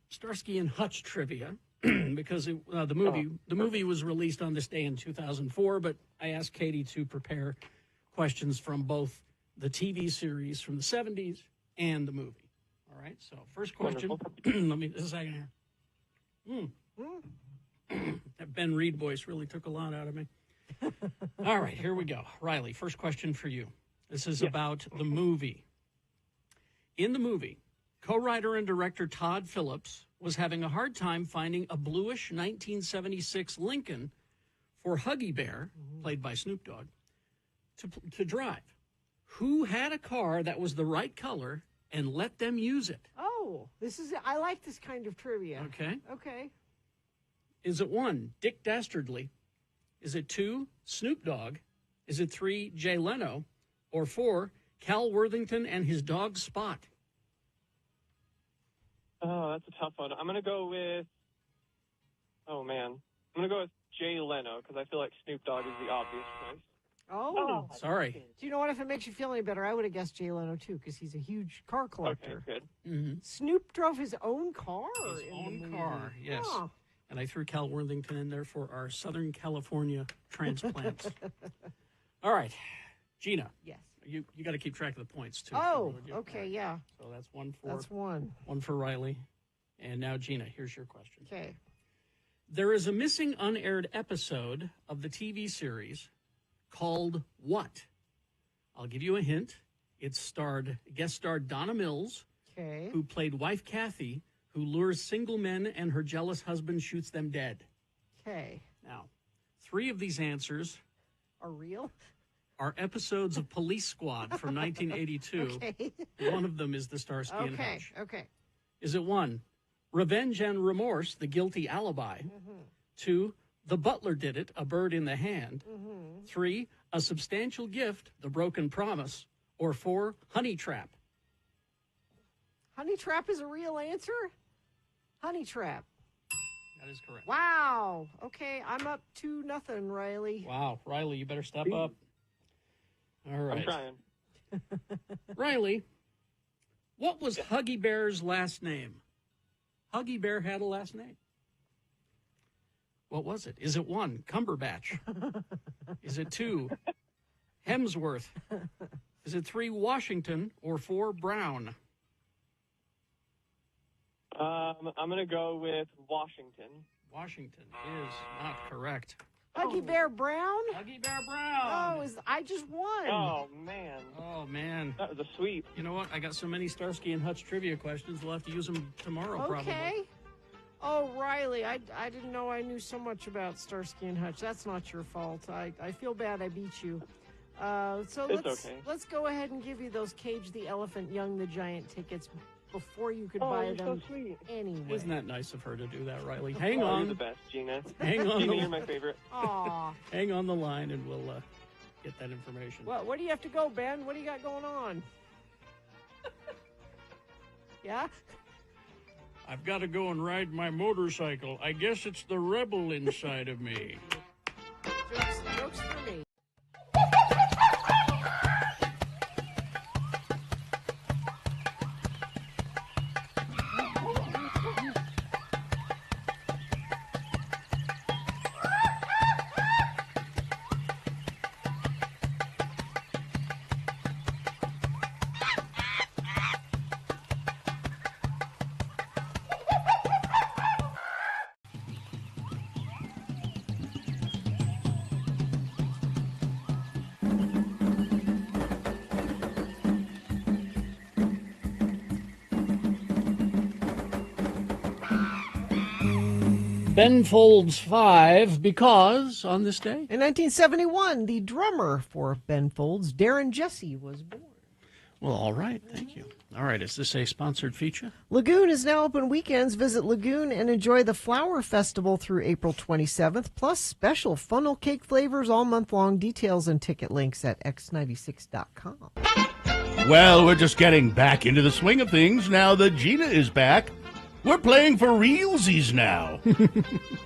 Starsky and Hutch trivia, because the movie was released on this day in 2004, but I asked Katie to prepare questions from both the TV series from the 70s and the movie. All right, so first question. Let me, just a second here. That Ben Reed voice really took a lot out of me. All right, here we go. Riley, first question for you. This is about the movie. In the movie, co-writer and director Todd Phillips was having a hard time finding a bluish 1976 Lincoln for Huggy Bear, played by Snoop Dogg, to drive. Who had a car that was the right color and let them use it? Oh, I like this kind of trivia. Okay. Okay. Is it 1, Dick Dastardly? Is it 2, Snoop Dogg? Is it 3, Jay Leno? Or 4, Cal Worthington and his dog Spot? Oh, that's a tough one. I'm going to go with, I'm going to go with Jay Leno because I feel like Snoop Dogg is the obvious choice. Oh. Sorry. Do you know what? If it makes you feel any better, I would have guessed Jay Leno, too, because he's a huge car collector. Okay, good. Mm-hmm. Snoop drove his own car? His own the car, movie. yes. Huh. And I threw Cal Worthington in there for our Southern California transplants. All right. Gina. Yes. You got to keep track of the points, too. Oh, okay, yeah. So that's one for... That's one. One for Riley. And now, Gina, here's your question. Okay. There is a missing unaired episode of the TV series called what? I'll give you a hint. It guest starred Donna Mills, who played wife Kathy, who lures single men and her jealous husband shoots them dead. Okay. Now, 3 of these answers are real. Are episodes of Police Squad from 1982. Okay. One of them is the Starsky and Hutch. Okay. Is it 1, Revenge and Remorse, The Guilty Alibi? 2, The Butler Did It, A Bird in the Hand? 3, A Substantial Gift, The Broken Promise? Or 4, Honey Trap? Honey Trap is a real answer? Honey Trap. That is correct. Wow. Okay, I'm up 2-0, Riley. Wow, Riley, you better step up. All right. I'm trying. Riley, what was Huggy Bear's last name? Huggy Bear had a last name. What was it? Is it 1, Cumberbatch? Is it 2, Hemsworth? Is it 3, Washington? Or 4, Brown? I'm going to go with Washington. Washington is not correct. Huggy Bear Brown? Huggy Bear Brown. Oh, I just won. Oh, man. Oh, man. That was a sweep. You know what? I got so many Starsky and Hutch trivia questions. We'll have to use them tomorrow, probably. Okay. Oh, Riley, I didn't know I knew so much about Starsky and Hutch. That's not your fault. I feel bad I beat you. So It's okay. let's go ahead and give you those Cage the Elephant, Young the Giant tickets before you could buy you're them so sweet. anyway. Isn't that nice of her to do that, Riley? Hang Oh, on. you're the best, Gina. Hang on. Gina, you're my favorite. Aw. Hang on the line, and we'll get that information. Well, where do you have to go, Ben? What do you got going on? Yeah? I've got to go and ride my motorcycle. I guess it's the rebel inside of me. Jokes for me. Ben Folds 5, because on this day? In 1971, the drummer for Ben Folds, Darren Jesse, was born. Well, all right. Thank you. All right. Is this a sponsored feature? Lagoon is now open weekends. Visit Lagoon and enjoy the Flower Festival through April 27th, plus special funnel cake flavors all month long. Details and ticket links at x96.com. Well, we're just getting back into the swing of things now that Gina is back. We're playing for realsies now.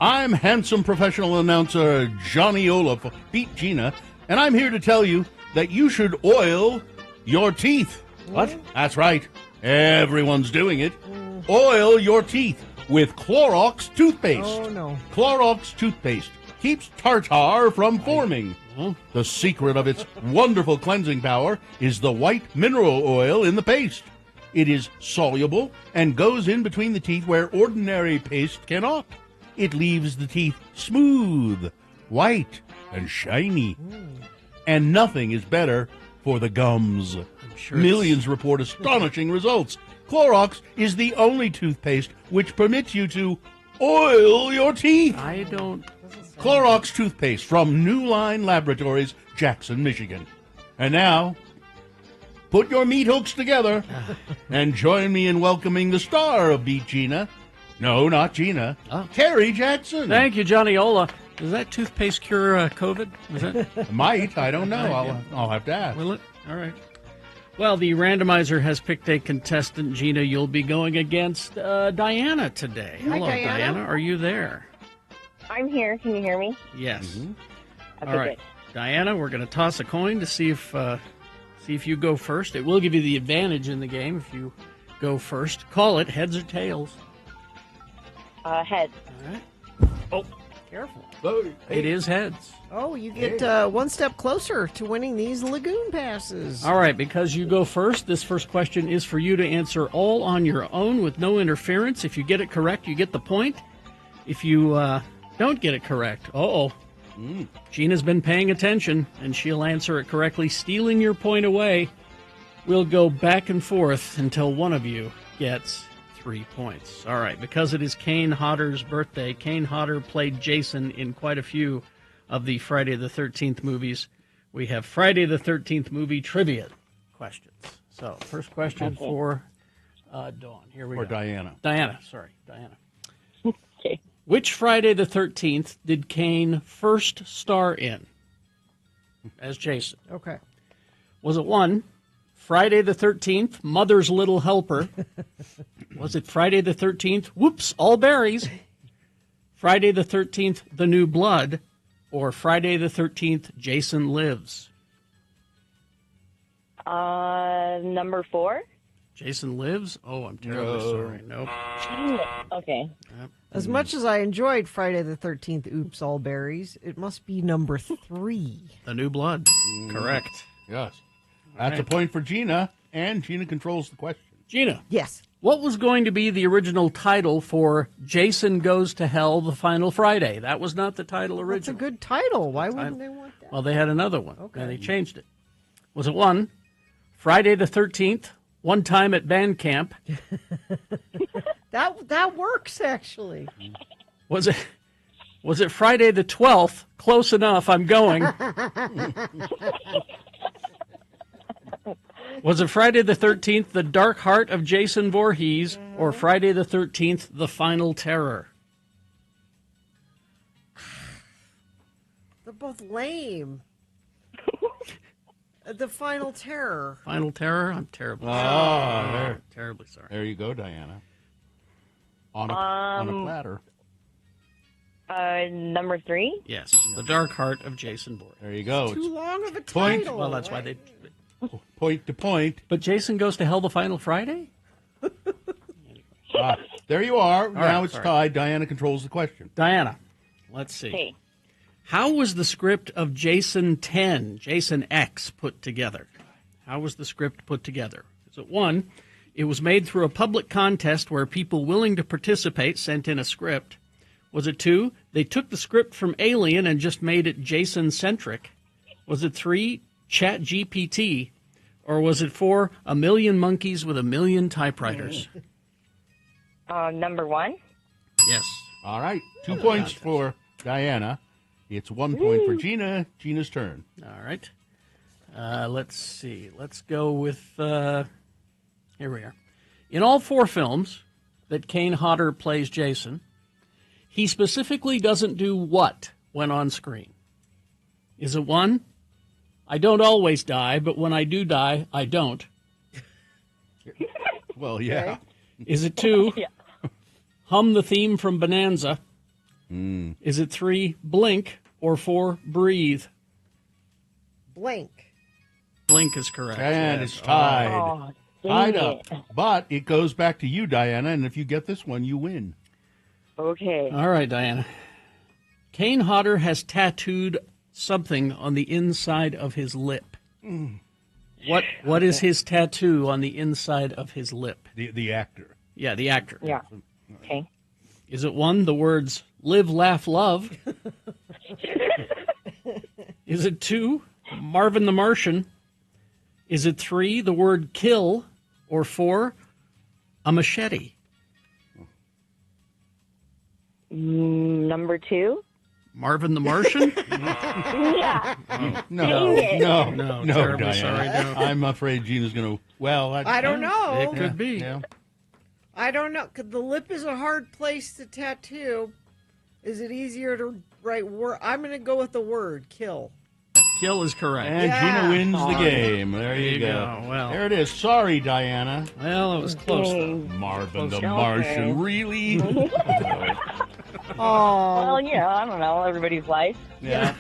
I'm handsome professional announcer Johnny Olaf, beat Gina, and I'm here to tell you that you should oil your teeth. What? That's right. Everyone's doing it. Oil your teeth with Clorox toothpaste. Oh, no. Clorox toothpaste keeps tartar from forming. The secret of its wonderful cleansing power is the white mineral oil in the paste. It is soluble and goes in between the teeth where ordinary paste cannot. It leaves the teeth smooth, white, and shiny. And nothing is better for the gums. Sure Millions report astonishing results. Clorox is the only toothpaste which permits you to oil your teeth. I don't... Clorox toothpaste from New Line Laboratories, Jackson, Michigan. And now, put your meat hooks together and join me in welcoming the star of Beat Gina. No, not Gina. Terry Jackson. Thank you, Johnny Ola. Does that toothpaste cure COVID? Is that... Might. I don't know. I'll have to ask. Will it? All right. Well, the randomizer has picked a contestant. Gina, you'll be going against Diana today. Hi, Hello, Diana. Are you there? I'm here. Can you hear me? Yes. Okay, All right. Diana, we're going to toss a coin to see if you go first. It will give you the advantage in the game if you go first. Call it heads or tails. Heads. All right. Oh, careful. It is heads. Oh, you get one step closer to winning these Lagoon passes. All right, because you go first, this first question is for you to answer all on your own with no interference. If you get it correct, you get the point. If you don't get it correct, Gina's been paying attention, and she'll answer it correctly, stealing your point away. We'll go back and forth until one of you gets 3 points. All right, because it is Kane Hodder's birthday, Kane Hodder played Jason in quite a few of the Friday the 13th movies. We have Friday the 13th movie trivia questions. So, first question for Dawn. Here we go. Or Diana. Diana. Okay. Which Friday the 13th did Kane first star in as Jason? Okay. Was it 1, Friday the 13th, Mother's Little Helper? Was it Friday the 13th, Whoops, All Berries? Friday the 13th, The New Blood? Or Friday the 13th, Jason Lives? Number 4. Jason Lives? Oh, I'm terribly sorry. Nope. Okay. Yep. As much as I enjoyed Friday the 13th, Oops, All Berries, it must be number 3. The New Blood. Correct. Yes. That's a point for Gina, and Gina controls the question. Gina. Yes. What was going to be the original title for Jason Goes to Hell the Final Friday? That was not the title originally. That's a good title. Why wouldn't they want that? Well, they had another one, Okay. and they changed it. Was it 1, Friday the 13th, One Time at Band Camp? That works, actually. Was it Friday the 12th, Close Enough, I'm Going? Was it Friday the 13th, The Dark Heart of Jason Voorhees, or Friday the 13th, The Final Terror? They're both lame. The Final Terror. Final Terror? I'm terribly Oh, sorry. there. Terribly sorry. There you go, Diana. On a platter. Number 3? Yes, The Dark Heart of Jason Voorhees. There you go. Too long of a Point. title. Well, that's why they... Point to point. But Jason Goes to Hell the Final Friday? There you are. All now right, it's all right. tied. Diana controls the question. Diana, let's see. Hey. How was the script of Jason 10, Jason X, put together? How was the script put together? Is it 1, it was made through a public contest where people willing to participate sent in a script? Was it 2, they took the script from Alien and just made it Jason-centric? Was it 3, ChatGPT? Or was it 4, a million monkeys with a million typewriters? Number 1? Yes. All right. 2 points for Diana. It's 1 point for Gina. Gina's turn. All right. Let's see. Let's go with, here we are. In all 4 films that Kane Hodder plays Jason, he specifically doesn't do what when on screen? Is it 1, I don't always die, but when I do die, I don't? Well, yeah. Is it 2, Yeah. hum the theme from Bonanza? Mm. Is it 3, blink, or 4, breathe? Blink. Blink is correct. And yes. it's tied. Oh, Tied dang up. it. But it goes back to you, Diana, and if you get this one, you win. Okay. All right, Diana. Kane Hodder has tattooed something on the inside of his lip. What is his tattoo on the inside of his lip? The actor. Yeah, the actor. Yeah. Okay. Is it 1, the words live, laugh, love? Is it 2, Marvin the Martian? Is it 3, the word kill? Or 4, a machete? Number 2? Marvin the Martian? Yeah. No, Dang it. no, terribly Diana. sorry, no. I'm afraid Gina's going to. Well, I don't know. It could be. Yeah. I don't know. 'Cause the lip is a hard place to tattoo. Is it easier to write word? I'm going to go with the word kill. Kill is correct. And Gina wins the game. There you go. Well, there it is. Sorry, Diana. Well, it was close, though. Marvin the Okay. Martian. Really? Oh. Well, yeah, I don't know. Everybody's life. Yeah.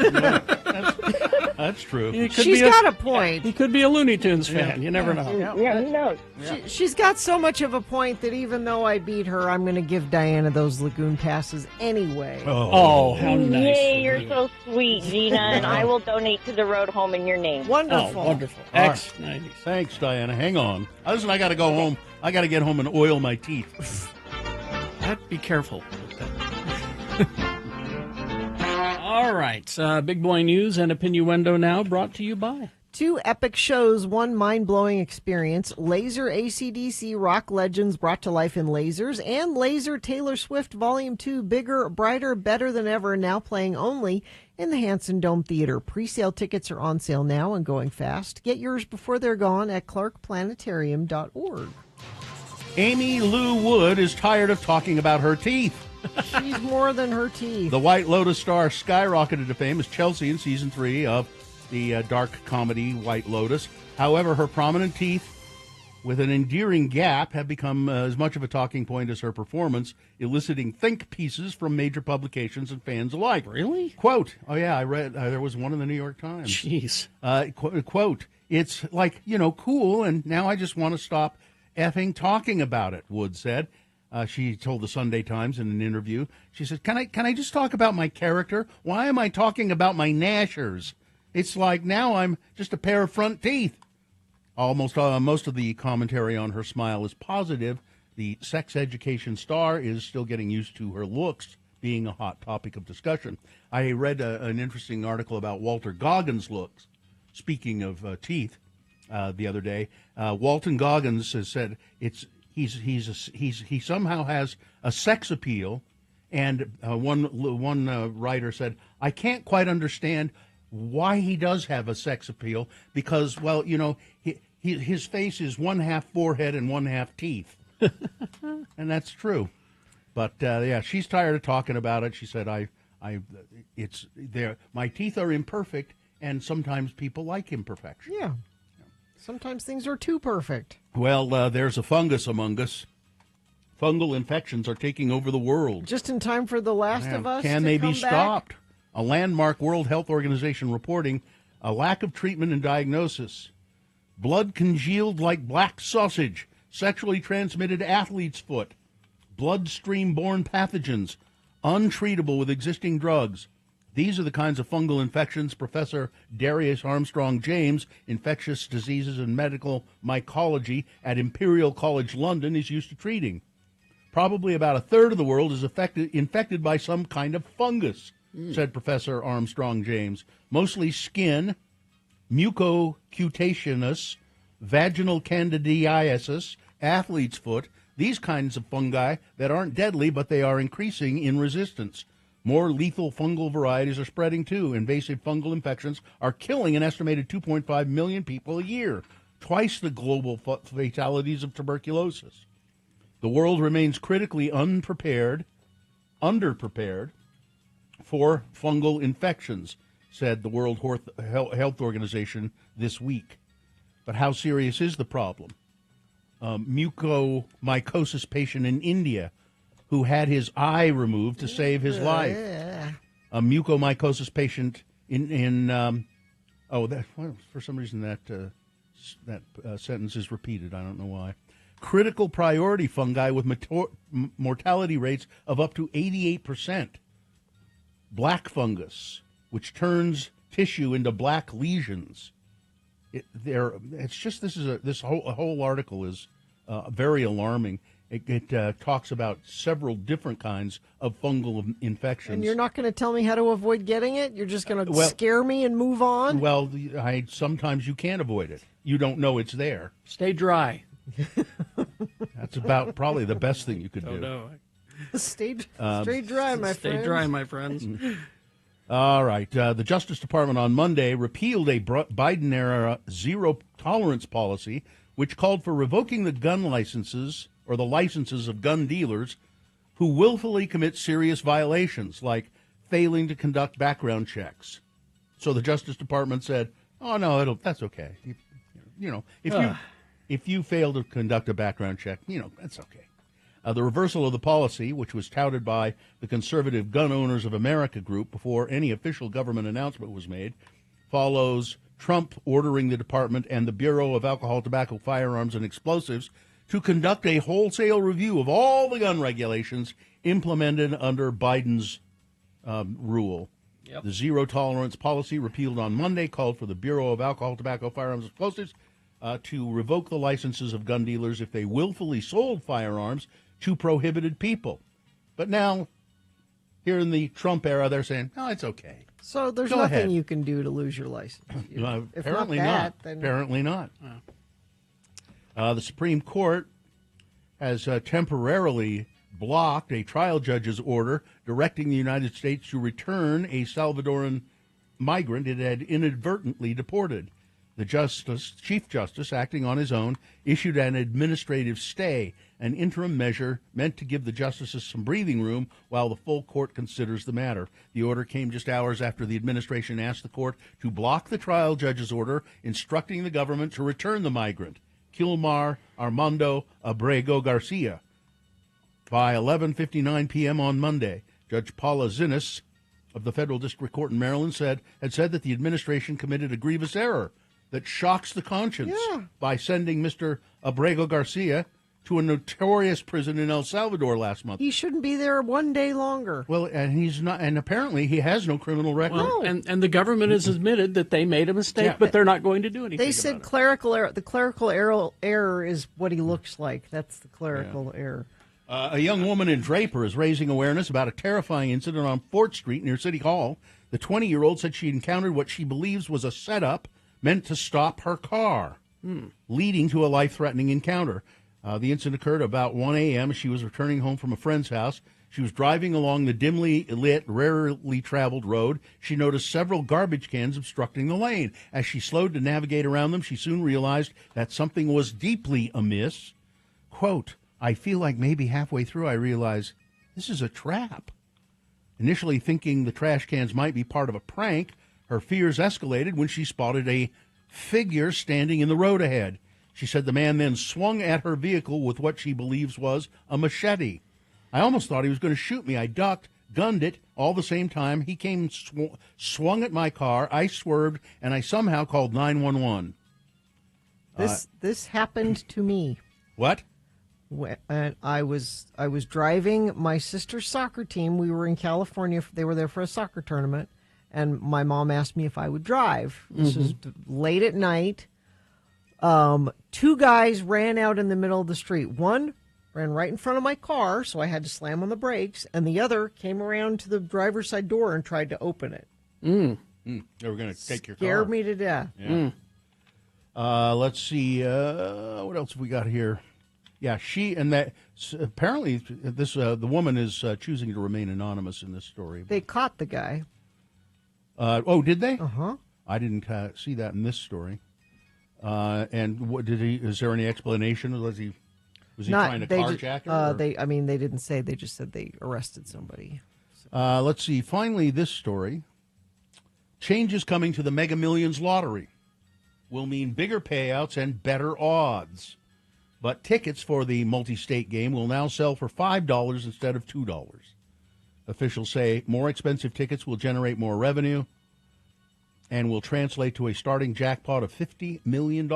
That's true. He could She's be got a point. He could be a Looney Tunes fan. You never know. Yeah, who knows? She's got so much of a point that even though I beat her, I'm going to give Diana those Lagoon passes anyway. Oh, how nice. Yay, you're so sweet, Gina, and I will donate to the road home in your name. Wonderful. Oh, wonderful. All right. X90s. Thanks, Diana. Hang on. Listen, I got to go home. I got to get home and oil my teeth. Be careful with that. All right. Big Boy News and Opinnuendo now brought to you by... 2 epic shows, 1 mind-blowing experience, Laser AC/DC Rock Legends brought to life in lasers, and Laser Taylor Swift Volume 2 Bigger, Brighter, Better Than Ever, now playing only in the Hanson Dome Theater. Pre-sale tickets are on sale now and going fast. Get yours before they're gone at clarkplanetarium.org. Amy Lou Wood is tired of talking about her teeth. She's more than her teeth. The White Lotus star skyrocketed to fame as Chelsea in season 3 of the dark comedy White Lotus. However, her prominent teeth with an endearing gap have become as much of a talking point as her performance, eliciting think pieces from major publications and fans alike. Really? Quote, oh yeah, I read, there was one in the New York Times. Jeez. Quote, it's like, cool, and now I just want to stop effing talking about it, Wood said. She told the Sunday Times in an interview. She said, can I just talk about my character? Why am I talking about my gnashers? It's like now I'm just a pair of front teeth. Most of the commentary on her smile is positive. The sex education star is still getting used to her looks being a hot topic of discussion. I read an interesting article about Walter Goggins' looks. Speaking of teeth, the other day, Walton Goggins has said he somehow has a sex appeal, and one writer said, I can't quite understand why he does have a sex appeal because, well, you know, his face is one half forehead and one half teeth, and that's true. But yeah, she's tired of talking about it. She said, it's there. My teeth are imperfect, and sometimes people like imperfection. Yeah. Sometimes things are too perfect. Well, there's a fungus among us. Fungal infections are taking over the world. Just in time for The Last of Us. Can to they come be back? stopped? A landmark World Health Organization reporting a lack of treatment and diagnosis. Blood congealed like black sausage. Sexually transmitted athlete's foot. Bloodstream-borne pathogens. Untreatable with existing drugs. These are the kinds of fungal infections Professor Darius Armstrong James, infectious diseases and medical mycology at Imperial College London, is used to treating. Probably about a third of the world is infected by some kind of fungus, said Professor Armstrong James. Mostly skin, mucocutaneous, vaginal candidiasis, athlete's foot, these kinds of fungi that aren't deadly, but they are increasing in resistance. More lethal fungal varieties are spreading, too. Invasive fungal infections are killing an estimated 2.5 million people a year, twice the global fatalities of tuberculosis. The world remains critically underprepared for fungal infections, said the World Health Organization this week. But how serious is the problem? Mucormycosis patient in India who had his eye removed to save his life. A mucormycosis patient for some reason that sentence is repeated. I don't know why. Critical priority fungi with mortality rates of up to 88%. Black fungus, which turns tissue into black lesions. This whole article is very alarming. It talks about several different kinds of fungal infections. And you're not going to tell me how to avoid getting it? You're just going to scare me and move on? Well, sometimes you can't avoid it. You don't know it's there. Stay dry. That's about probably the best thing you could do. No. Stay dry, my friends. Stay dry, my friends. All right. The Justice Department on Monday repealed a Biden-era zero-tolerance policy, which called for revoking the gun licenses or the licenses of gun dealers who willfully commit serious violations, like failing to conduct background checks. So the Justice Department said, "Oh no, that's okay. If you fail to conduct a background check, that's okay." The reversal of the policy, which was touted by the Conservative Gun Owners of America group before any official government announcement was made, follows Trump ordering the department and the Bureau of Alcohol, Tobacco, Firearms, and Explosives to conduct a wholesale review of all the gun regulations implemented under Biden's rule. Yep. The zero-tolerance policy repealed on Monday called for the Bureau of Alcohol, Tobacco, Firearms, and Explosives to revoke the licenses of gun dealers if they willfully sold firearms to prohibited people. But now, here in the Trump era, they're saying, "Oh, it's okay." So there's Go nothing ahead. you can do to lose your license. Apparently not. Apparently not. The Supreme Court has temporarily blocked a trial judge's order directing the United States to return a Salvadoran migrant it had inadvertently deported. The Chief Justice, acting on his own, issued an administrative stay, an interim measure meant to give the justices some breathing room while the full court considers the matter. The order came just hours after the administration asked the court to block the trial judge's order instructing the government to return the migrant, Kilmar Armando Abrego Garcia. By 11:59 p.m. on Monday, Judge Paula Zinnes of the Federal District Court in Maryland had said that the administration committed a grievous error that shocks the conscience by sending Mr. Abrego Garcia to a notorious prison in El Salvador last month. He shouldn't be there one day longer. Well, and he's not, and apparently he has no criminal record. Well, and the government has admitted that they made a mistake, but they're not going to do anything. They said clerical error. The clerical error is what he looks like. That's the clerical error. A young woman in Draper is raising awareness about a terrifying incident on 4th Street near City Hall. The 20-year-old said she encountered what she believes was a setup meant to stop her car, leading to a life-threatening encounter. The incident occurred about 1 a.m. She was returning home from a friend's house. She was driving along the dimly lit, rarely traveled road. She noticed several garbage cans obstructing the lane. As she slowed to navigate around them, she soon realized that something was deeply amiss. Quote, "I feel like maybe halfway through I realized this is a trap." Initially thinking the trash cans might be part of a prank, her fears escalated when she spotted a figure standing in the road ahead. She said the man then swung at her vehicle with what she believes was a machete. "I almost thought he was going to shoot me. I ducked, gunned it, all the same time. He came swung at my car. I swerved, and I somehow called 911. This happened to me. What? And I was driving my sister's soccer team. We were in California. They were there for a soccer tournament, and my mom asked me if I would drive. This was late at night. 2 guys ran out in the middle of the street. One ran right in front of my car, so I had to slam on the brakes, and the other came around to the driver's side door and tried to open it. They were going to take your car. Scared me to death. Yeah. Let's see. What else have we got here? Yeah, apparently this the woman is choosing to remain anonymous in this story. They caught the guy. Did they? Uh-huh. I didn't see that in this story. And what did he? Is there any explanation? Was he trying to carjack her? They didn't say. They just said they arrested somebody. Let's see. Finally, this story. Changes coming to the Mega Millions lottery will mean bigger payouts and better odds. But tickets for the multi-state game will now sell for $5 instead of $2. Officials say more expensive tickets will generate more revenue and will translate to a starting jackpot of $50 million.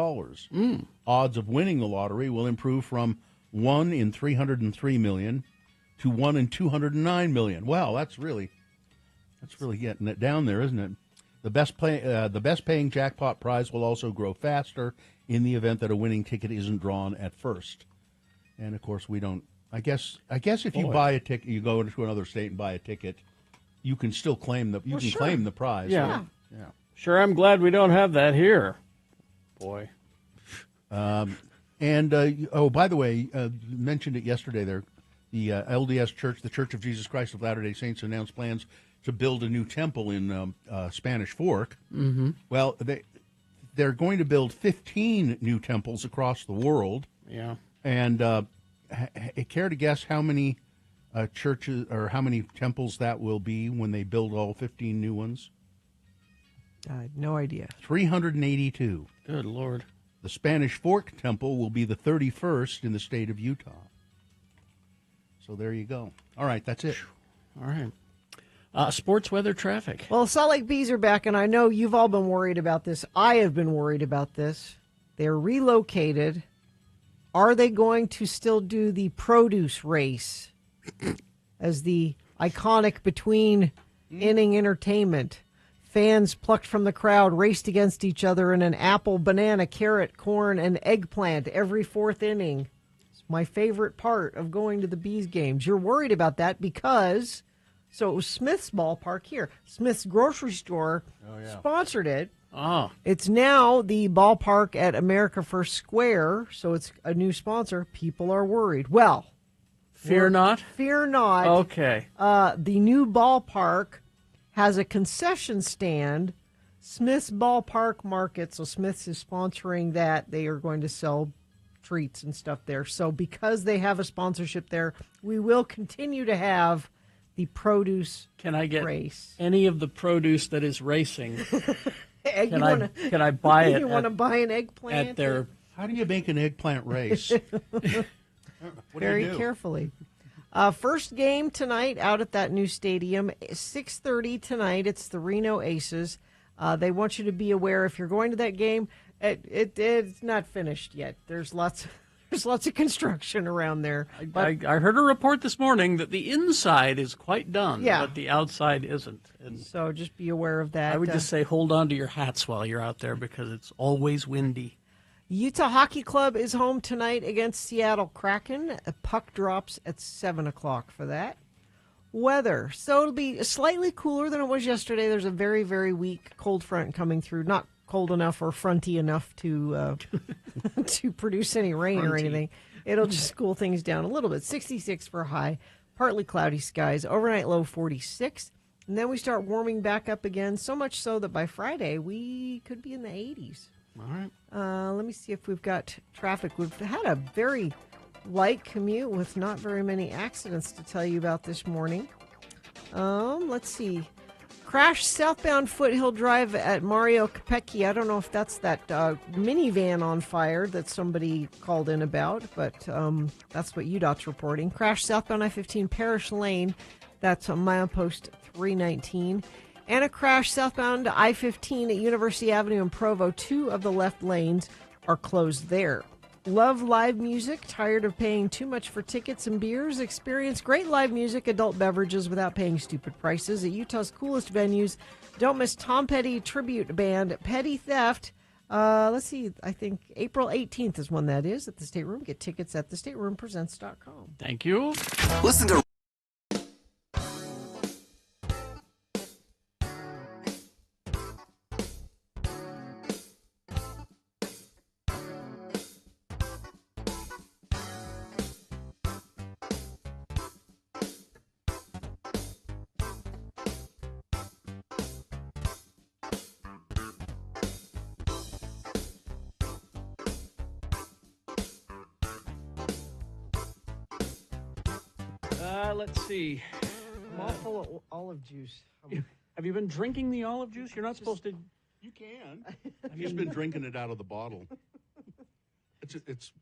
Odds of winning the lottery will improve from 1 in 303 million to 1 in 209 million. Well, that's really getting it down there, isn't it? The best paying jackpot prize will also grow faster in the event that a winning ticket isn't drawn at first. And of course, we don't. I guess if you buy a ticket, you go into another state and buy a ticket, you can still claim claim the prize. Yeah. Sure, I'm glad we don't have that here. Boy. By the way, you mentioned it yesterday there. The LDS Church, the Church of Jesus Christ of Latter-day Saints, announced plans to build a new temple in Spanish Fork. Mm-hmm. Well, they're going to build 15 new temples across the world. Yeah. And care to guess how many churches or how many temples that will be when they build all 15 new ones? I had no idea. 382. Good Lord. The Spanish Fork Temple will be the 31st in the state of Utah. So there you go. All right, that's it. All right. Sports weather traffic. Well, Salt Lake Bees are back, and I know you've all been worried about this. I have been worried about this. They're relocated. Are they going to still do the produce race as the iconic between inning entertainment? Fans plucked from the crowd raced against each other in an apple, banana, carrot, corn, and eggplant every 4th inning. It's my favorite part of going to the Bees games. You're worried about that because... So it was Smith's ballpark here. Smith's grocery store sponsored it. Oh. It's now the ballpark at America First Square, so it's a new sponsor. People are worried. Well, fear not. Fear not. Okay. The new ballpark has a concession stand, Smith's Ballpark Market. So Smith's is sponsoring that. They are going to sell treats and stuff there. So because they have a sponsorship there, we will continue to have the produce Can I get race. any of the produce that is racing? Can I buy it? You want to buy an eggplant? At their... How do you make an eggplant race? Very carefully. First game tonight out at that new stadium, 6:30 tonight. It's the Reno Aces. They want you to be aware if you're going to that game. It's not finished yet. There's lots There's lots of construction around there. I heard a report this morning that the inside is quite done, Yeah. but the outside isn't. And so just be aware of that. I would just say hold on to your hats while you're out there because it's always windy. Utah Hockey Club is home tonight against Seattle Kraken. A puck drops at 7 o'clock for that. Weather. So it'll be slightly cooler than it was yesterday. There's a very, very weak cold front coming through. Not cold enough or fronty enough to to produce any rain or anything. It'll just cool things down a little bit. 66 for high. Partly cloudy skies. Overnight low 46. And then we start warming back up again, so much so that by Friday we could be in the 80s. All right. Let me see if we've got traffic. We've had a very light commute with not very many accidents to tell you about this morning. Let's see. Crash southbound Foothill Drive at Mario Capecchi. I don't know if that's that minivan on fire that somebody called in about, but that's what UDOT's reporting. Crash southbound I-15 Parish Lane. That's on milepost 319. And a crash southbound I-15 at University Avenue in Provo. 2 of the left lanes are closed there. Love live music? Tired of paying too much for tickets and beers? Experience great live music, adult beverages without paying stupid prices at Utah's coolest venues. Don't miss Tom Petty tribute band Petty Theft. Let's see, I think April 18th is when that is at the State Room. Get tickets at thestateroompresents.com. Thank you. Listen to Let's see. I'm all full of olive juice. Have you been drinking the olive juice? You're not supposed to. You can. I've just been drinking it out of the bottle.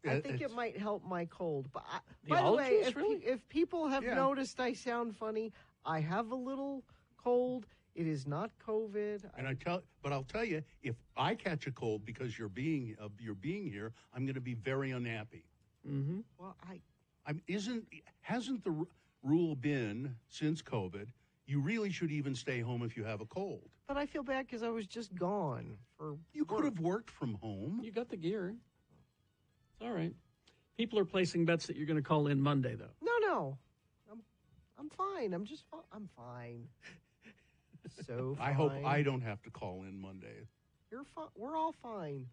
I think it might help my cold. But The by the olive way, juice, really? if people have Yeah. noticed I sound funny, I have a little cold. It is not COVID. And I'll tell you, if I catch a cold because you're being here, I'm going to be very unhappy. Mm-hmm. Well, hasn't the rule been since COVID? You really should even stay home if you have a cold. But I feel bad because I was just gone for. You could have worked from home. You got the gear. It's all right. People are placing bets that you're going to call in Monday, though. No. I'm fine. I'm fine. So fine. I hope I don't have to call in Monday. You're fine. We're all fine.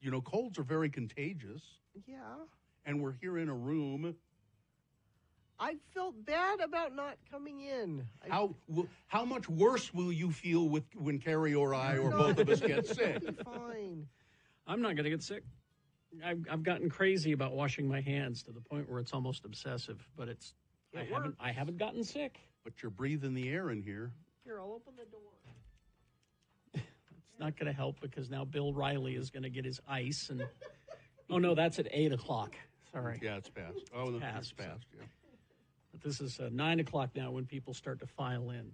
You know, colds are very contagious. Yeah. And we're here in a room. I felt bad about not coming in. How much worse will you feel when Carrie or I or both of us get sick? Fine. I'm not going to get sick. I've gotten crazy about washing my hands to the point where it's almost obsessive. But I haven't gotten sick. But you're breathing the air in here. Here, I'll open the door. It's not going to help because now Bill Riley is going to get his ice and. Oh no, that's at 8 o'clock. Sorry. Yeah, it's past. Oh, it's past. Yeah. But this is 9 o'clock now when people start to file in.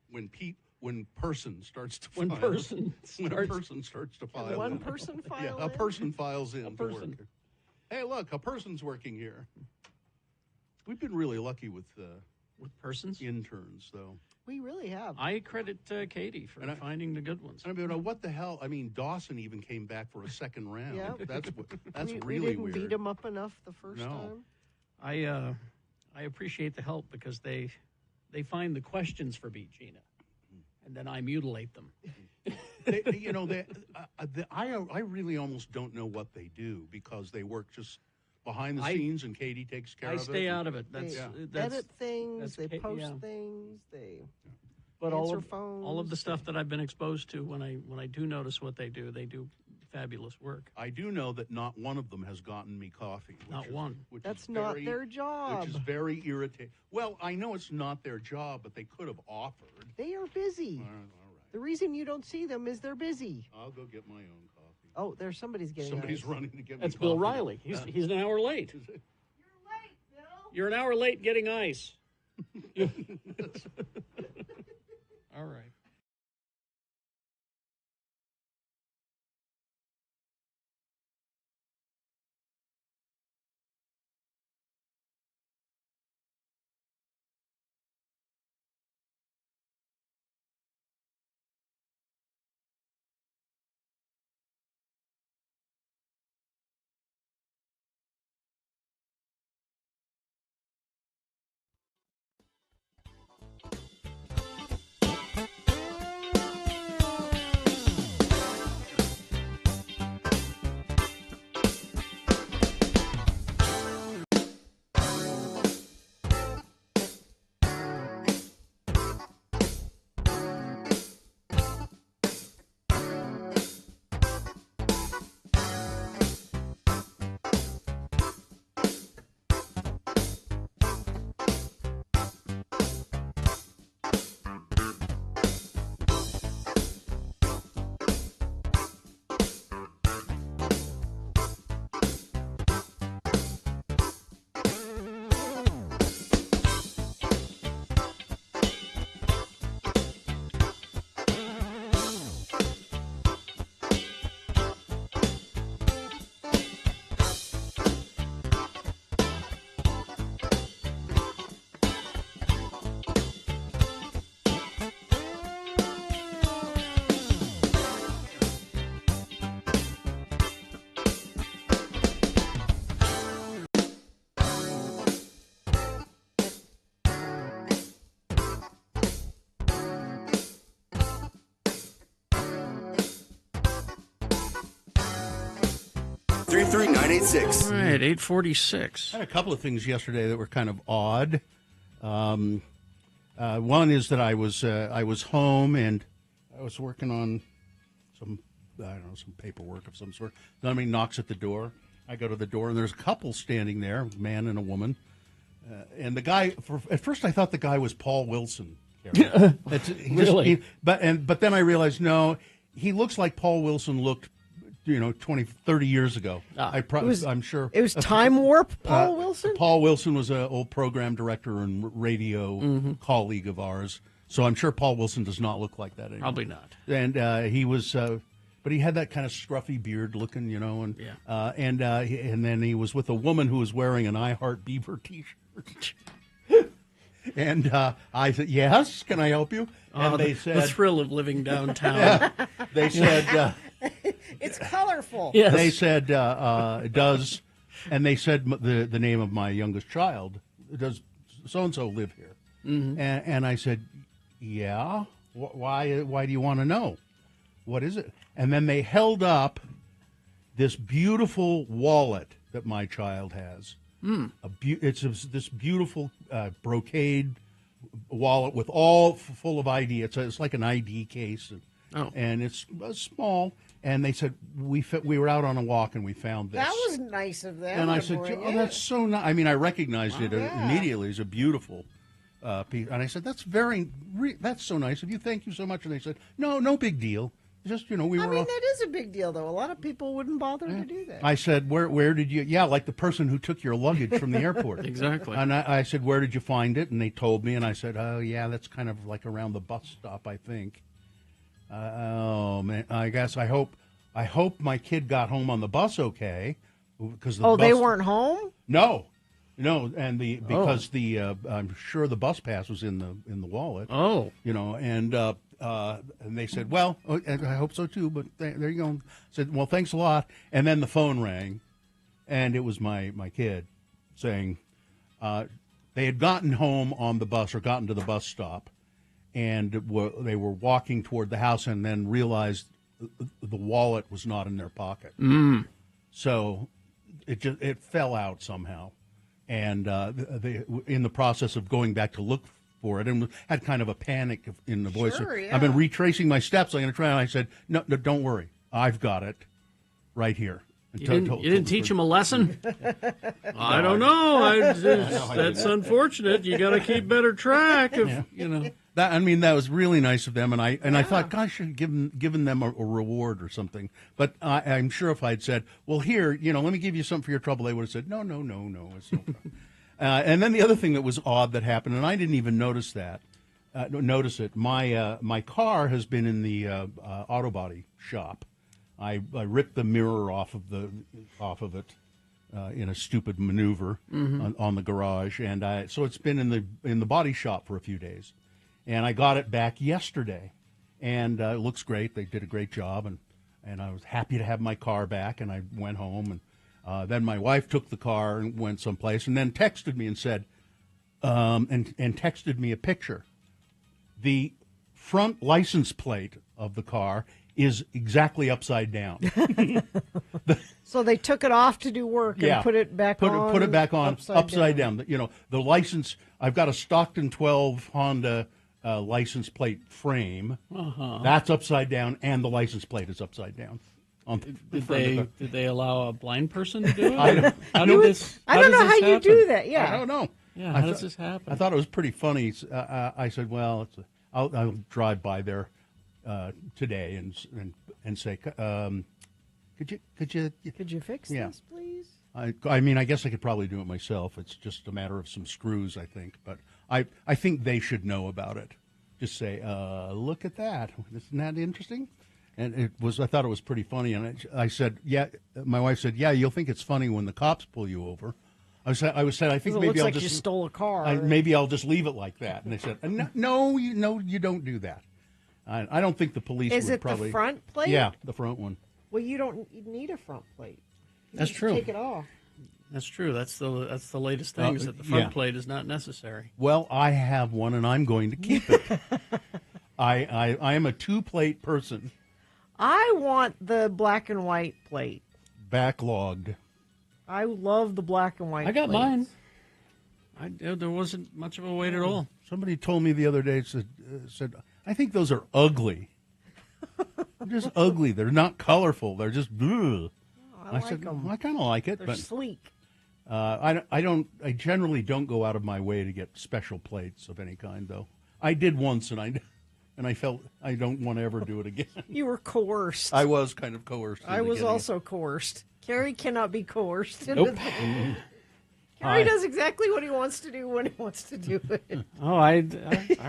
When person starts to when file. person When a person starts to file. One in. person file. Yeah, a person files in. A to person. work. Hey, look, a person's working here. We've been really lucky with persons interns, though. We really have. I credit Katie for finding the good ones. I mean, what the hell? I mean, Dawson even came back for a second round. Yeah. That's we really didn't weird. beat him up enough the first time. I appreciate the help because they find the questions for Beat Gina, and then I mutilate them. I really almost don't know what they do because they work just behind the scenes, and Katie takes care of it. I stay out of it. That's edit things. They that's post things. They but answer phones. all of the stuff that I've been exposed to when I do notice what they do fabulous work. I do know that not one of them has gotten me coffee. Not one. That's not their job. Which is very irritating. Well, I know it's not their job, but they could have offered. They are busy. All right. The reason you don't see them is they're busy. I'll go get my own coffee. Oh, there's somebody's getting. Somebody's ice. running to get me That's coffee. Bill Riley. He's an hour late. You're late, Bill. You're an hour late getting ice. All right. 888-866-33986. All right, 846. I had a couple of things yesterday that were kind of odd. One is that I was home and I was working on some paperwork of some sort. Somebody knocks at the door. I go to the door and there's a couple standing there, a man and a woman. And the guy, at first I thought the guy was Paul Wilson. Really? But then I realized, no, he looks like Paul Wilson looked, 20, 30 years ago. I'm sure. It was Time Warp, Paul Wilson? Paul Wilson was an old program director and radio colleague of ours. So I'm sure Paul Wilson does not look like that anymore. Probably not. And he was, but he had that kind of scruffy beard looking, and and then he was with a woman who was wearing an I Heart Beaver T-shirt. And I said, "Yes, can I help you?" And they said, "The thrill of living downtown." They said, "It's colorful." Yes. They said, "Does," and they said the name of my youngest child. Does so and so live here? Mm-hmm. And I said, "Yeah. Why do you want to know? What is it?" And then they held up this beautiful wallet that my child has. It's this beautiful brocade wallet with all full of ID. It's like an ID case, and it's small. And they said we were out on a walk and we found this. That was nice of them. And I said, "Oh, that's so nice." I mean, I recognized it immediately as a beautiful piece. And I said, "That's that's so nice of you. Thank you so much." And they said, "No big deal. Just, we were." I mean, that is a big deal, though. A lot of people wouldn't bother to do that. I said, where did you? Yeah, like the person who took your luggage from the airport. Exactly. And I said, where did you find it? And they told me, and I said, oh, yeah, that's kind of like around the bus stop, I think. Oh, man, I guess I hope my kid got home on the bus okay. Because they weren't home? No, and because I'm sure the bus pass was in the wallet. Oh, and they said, well, I hope so too, but there you go. I said, well, thanks a lot. And then the phone rang, and it was my kid saying they had gotten home on the bus or gotten to the bus stop, and they were walking toward the house and then realized the wallet was not in their pocket. So it fell out somehow. And in the process of going back to look for it, and had kind of a panic in the voice. Sure, yeah. I've been retracing my steps. I'm going to try. And I said, no, don't worry. I've got it right here. You didn't teach him a lesson? I don't know. That's unfortunate. You got to keep better track of, That was really nice of them, and I thought, gosh, I should have given them a reward or something. But I'm sure if I'd said, well, here, let me give you something for your trouble, they would have said, no, it's no problem. And then the other thing that was odd that happened, and I didn't even notice it. My car has been in the auto body shop. I ripped the mirror off of it in a stupid maneuver on the garage, and so it's been in the body shop for a few days. And I got it back yesterday, and it looks great. They did a great job, and I was happy to have my car back. And I went home, and then my wife took the car and went someplace, and then texted me and said, and texted me a picture. The front license plate of the car is exactly upside down. So they took it off to do work and put it back on. Put it back on upside down. The license. I've got a Stockton 12 Honda license plate frame. That's upside down, and the license plate is upside down. Did they allow a blind person to do it? I don't know how you do that. Yeah, I don't know. Yeah, how does this happen? I thought it was pretty funny. I said, well, I'll drive by there today and say, could you fix this, please? I mean, I guess I could probably do it myself. It's just a matter of some screws, I think. But I think they should know about it. Just say, look at that. Isn't that interesting? And I thought it was pretty funny. And I said, yeah. My wife said, yeah, you'll think it's funny when the cops pull you over. I said, I think maybe I'll just you stole a car. Maybe I'll just leave it like that. And they said, no, you don't do that. I don't think the police would probably. Is it the front plate? Yeah, the front one. Well, you don't need a front plate. That's true. Take it off. That's true. That's the latest thing is that the front plate is not necessary. Well, I have one, and I'm going to keep it. I am a two-plate person. I want the black and white plate. backlogged. I love the black and white. I got plates. mine. There wasn't much of a wait at all. Somebody told me the other day, said I think those are ugly. They're just ugly. They're not colorful. They're just blue. I like said, them. well, I kind of like it. They're but sleek. I generally don't go out of my way to get special plates of any kind, though. I did once, and I felt I don't want to ever do it again. You were coerced. I was kind of coerced. I was getting also coerced. Carrie cannot be coerced. Nope. Carrie does exactly what he wants to do when he wants to do it. Oh, I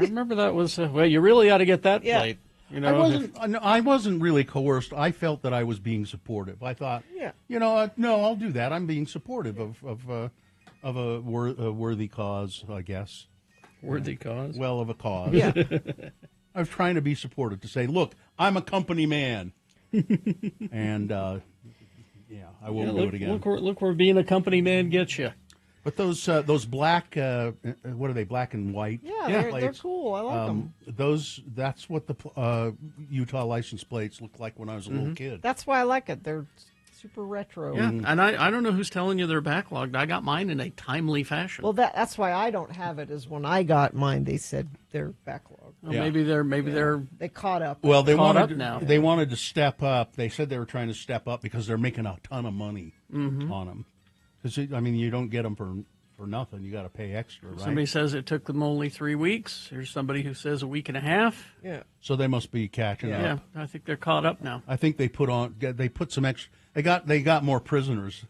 remember that was well. You really ought to get that Yeah. plate. You know, I wasn't really coerced. I felt that I was being supportive. I thought, Yeah. no, I'll do that. I'm being supportive of a worthy cause, I guess. Worthy cause? Well, of a cause. Yeah. I was trying to be supportive, to say, look, I'm a company man. And, I won't do it again. Look where being a company man gets you. But those black, what are they, black and white? Yeah, they're plates, cool. I like them. That's what the Utah license plates looked like when I was a little kid. That's why I like it. They're super retro. Yeah, and I don't know who's telling you they're backlogged. I got mine in a timely fashion. Well, that's why I don't have it. Is when I got mine, they said they're backlogged. Well, maybe they're they caught up. Well, they caught wanted up now. They wanted to step up. They said they were trying to step up because they're making a ton of money Mhm. on them. Because you don't get them for nothing. You got to pay extra, right? Somebody says it took them only 3 weeks. There's somebody who says a week and a half. Yeah. So they must be catching Yeah, up. I think they're caught up now. I think they put some extra. They got more prisoners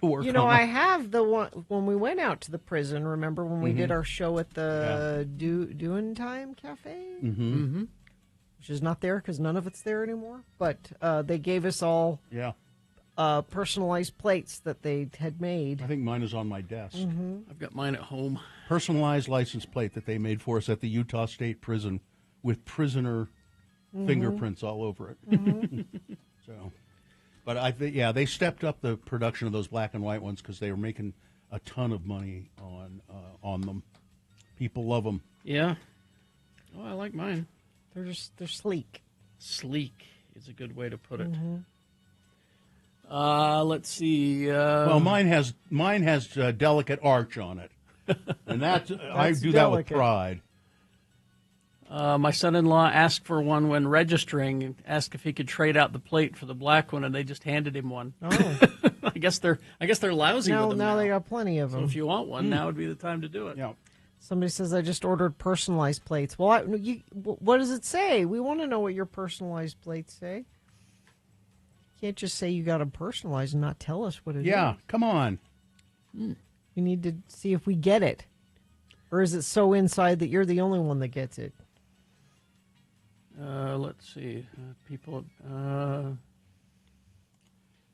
to work. You know, on I them. have the one when we went out to the prison. Remember when we did our show at the Doing Time Cafe, Mm-hmm. which is not there because none of it's there anymore. But they gave us all personalized plates that they had made. I think mine is on my desk. I've got mine at home. Personalized license plate that they made for us at the Utah State Prison with prisoner fingerprints all over it. So, but I think they stepped up the production of those black and white ones because they were making a ton of money on them. People love them. Yeah. Oh, I like mine. They're sleek. Sleek is a good way to put it. Let's see. Well, mine has delicate arch on it, and that's I do that with pride. My son-in-law asked for one when registering, and asked if he could trade out the plate for the black one, and they just handed him one. Oh. I guess they're lousy with them now they got plenty of So them. if you want one, now would be the time to do it. Yeah. Somebody says I just ordered personalized plates. Well, what does it say? We want to know what your personalized plates say. You can't just say you got them personalized and not tell us what it is. Yeah, come on. We need to see if we get it. Or is it so inside that you're the only one that gets it? Let's see. People.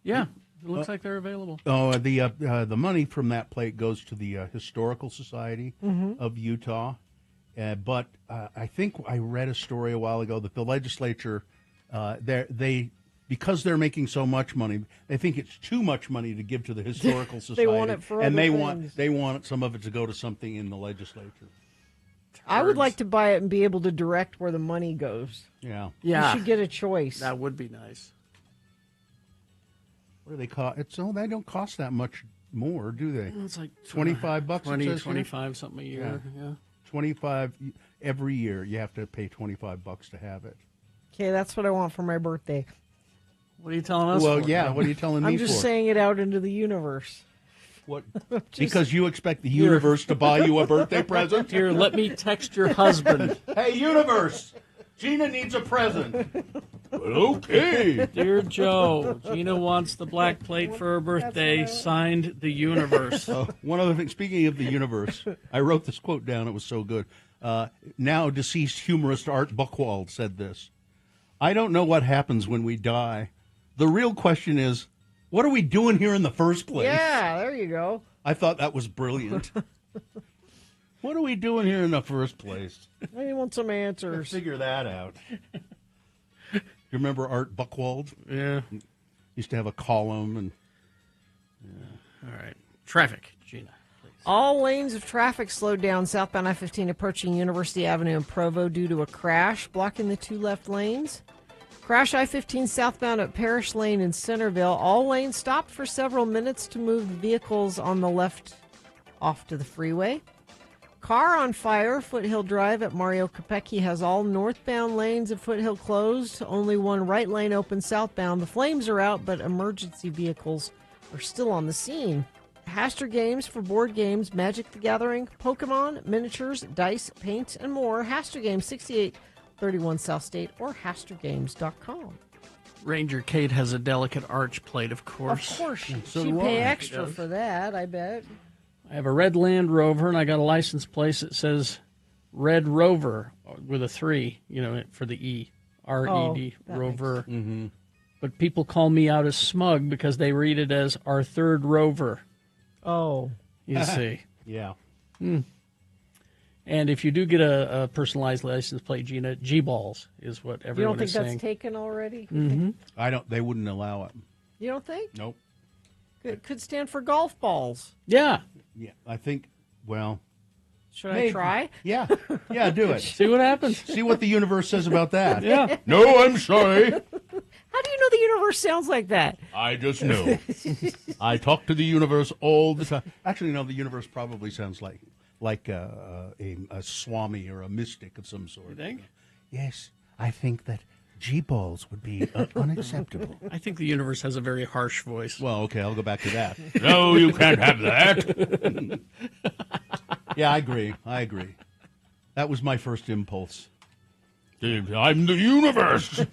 Yeah, it looks like they're available. Oh, the money from that plate goes to the Historical Society of Utah. But I think I read a story a while ago that the legislature, because they're making so much money, they think it's too much money to give to the Historical Society. They want it for and other they things. want some of it to go to something in the legislature. I would like to buy it and be able to direct where the money goes. Yeah. You should get a choice. That would be nice. What do they cost? They don't cost that much more, do they? Well, it's like $25 bucks. 20, it says here? 25 something a year. Yeah. 25 every year. You have to pay $25 to have it. Okay, that's what I want for my birthday. What are you telling us? Well, for? yeah. What are you telling me I'm just for? saying it out into the universe. What? Because you expect the universe to buy you a birthday present? Here, let me text your husband. Hey, universe, Gina needs a present. Okay. Dear Joe, Gina wants the black plate for her birthday. Signed, the universe. One other thing, speaking of the universe, I wrote this quote down. It was so good. Now deceased humorist Art Buchwald said this. I don't know what happens when we die. The real question is, what are we doing here in the first place? Yeah, there you go. I thought that was brilliant. What are we doing here in the first place? I want some answers. Figure that out. You remember Art Buchwald? Yeah. Used to have a column and. Yeah. All right. Traffic, Gina. All lanes of traffic slowed down southbound I-15 approaching University Avenue in Provo due to a crash blocking the two left lanes. Crash I-15 southbound at Parish Lane in Centerville. All lanes stopped for several minutes to move the vehicles on the left off to the freeway. Car on fire, Foothill Drive at Mario Capecchi has all northbound lanes at Foothill closed. Only one right lane open southbound. The flames are out, but emergency vehicles are still on the scene. Haster Games for board games, Magic the Gathering, Pokemon, miniatures, dice, paint, and more. Haster Games, 6831 South State or hastergames.com. Ranger Kate has a delicate arch plate, of course. Of course. So She'd do pay I. extra for that, I bet. I have a red Land Rover, and I got a license plate that says Red Rover with a 3, for the E. R-E-D, Rover. Mm-hmm. But people call me out as smug because they read it as our third Rover. Oh. You see. Yeah. And if you do get a personalized license plate, Gina, G-balls is what everyone is saying. You don't think that's taken already? Mm-hmm. They wouldn't allow it. You don't think? Nope. It could stand for golf balls. Yeah. Yeah, I think, well... Should I try? Yeah. Yeah, do it. See what happens. See what the universe says about that. Yeah. No, I'm sorry. How do you know the universe sounds like that? I just know. I talk to the universe all the time. Actually, no, the universe probably sounds like a swami or a mystic of some sort. You think? Yes, I think that G-balls would be unacceptable. I think the universe has a very harsh voice. Well, okay, I'll go back to that. No, you can't have that. Yeah, I agree. That was my first impulse. I'm the universe.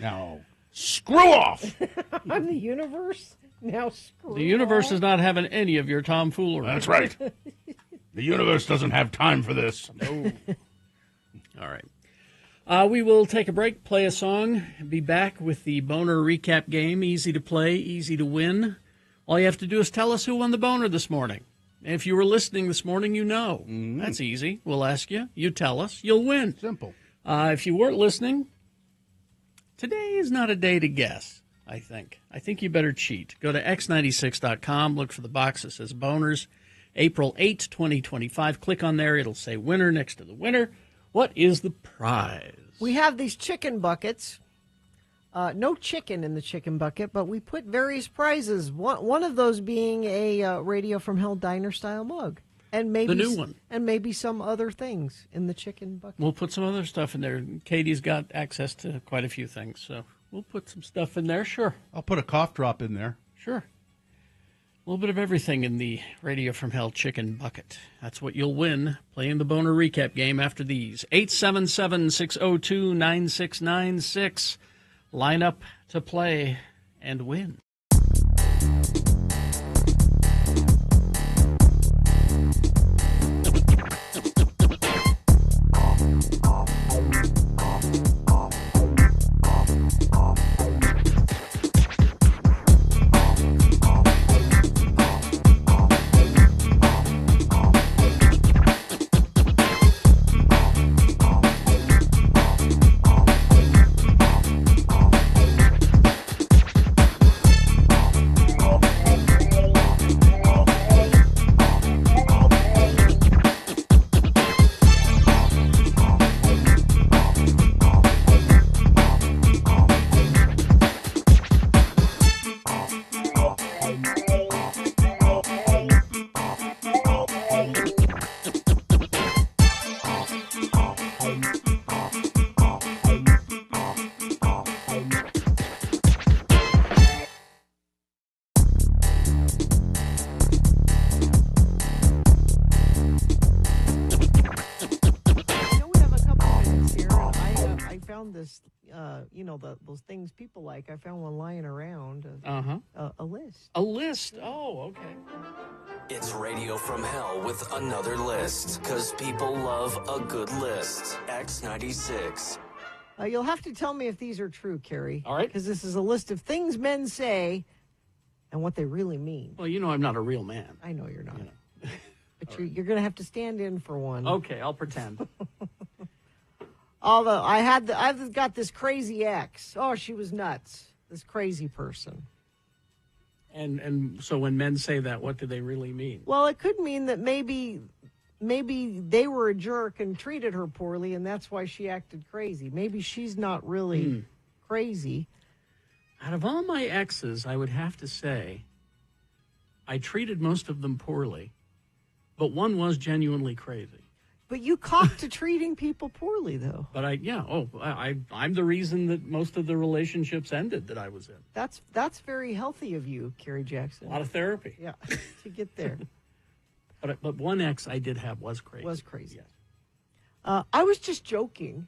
Now, screw off. I'm the universe? Now screw The universe off. is not having any of your tomfoolery. That's right. The universe doesn't have time for this. No. All right. We will take a break, play a song, be back with the Boner recap game. Easy to play, easy to win. All you have to do is tell us who won the Boner this morning. If you were listening this morning, you know. Mm-hmm. That's easy. We'll ask you. You tell us. You'll win. Simple. If you weren't listening, today is not a day to guess, I think. I think you better cheat. Go to x96.com, look for the box that says Boners, April 8, 2025. Click on there. It'll say winner next to the winner. What is the prize? We have these chicken buckets. No chicken in the chicken bucket, but we put various prizes. One of those being a Radio from Hell Diner style mug, and maybe the new one, and maybe some other things in the chicken bucket. We'll put some other stuff in there. Katie's got access to quite a few things, so we'll put some stuff in there. Sure, I'll put a cough drop in there. Sure, a little bit of everything in the Radio from Hell chicken bucket. That's what you'll win playing the Boner recap game after these. 877-602-9696. Line up to play and win. Those things people like. I found one lying around. A list. A list. Oh, okay. It's Radio from Hell with another list, because people love a good list. X96. You'll have to tell me if these are true, Carrie. All right. Because this is a list of things men say and what they really mean. Well, I'm not a real man. I know you're not. But you're going to have to stand in for one. Okay, I'll pretend. Although I've got this crazy ex. Oh, she was nuts. This crazy person. And so when men say that, what do they really mean? Well, it could mean that maybe maybe they were a jerk and treated her poorly, and that's why she acted crazy. Maybe she's not really crazy. Out of all my exes, I would have to say I treated most of them poorly, but one was genuinely crazy. But you copped to treating people poorly, though. But I'm the reason that most of the relationships ended that I was in. That's very healthy of you, Kerry Jackson. A lot of therapy. Yeah, to get there. But one ex I did have was crazy. Was crazy. Yes. I was just joking.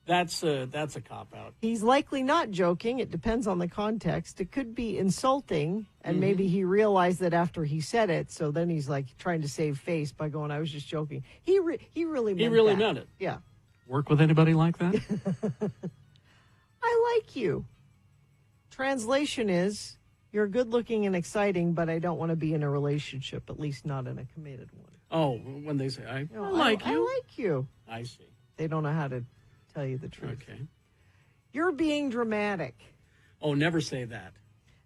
That's a cop-out. He's likely not joking. It depends on the context. It could be insulting, and maybe he realized that after he said it, so then he's like trying to save face by going, I was just joking. He really meant it. Yeah. Work with anybody like that? I like you. Translation is, you're good looking and exciting, but I don't want to be in a relationship, at least not in a committed one. Oh, when they say, I like you. I like you. I see. They don't know how to tell you the truth. Okay. You're being dramatic. Oh, never say that.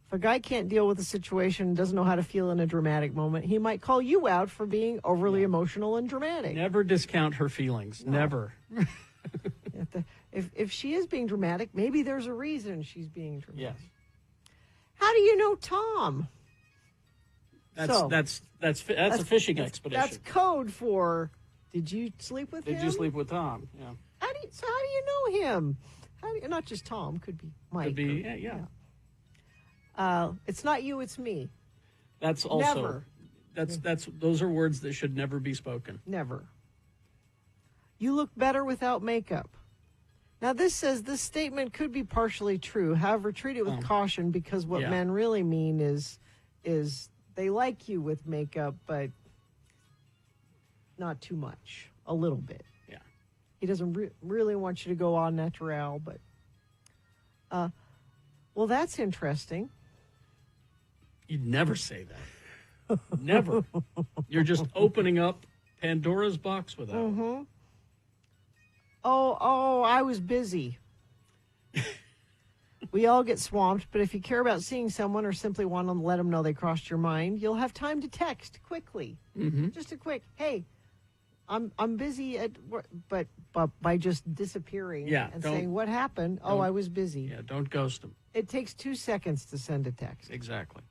If a guy can't deal with a situation, doesn't know how to feel in a dramatic moment, he might call you out for being overly emotional and dramatic. Never discount her feelings. No. Never. If she is being dramatic, maybe there's a reason she's being dramatic. Yes. How do you know Tom? That's a fishing expedition. That's code for, did you sleep with him? Did you sleep with Tom? Yeah. How do you know him? Not just Tom, could be Mike. Could be, yeah. It's not you, it's me. That's also Never. Those are words that should never be spoken. Never. You look better without makeup. Now this says this statement could be partially true. However, treat it with caution, because what men really mean is they like you with makeup, but not too much. A little bit. Yeah. He doesn't really want you to go on natural, but well, that's interesting. You'd never say that. Never. You're just opening up Pandora's box with that. Mm-hmm. Oh, I was busy. We all get swamped, but if you care about seeing someone or simply want to let them know they crossed your mind, you'll have time to text quickly. Mm-hmm. Just a quick, hey, I'm busy at work, but by just disappearing and saying what happened. Oh, I was busy. Yeah, don't ghost them. It takes 2 seconds to send a text. Exactly.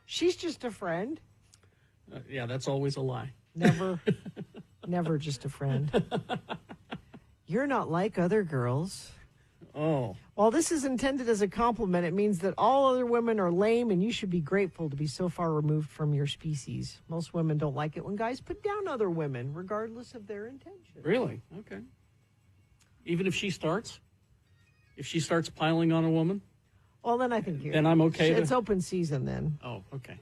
She's just a friend. Yeah, that's always a lie. Never just a friend. You're not like other girls. Oh. While this is intended as a compliment, it means that all other women are lame and you should be grateful to be so far removed from your species. Most women don't like it when guys put down other women, regardless of their intention. Really? Okay. Even if she starts? If she starts piling on a woman? Well, then I think then I'm okay. It's open season then. Oh, okay.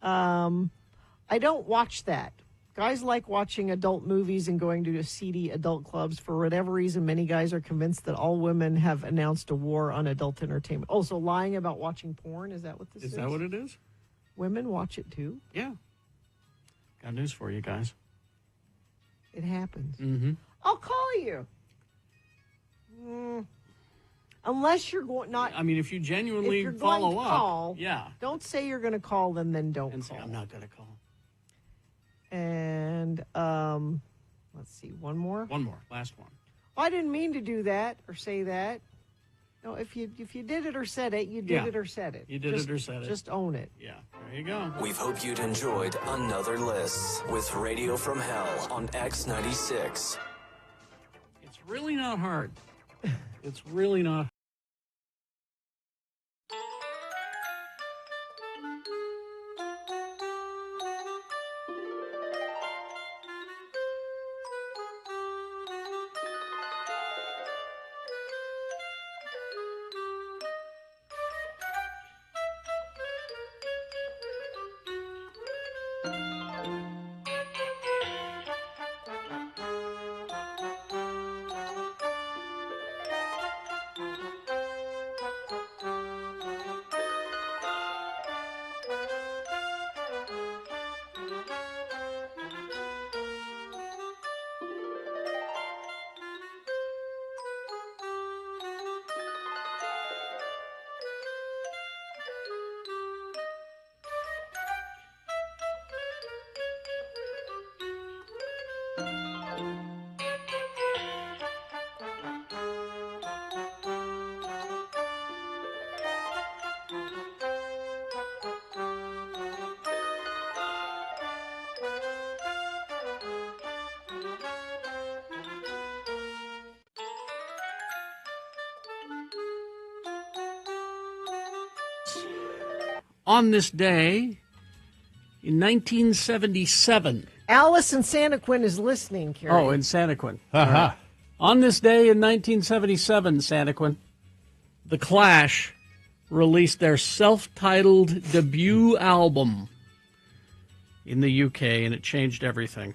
I don't watch that. Guys like watching adult movies and going to seedy adult clubs. For whatever reason, many guys are convinced that all women have announced a war on adult entertainment. Oh, so lying about watching porn, is that what this is? Is that what it is? Women watch it too? Yeah. Got news for you guys. It happens. Mm-hmm. I'll call you. Unless you're going not. I mean, if you genuinely if you're follow going to up, call, yeah. Don't say you're going to call, then don't and call. say, I'm not going to call. And let's see, one more. One more, last one. Oh, I didn't mean to do that or say that. No, if you did it or said it, you did it or said it. You did it or said it. Just own it. Yeah, there you go. We hope you'd enjoyed another list with Radio from Hell on X96. It's really not hard. It's really not. facts. On this day, in 1977. Alice in Santaquin is listening, Carrie. Oh, in Santaquin. All right. On this day in 1977, Santaquin, The Clash released their self-titled debut album in the UK, and it changed everything.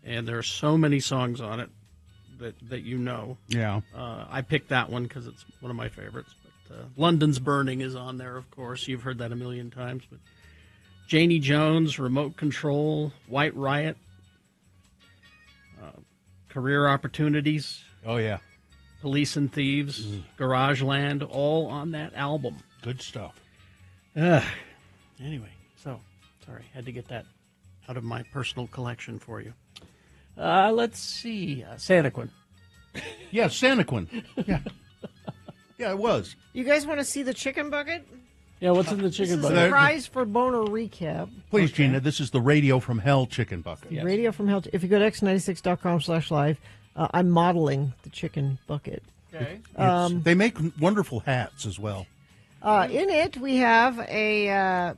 And there are so many songs on it that you know. Yeah. I picked that one because it's one of my favorites. But London's Burning is on there, of course. You've heard that a million times. But Janie Jones, Remote Control, White Riot, Career Opportunities. Oh, yeah. Police and Thieves, Garageland, all on that album. Good stuff. Anyway, so, sorry, had to get that out of my personal collection for you. Let's see. Santaquin. Yeah, Santaquin. Yeah. Yeah, it was. You guys want to see the chicken bucket? Yeah, what's in the chicken This is bucket? a prize for Boner Recap. Please, Gina, this is the Radio from Hell chicken bucket. Yes. Radio from Hell. If you go to x96.com/live, I'm modeling the chicken bucket. Okay. They make wonderful hats as well. In it, we have a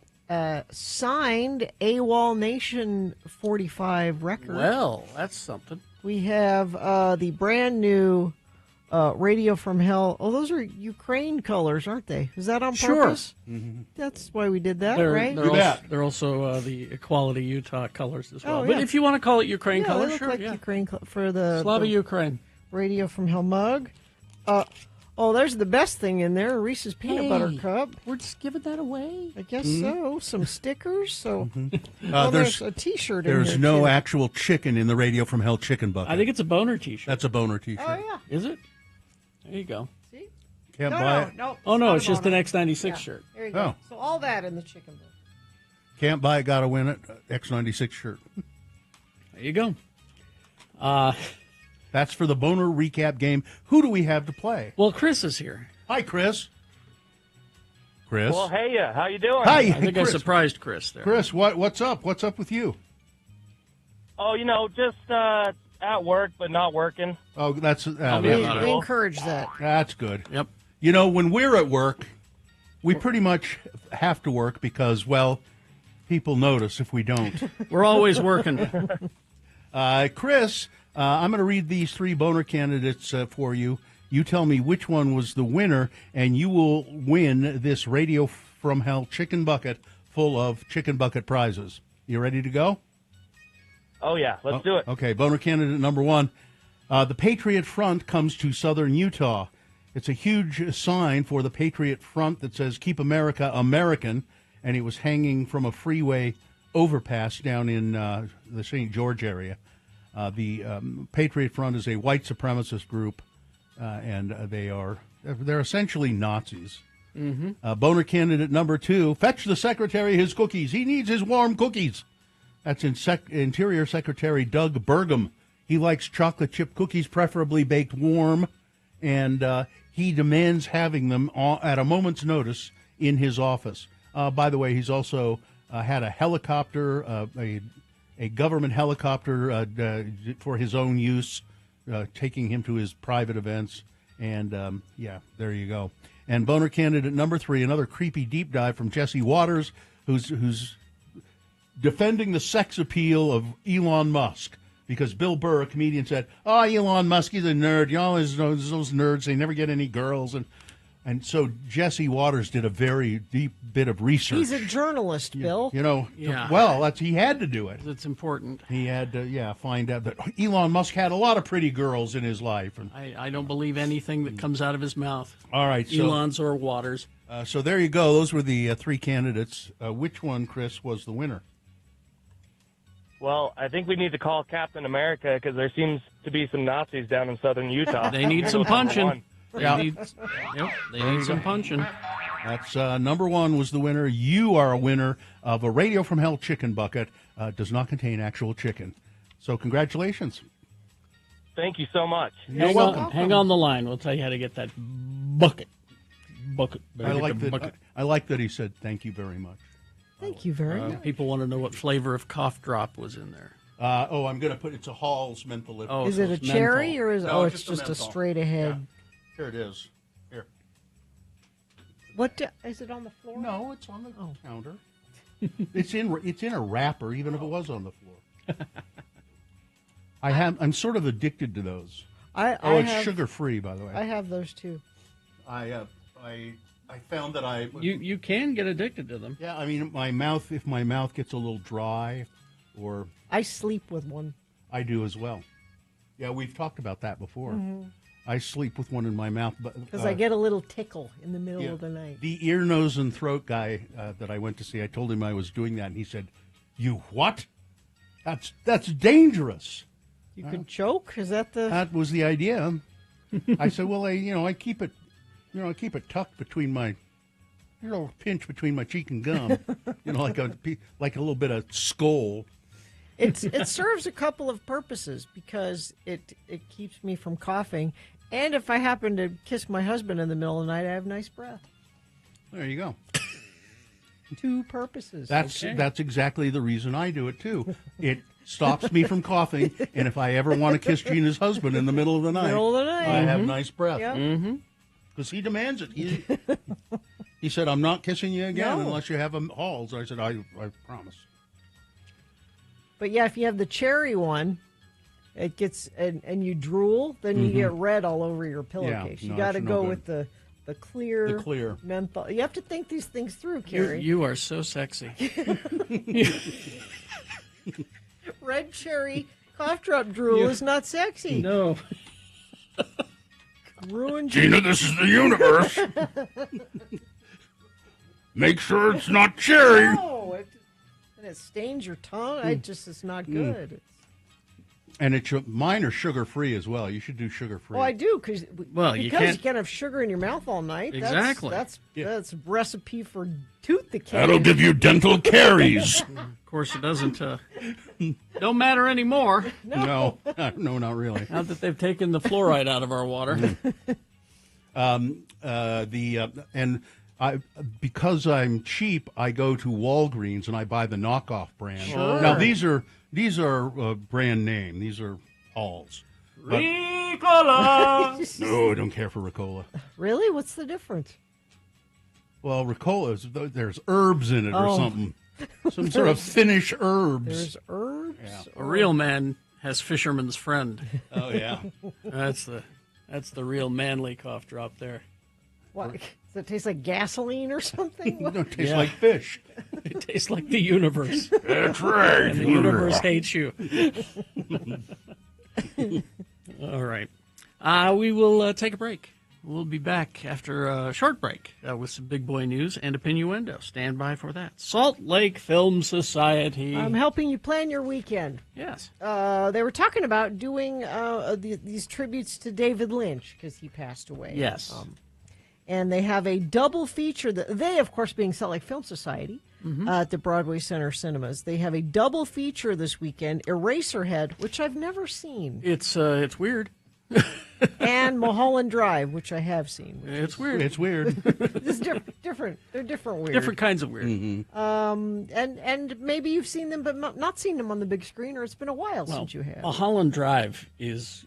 signed AWOL Nation 45 record. Well, that's something. We have the brand new Radio from Hell. Oh, those are Ukraine colors, aren't they? Is that on purpose? Mm-hmm. That's why we did that, They're, right? they're also the Equality Utah colors as well. Oh, But yeah. if you want to call it Ukraine Yeah, colors, they look sure. like yeah. Ukraine for the Slava the Ukraine. Radio from Hell mug. There's the best thing in there, a Reese's Peanut Butter Cup. We're just giving that away. I guess so. Some stickers. So There's a T-shirt in There's here, no too. actual chicken in the Radio from Hell chicken bucket. I think it's a Boner T-shirt. That's a Boner T-shirt. Oh, yeah. Is it? There you go. See? Can't No, buy no, it. no. Oh, no, not it's a just an Boner. X96 Yeah, shirt. There you go. Oh. So all that in the chicken bucket. Can't buy it, gotta win it. X96 shirt. There you go. That's for the Boner Recap game. Who do we have to play? Well, Chris is here. Hi, Chris. Chris. Well, hey, how you doing? Hi, I think Chris. I surprised Chris there. Chris, what's up? What's up with you? Oh, just at work, but not working. Oh, that's We encourage that. That's good. Yep. When we're at work, we pretty much have to work because, well, people notice if we don't. We're always working. Chris, I'm going to read these three Boner candidates for you. You tell me which one was the winner, and you will win this Radio from Hell chicken bucket full of chicken bucket prizes. You ready to go? Oh, yeah, let's do it. Okay, Boner candidate number one. The Patriot Front comes to southern Utah. It's a huge sign for the Patriot Front that says, "Keep America American," and it was hanging from a freeway overpass down in the St. George area. The Patriot Front is a white supremacist group, and they're essentially Nazis. Mm-hmm. Boner candidate number two, fetch the secretary his cookies. He needs his warm cookies. That's Interior Secretary Doug Burgum. He likes chocolate chip cookies, preferably baked warm, and he demands having them at a moment's notice in his office. By the way, he's also had a helicopter, a government helicopter for his own use, taking him to his private events. And, there you go. And Boner candidate number three, another creepy deep dive from Jesse Waters, who's defending the sex appeal of Elon Musk. Because Bill Burr, a comedian, said, "Oh, Elon Musk, he's a nerd. You always know those nerds, they never get any girls." And so Jesse Waters did a very deep bit of research. He's a journalist, Bill. Yeah. Well, he had to do it. It's important. He had to, find out that Elon Musk had a lot of pretty girls in his life. And I don't believe anything that comes out of his mouth. all right, so Elon's or Waters. so there you go. Those were the three candidates. Which one, Chris, was the winner? Well, I think we need to call Captain America because there seems to be some Nazis down in southern Utah. They need some punching. They Yeah. need some punching. That's number one was the winner. You are a winner of a Radio from Hell chicken bucket. Does not contain actual chicken. So congratulations. Thank you so much. You're welcome. Hang on the line. We'll tell you how to get that bucket. I like that he said thank you very much. Thank you very much. People want to know what flavor of cough drop was in there. I'm going to put it's a Hall's menthol. Oh, Is so it a it's cherry menthol. or is No, it's just a menthol. straight ahead? Here it is. Here. Is it on the floor? No, it's on the counter. It's in a wrapper, even if it was on the floor. I'm sort of addicted to those. It's sugar free, by the way. I have those too. I found that you can get addicted to them. Yeah, I mean, if my mouth gets a little dry, or I sleep with one. I do as well. Yeah, we've talked about that before. Mm-hmm. I sleep with one in my mouth, because I get a little tickle in the middle of the night. The ear, nose, and throat guy that I went to see, I told him I was doing that, and he said, "You what? That's dangerous." You can choke. Is that the? That was the idea. I said, "Well, I keep it, I keep it tucked between my, pinch between my cheek and gum, like a little bit of skull." It serves a couple of purposes, because it keeps me from coughing, and if I happen to kiss my husband in the middle of the night, I have nice breath. There you go. 2 purposes. That's exactly the reason I do it too. It stops me from coughing, and if I ever want to kiss Gina's husband in the middle of the night, I have nice breath. Yep. Because he demands it. He said, "I'm not kissing you again unless you have halls." I said, I promise. But yeah, if you have the cherry one, it gets and you drool, then you get red all over your pillowcase. You got to go with the clear menthol. You have to think these things through, Carrie. You are so sexy. Red cherry cough drop drool is not sexy. No. Ruined Gina, this is the universe. Make sure it's not cherry. No, and it stains your tongue. It's not good. And mine are sugar-free as well. You should do sugar-free. Oh, I do, because you can't have sugar in your mouth all night. Exactly. That's a recipe for tooth decay. That'll give you dental caries. Of course, it doesn't. Don't matter anymore. No, not really. Now that they've taken the fluoride out of our water. Because I'm cheap, I go to Walgreens and I buy the knockoff brand. Sure. Now these are brand name. These are Halls. Ricola. No, I don't care for Ricola. Really? What's the difference? Well, Ricola there's herbs in it or something. Some sort of Finnish herbs. There's herbs. Yeah. A real man has fisherman's friend. Oh yeah. That's the real manly cough drop there. What? Does it taste like gasoline or something? No, it tastes like fish. It tastes like the universe. That's right. And the universe hates you. All right. We will take a break. We'll be back after a short break with some big boy news and opinioendo. Stand by for that. Salt Lake Film Society. I'm helping you plan your weekend. Yes. They were talking about doing these tributes to David Lynch because he passed away. Yes. And they have a double feature. They, of course, being Salt Lake Film Society at the Broadway Center Cinemas. They have a double feature this weekend, Eraserhead, which I've never seen. It's weird. And Mulholland Drive, which I have seen. It's weird. It's weird. It's different. They're different weird. Different kinds of weird. Mm-hmm. And maybe you've seen them, but not seen them on the big screen, or it's been a while since you have. Mulholland Drive is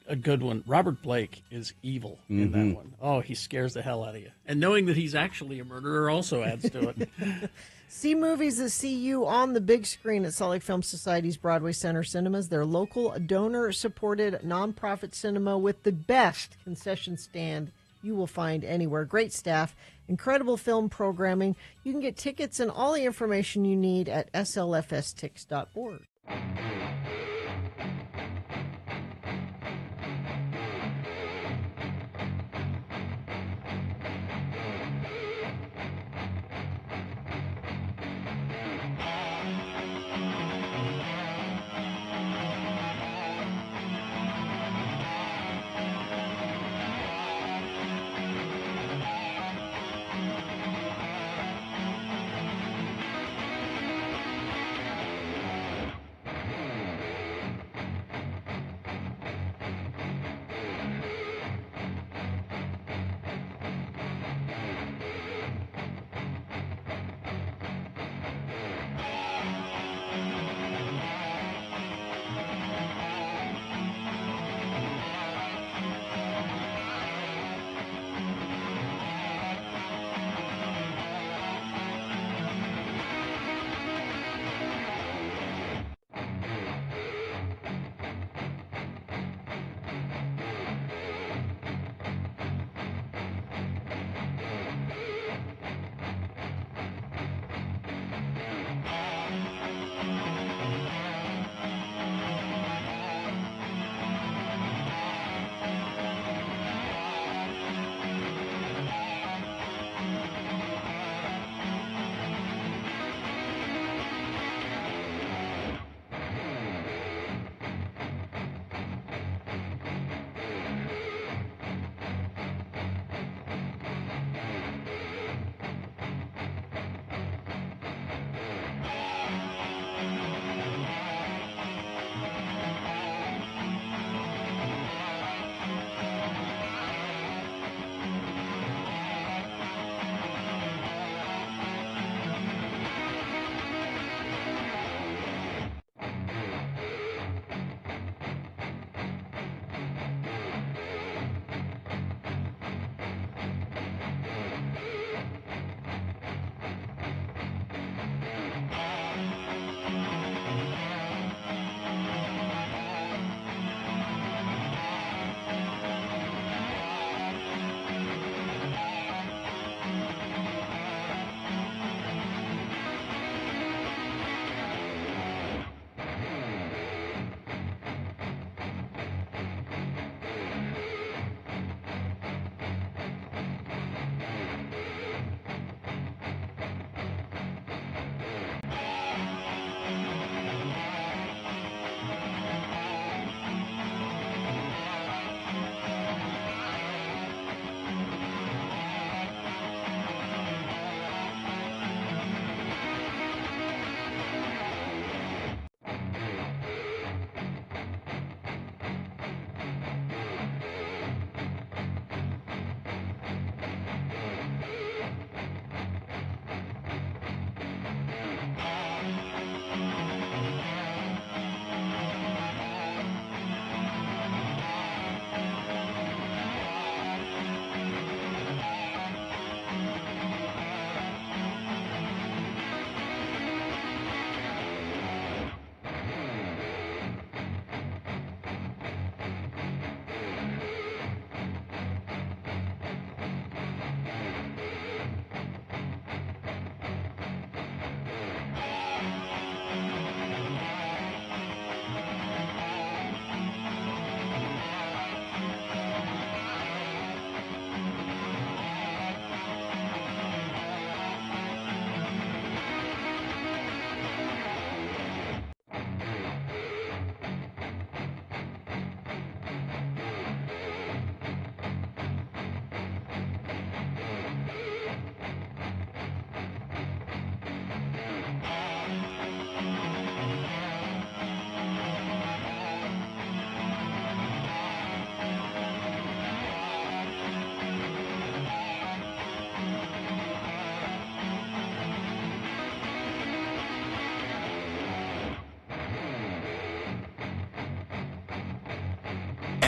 a good one. Robert Blake is evil in that one. Oh, he scares the hell out of you. And knowing that he's actually a murderer also adds to it. See movies that see you on the big screen at Salt Lake Film Society's Broadway Center Cinemas. Their local donor-supported nonprofit cinema with the best concession stand you will find anywhere. Great staff, incredible film programming. You can get tickets and all the information you need at slfstix.org.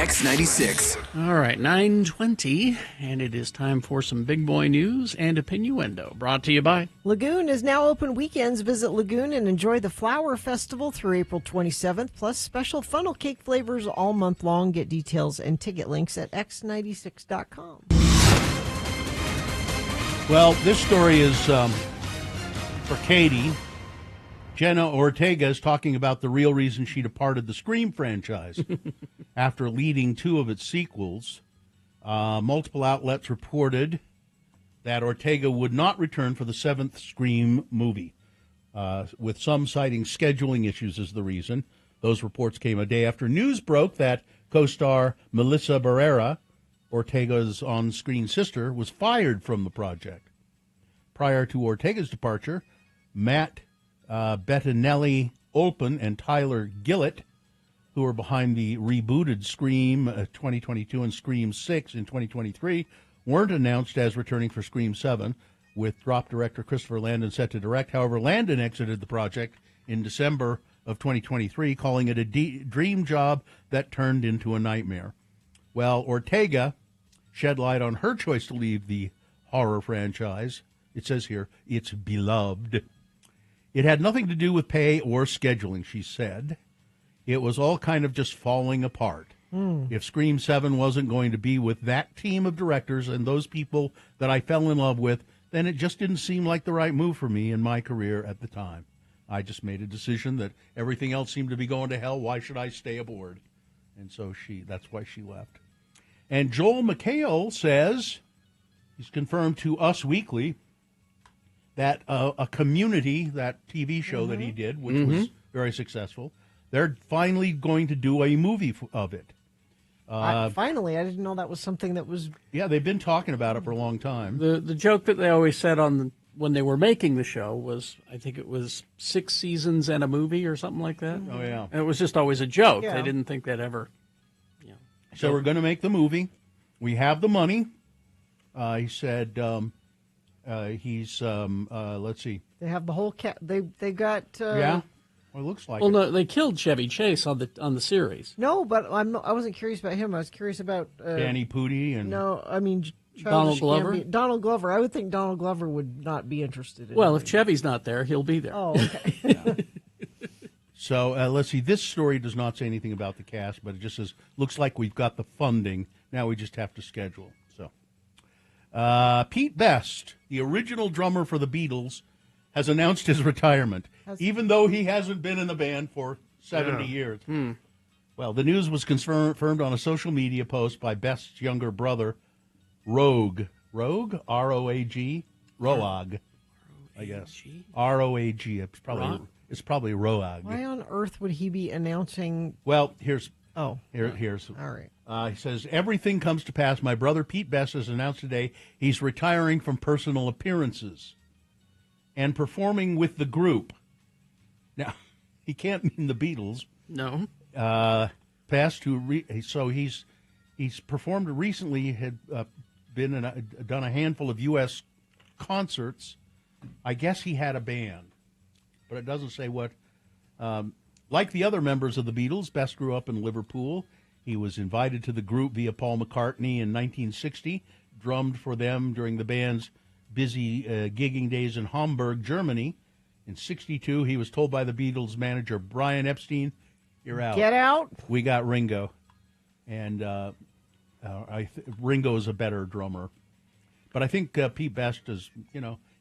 X96. All right, 9:20, and it is time for some big boy news and opinioendo. Brought to you by Lagoon is now open weekends. Visit Lagoon and enjoy the Flower Festival through April 27th, plus special funnel cake flavors all month long. Get details and ticket links at x96.com. Well, this story is for Katie. Jenna Ortega is talking about the real reason she departed the Scream franchise after leading 2 of its sequels. Multiple outlets reported that Ortega would not return for the 7th Scream movie, with some citing scheduling issues as the reason. Those reports came a day after news broke that co-star Melissa Barrera, Ortega's on-screen sister, was fired from the project. Prior to Ortega's departure, Matt Bettinelli Olpen and Tyler Gillett, who are behind the rebooted Scream 2022 and Scream 6 in 2023, weren't announced as returning for Scream 7, with drop director Christopher Landon set to direct. However, Landon exited the project in December of 2023, calling it a dream job that turned into a nightmare. Well, Ortega shed light on her choice to leave the horror franchise. It says here, it's beloved. It had nothing to do with pay or scheduling, she said. It was all kind of just falling apart. If Scream 7 wasn't going to be with that team of directors and those people that I fell in love with, then it just didn't seem like the right move for me in my career at the time. I just made a decision that everything else seemed to be going to hell. Why should I stay aboard? And so that's why she left. And Joel McHale says, he's confirmed to Us Weekly, that a Community, that TV show that he did, which was very successful, they're finally going to do a movie of it. Finally, I didn't know that was something that was... Yeah, they've been talking about it for a long time. the joke that they always said when they were making the show was, I think it was 6 seasons and a movie or something like that. Oh, yeah. And it was just always a joke. Yeah. They didn't think they'd ever... So we're going to make the movie. We have the money. He said... let's see. They have the whole they got... yeah? Well, it looks like Well, it. no, they killed Chevy Chase on the series. No, but I wasn't curious about him. I was curious about... Danny Pudi and... No, I mean... Donald Glover? Donald Glover. I would think Donald Glover would not be interested in Well, if Chevy's not there, he'll be there. Oh, okay. So let's see. This story does not say anything about the cast, but it just says, looks like we've got the funding. Now we just have to schedule. So, Pete Best, the original drummer for the Beatles, has announced his retirement, even though he hasn't been in the band for 70 years. Well, the news was confirmed on a social media post by Best's younger brother, Rogue, R-O-A-G, Roag, I guess. R-O-A-G. It's probably Roag. Why on earth would he be announcing... Well, here's... Here's... All right. He says, everything comes to pass. My brother Pete Best has announced today he's retiring from personal appearances and performing with the group. Now, he can't mean the Beatles. No. Best, so he's performed recently, had done a handful of U.S. concerts. I guess he had a band, but it doesn't say what. Like the other members of the Beatles, Best grew up in Liverpool. He was invited to the group via Paul McCartney in 1960, drummed for them during the band's busy gigging days in Hamburg, Germany. In 1962, he was told by the Beatles manager, Brian Epstein, "You're out. Get out." We got Ringo. And Ringo is a better drummer. But I think Pete Best is,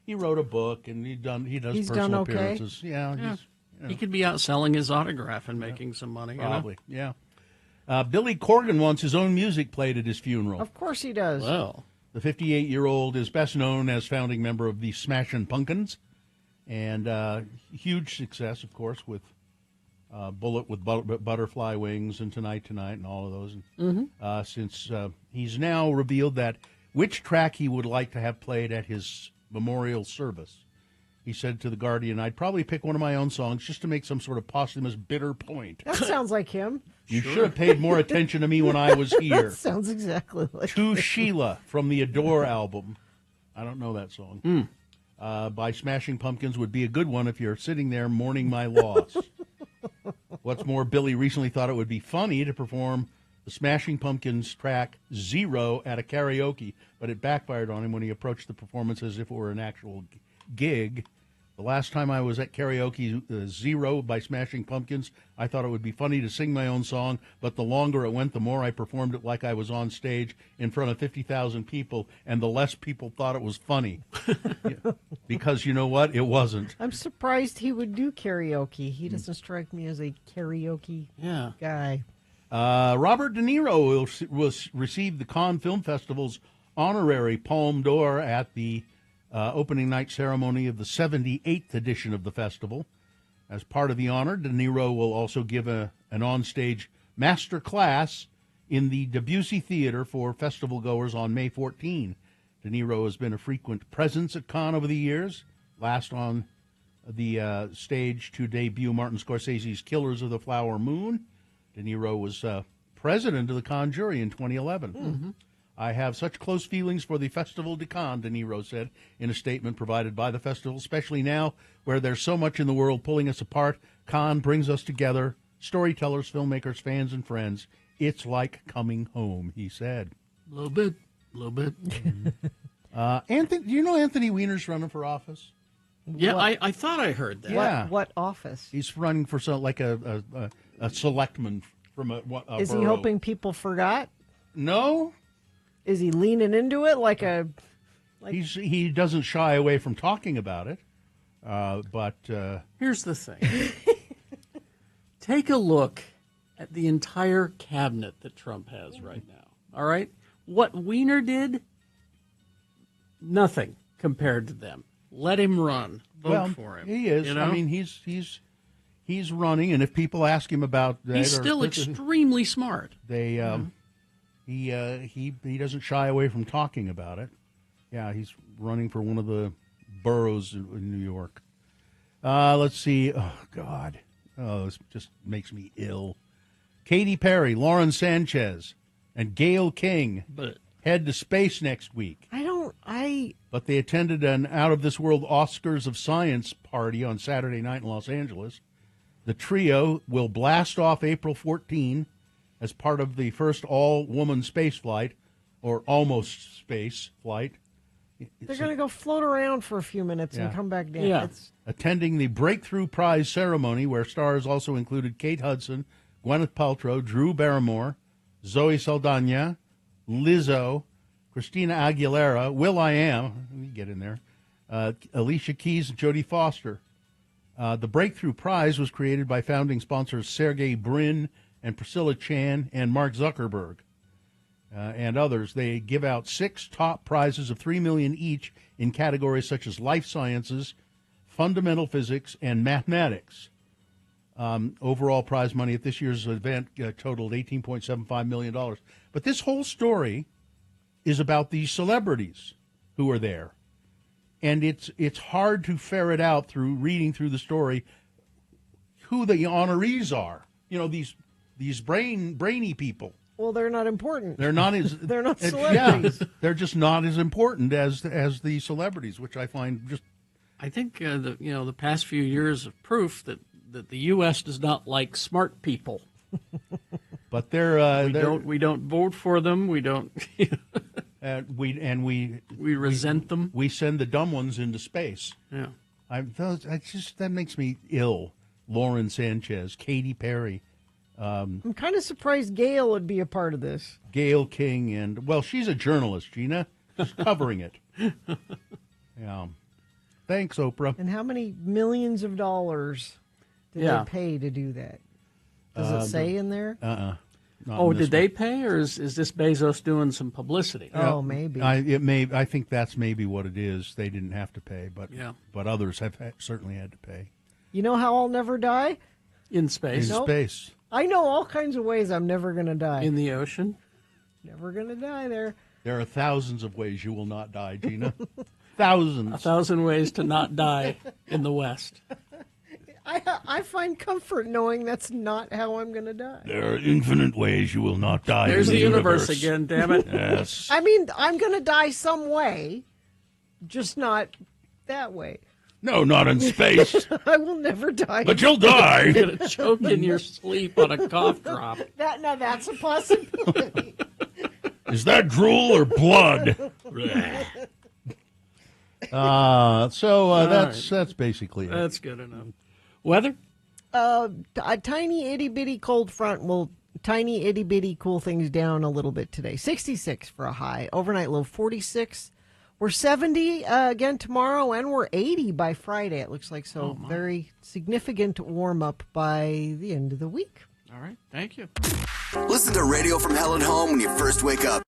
he wrote a book and he's He's personal done okay. appearances. Yeah. He could be out selling his autograph and making some money. Probably, yeah. Billy Corgan wants his own music played at his funeral. Of course he does. Well, the 58-year-old is best known as founding member of the Smashing Pumpkins, and huge success, of course, with Bullet with Butterfly Wings and Tonight, and all of those. Since he's now revealed that which track he would like to have played at his memorial service. He said to The Guardian, "I'd probably pick one of my own songs just to make some sort of posthumous bitter point. That sounds like him. You should have paid more attention to me when I was here." That sounds exactly like To him. Sheila from the Adore album. I don't know that song. By Smashing Pumpkins would be a good one if you're sitting there mourning my loss. What's more, Billy recently thought it would be funny to perform the Smashing Pumpkins track Zero at a karaoke, but it backfired on him when he approached the performance as if it were an actual gig. The last time I was at karaoke Zero by Smashing Pumpkins, I thought it would be funny to sing my own song, but the longer it went, the more I performed it like I was on stage in front of 50,000 people, and the less people thought it was funny. Yeah. Because you know what? It wasn't. I'm surprised he would do karaoke. He doesn't strike me as a karaoke guy. Robert De Niro will receive the Cannes Film Festival's honorary Palme d'Or at the opening night ceremony of the 78th edition of the festival. As part of the honor, De Niro will also give an onstage master class in the Debussy Theater for festival goers on May 14. De Niro has been a frequent presence at Cannes over the years, last on the stage to debut Martin Scorsese's Killers of the Flower Moon. De Niro was president of the Cannes jury in 2011. Mm-hmm. I have such close feelings for the Festival de Cannes, De Niro said in a statement provided by the festival, especially now where there's so much in the world pulling us apart. Cannes brings us together, storytellers, filmmakers, fans, and friends. It's like coming home, he said. A little bit. Anthony, do you know Anthony Weiner's running for office? Yeah, I thought I heard that. Yeah. What office? He's running for a selectman from a Is he borough. hoping people forgot? No. Is he leaning into it like a... He doesn't shy away from talking about it, but... Here's the thing. Take a look at the entire cabinet that Trump has right now, all right? What Weiner did, nothing compared to them. Let him run. Vote for him. He is. You know? I mean, he's running, and if people ask him about that... He's still extremely smart. He doesn't shy away from talking about it. Yeah, he's running for one of the boroughs in New York. Let's see. Oh, God. Oh, this just makes me ill. Katy Perry, Lauren Sanchez, and Gayle King head to space next week. But they attended an out-of-this-world Oscars of Science party on Saturday night in Los Angeles. The trio will blast off April 14 as part of the first all-woman space flight, or almost space flight. They're going to go float around for a few minutes and come back down. Yeah. Attending the Breakthrough Prize ceremony, where stars also included Kate Hudson, Gwyneth Paltrow, Drew Barrymore, Zoe Saldana, Lizzo, Christina Aguilera, will.i.am, let me get in there, Alicia Keys, and Jodie Foster. The Breakthrough Prize was created by founding sponsors Sergey Brin and Priscilla Chan and Mark Zuckerberg and others. They give out 6 top prizes of $3 million each in categories such as life sciences, fundamental physics, and mathematics. Overall prize money at this year's event totaled $18.75 million. But this whole story is about these celebrities who are there. And it's hard to ferret out through reading through the story who the honorees are. You know, these brainy people. Well, they're not important. They're not as they're not celebrities. Yeah, they're just not as important as the celebrities, which I find just. I think the past few years of proof that the U.S. does not like smart people. But we don't vote for them. We don't. we resent them. We send the dumb ones into space. Yeah, that makes me ill. Lauren Sanchez, Katy Perry. I'm kind of surprised Gayle would be a part of this. Gayle King, and she's a journalist, Gina. She's covering it. Yeah. Thanks, Oprah. And how many millions of dollars did they pay to do that? Does it say in there? Did they pay, or is this Bezos doing some publicity? Oh, maybe. I think that's maybe what it is. They didn't have to pay, but others have certainly had to pay. You know how I'll never die? In space. In space. I know all kinds of ways I'm never going to die. In the ocean? Never going to die there. There are thousands of ways you will not die, Gina. Thousands. 1,000 ways to not die in the West. I find comfort knowing that's not how I'm going to die. There are infinite ways you will not die. There's the universe again, damn it. Yes. I mean, I'm going to die some way, just not that way. No, not in space. I will never die. But you'll die. You're going to choke in your sleep on a cough drop. That's a possibility. Is that drool or blood? That's basically it. That's good enough. Weather? A tiny itty bitty cold front will tiny itty bitty cool things down a little bit today. 66 for a high. Overnight low 46. We're 70 again tomorrow, and we're 80 by Friday. It looks like so. Very significant warm up by the end of the week. All right. Thank you. Listen to Radio from Hell and Home when you first wake up.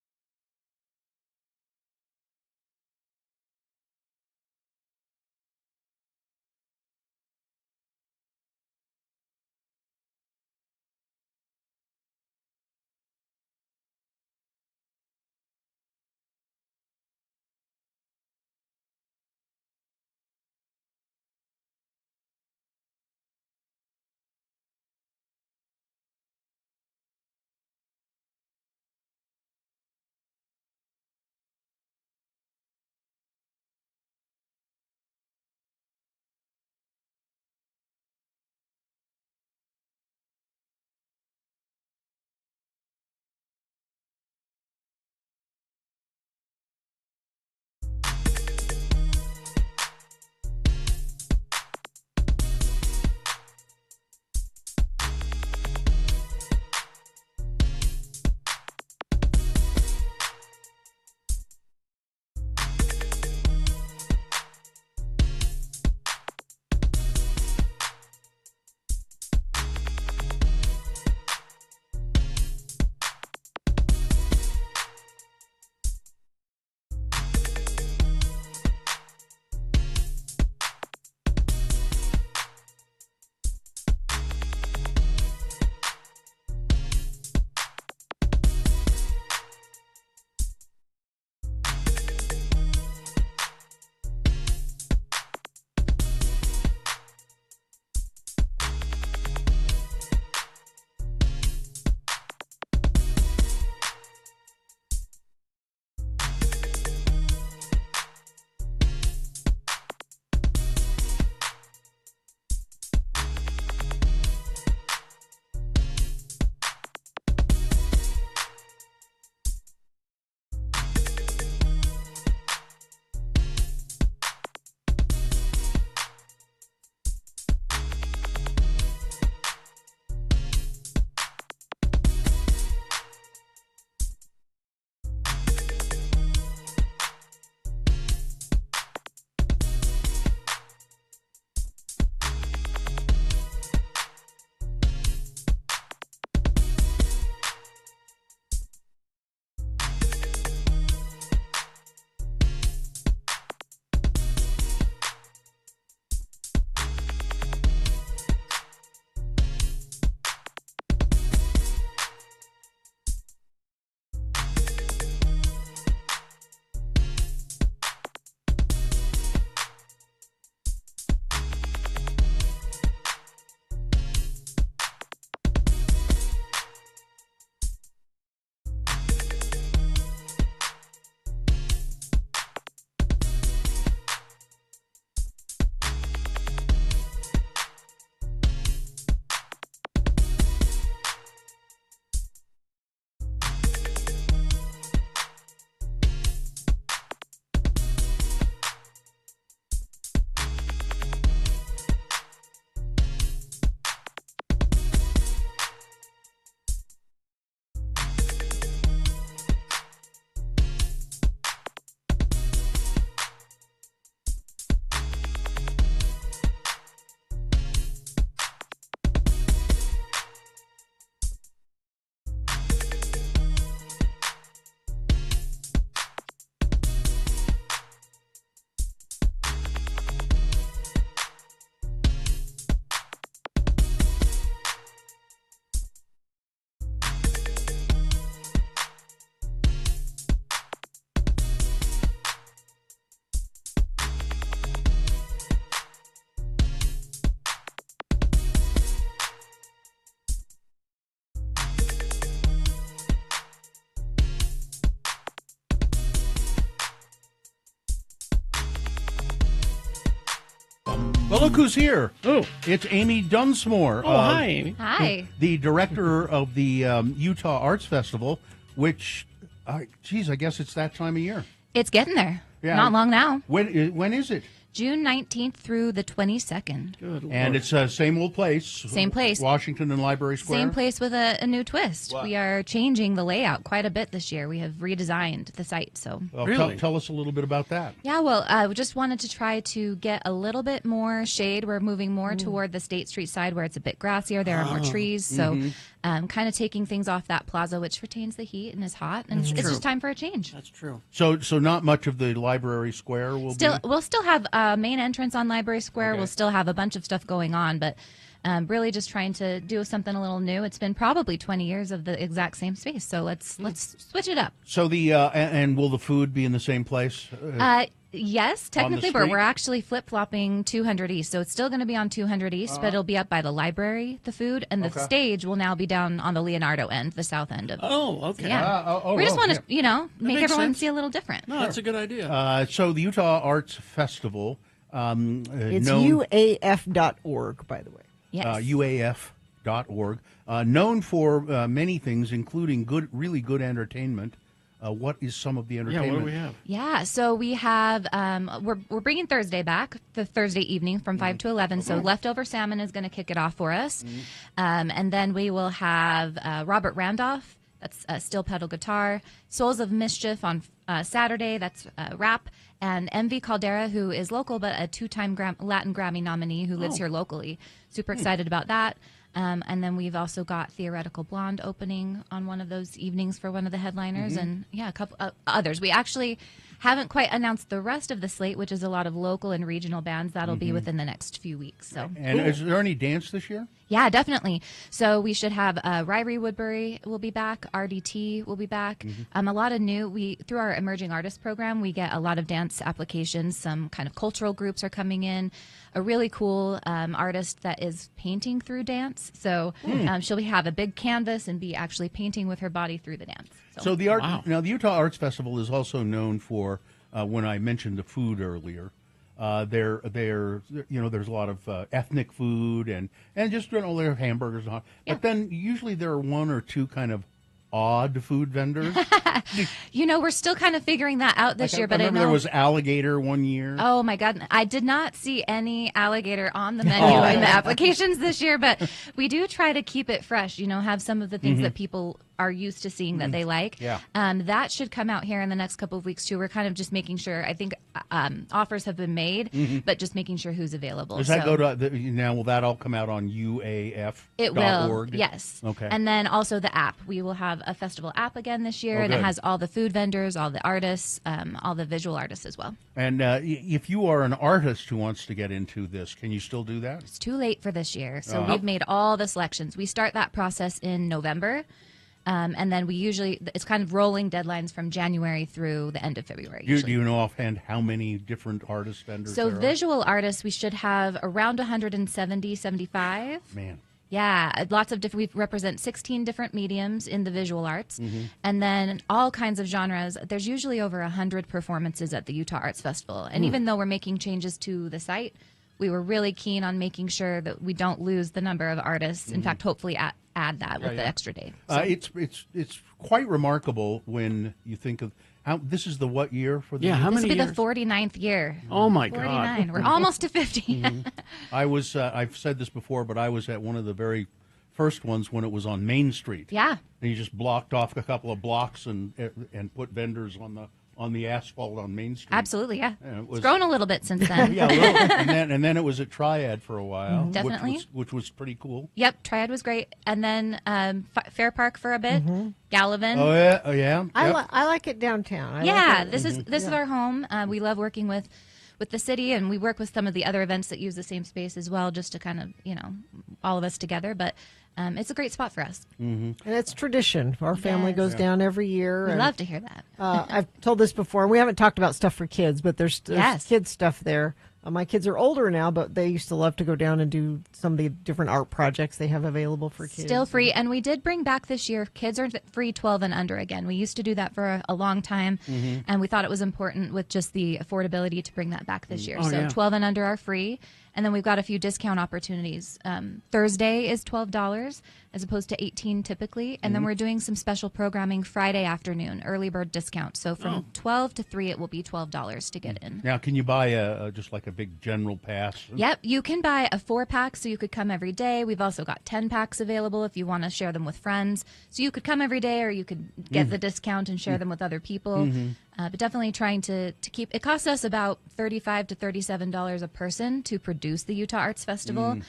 Well, look who's here. Oh. It's Amy Dunsmore. Oh, hi, Amy. Hi. The director of the Utah Arts Festival, which, geez, I guess it's that time of year. It's getting there. Yeah. Not long now. When is it? June 19th through the 22nd. Good And it's same old place. Same place. Washington and Library Square. Same place with a new twist. What? We are changing the layout quite a bit this year. We have redesigned the site. So Well, tell us a little bit about that. yeah, well, we just wanted to try to get a little bit more shade. We're moving more toward the State Street side where it's a bit grassier. There are more trees. So kind of taking things off that plaza, which retains the heat and is hot. And it's just time for a change. That's true. So not much of the Library Square will be? We'll still have a main entrance on Library Square. Okay. We'll still have a bunch of stuff going on, but really just trying to do something a little new. It's been probably 20 years of the exact same space, so let's switch it up. So and will the food be in the same place? Yes, technically, but we're actually flip-flopping 200 East, so it's still going to be on 200 East, but it'll be up by the library, the food, and the stage will now be down on the Leonardo end, the south end of it. Oh, okay. Yeah. We just want to, make makes everyone sense. see a little different. No, that's a good idea. So the Utah Arts Festival, It's known, uaf.org, by the way. Yes. UAF.org, known for many things, including really good entertainment. What is some of the entertainment? what do we have? Yeah, so we have we're bringing Thursday back, the Thursday evening from 5 to 11. So Leftover Salmon is going to kick it off for us, and then we will have Robert Randolph. That's steel pedal guitar. Souls of Mischief on Saturday. That's rap. And MV Caldera, who is local but a 2-time Latin Grammy nominee who lives here locally. Super excited about that. And then we've also got Theoretical Blonde opening on one of those evenings for one of the headliners, and a couple others. We actually haven't quite announced the rest of the slate, which is a lot of local and regional bands. That'll be within the next few weeks. So, And is there any dance this year? yeah, definitely. So we should have Ryrie Woodbury will be back. RDT will be back. A lot of new. Through our emerging artist program, we get a lot of dance applications. Some kind of cultural groups are coming in. A really cool artist that is painting through dance. So she'll have a big canvas and be actually painting with her body through the dance. So the art now, the Utah Arts Festival is also known for when I mentioned the food earlier. There's a lot of ethnic food and just their hamburgers and all. But then usually there are one or two kind of odd food vendors. We're still kind of figuring that out this year, but I remember know there was alligator one year. Oh my God. I did not see any alligator on the menu in the applications this year, but we do try to keep it fresh, have some of the things that people are used to seeing that they like. Yeah. That should come out here in the next couple of weeks too. We're kind of just making sure, I think offers have been made, but just making sure who's available. Does that go to, now will that all come out on UAF.org? It will, yes. Okay. And then also the app. We will have a festival app again this year, and it has all the food vendors, all the artists, all the visual artists as well. And if you are an artist who wants to get into this, can you still do that? It's too late for this year, so we've made all the selections. We start that process in November, and then it's kind of rolling deadlines from January through the end of February. Do you know offhand how many different artist vendors So there are? visual artists, we should have around 170, 75. Man. Yeah, lots of different. We represent 16 different mediums in the visual arts, and then all kinds of genres. There's usually over 100 performances at the Utah Arts Festival, and even though we're making changes to the site, we were really keen on making sure that we don't lose the number of artists. In fact, hopefully add that with the extra day. So. It's quite remarkable when you think of how this is the what year for the how this many will be years? the 49th year. Oh my 49. God. We're almost to 50. I've said this before, but I was at one of the very first ones when it was on Main Street. Yeah. And you just blocked off a couple of blocks and put vendors on the asphalt on Main Street. Absolutely, yeah. And It's grown a little bit since then. Yeah, a little. and then it was at Triad for a while. Definitely. Which was pretty cool. Yep, Triad was great. And then Fair Park for a bit, Gallivan. Oh, yeah. Oh, yeah. I like it downtown. This is our home. We love working with the city, and we work with some of the other events that use the same space as well, just to kind of, all of us together. But it's a great spot for us. And it's tradition. Our family goes down every year. We and, love to hear that. I've told this before. We haven't talked about stuff for kids, but there's kids stuff there. My kids are older now, but they used to love to go down and do some of the different art projects they have available for kids. Still free. And we did bring back this year, kids are free 12 and under again. We used to do that for a long time, and we thought it was important with just the affordability to bring that back this year. 12 and under are free. And then we've got a few discount opportunities. Thursday is $12 as opposed to $18 typically. And then we're doing some special programming Friday afternoon, early bird discount. So from 12 to 3, it will be $12 to get in. Now, can you buy just like a big general pass? Yep, you can buy a 4-pack so you could come every day. We've also got 10 packs available if you want to share them with friends. So you could come every day, or you could get the discount and share them with other people. But definitely trying to keep, it costs us about $35 to $37 a person to produce the Utah Arts Festival.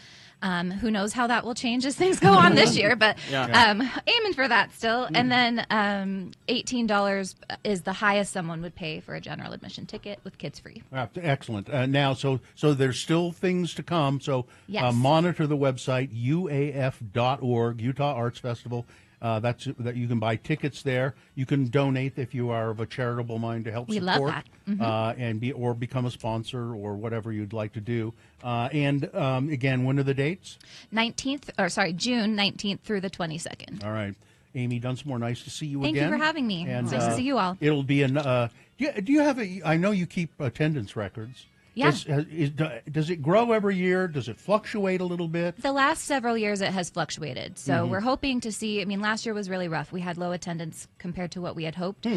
Who knows how that will change as things go on this year, but aiming for that still. And then $18 is the highest someone would pay for a general admission ticket with kids free. Excellent. Now, so there's still things to come. So Yes. monitor the website, uaf.org, Utah Arts Festival. That you can buy tickets there. You can donate if you are of a charitable mind to help We support, love that. or become a sponsor or whatever you'd like to do. Again, when are the dates? June 19th through the 22nd. All right, Amy Dunsmore, nice to see you Thank you again. for having me. And, It's nice to see you all. It'll be do you have I know you keep attendance records. Yeah. Does it grow every year? Does it fluctuate a little bit? The last several years, it has fluctuated. So we're hoping to see, last year was really rough. We had low attendance compared to what we had hoped.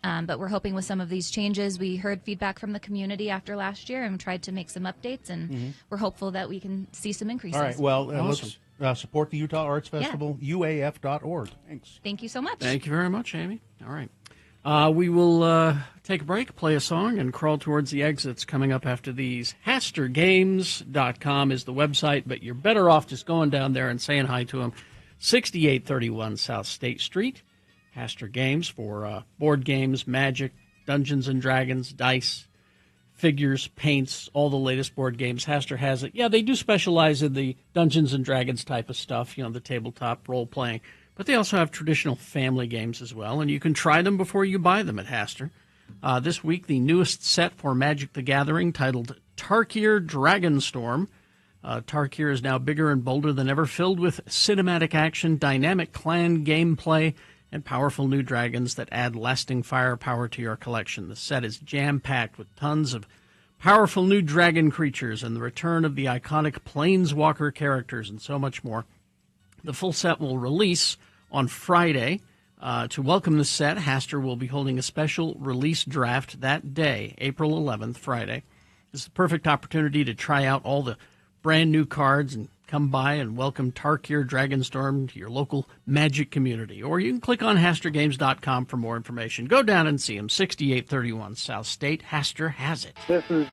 But we're hoping with some of these changes, we heard feedback from the community after last year and tried to make some updates. And we're hopeful that we can see some increases. All right. Well, let's support the Utah Arts Festival, uaf.org. Thanks. Thank you so much. Thank you very much, Amy. All right. We will take a break, play a song, and crawl towards the exits coming up after these. HasterGames.com is the website, but you're better off just going down there and saying hi to them. 6831 South State Street. Haster Games for board games, Magic, Dungeons & Dragons, dice, figures, paints, all the latest board games. Haster has it. Yeah, they do specialize in the Dungeons & Dragons type of stuff, the tabletop role-playing. But they also have traditional family games as well, and you can try them before you buy them at Haster. This week, the newest set for Magic the Gathering, titled Tarkir Dragonstorm. Tarkir is now bigger and bolder than ever, filled with cinematic action, dynamic clan gameplay, and powerful new dragons that add lasting firepower to your collection. The set is jam-packed with tons of powerful new dragon creatures and the return of the iconic Planeswalker characters and so much more. The full set will release on Friday. To welcome the set, Haster will be holding a special release draft that day, April 11th, Friday. This is the perfect opportunity to try out all the brand new cards and come by and welcome Tarkir Dragonstorm to your local Magic community. Or you can click on HasterGames.com for more information. Go down and see them, 6831 South State. Haster has it. This is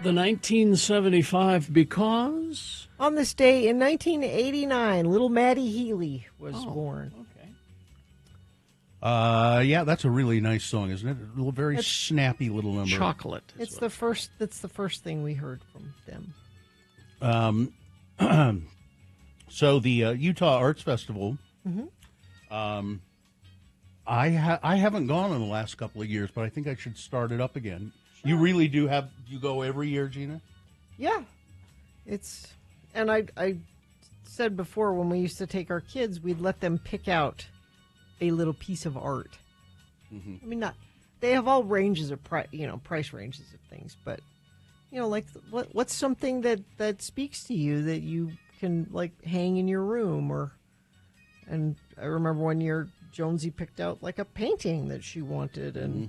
The 1975 because on this day in 1989, little Maddie Healy was born. Yeah, that's a really nice song, isn't it? A little, very snappy little number. Chocolate. It's the first. That's the first thing we heard from them. So the Utah Arts Festival. Mm-hmm. I haven't gone in the last couple of years, but I think I should start it up again. You really do have. You go every year, Gina? Yeah, and I said before, when we used to take our kids, we'd let them pick out a little piece of art. Mm-hmm. I mean, they have all ranges of price ranges of things, but like what's something that speaks to you that you can like hang in your room, and I remember one year Jonesy picked out like a painting that she wanted, and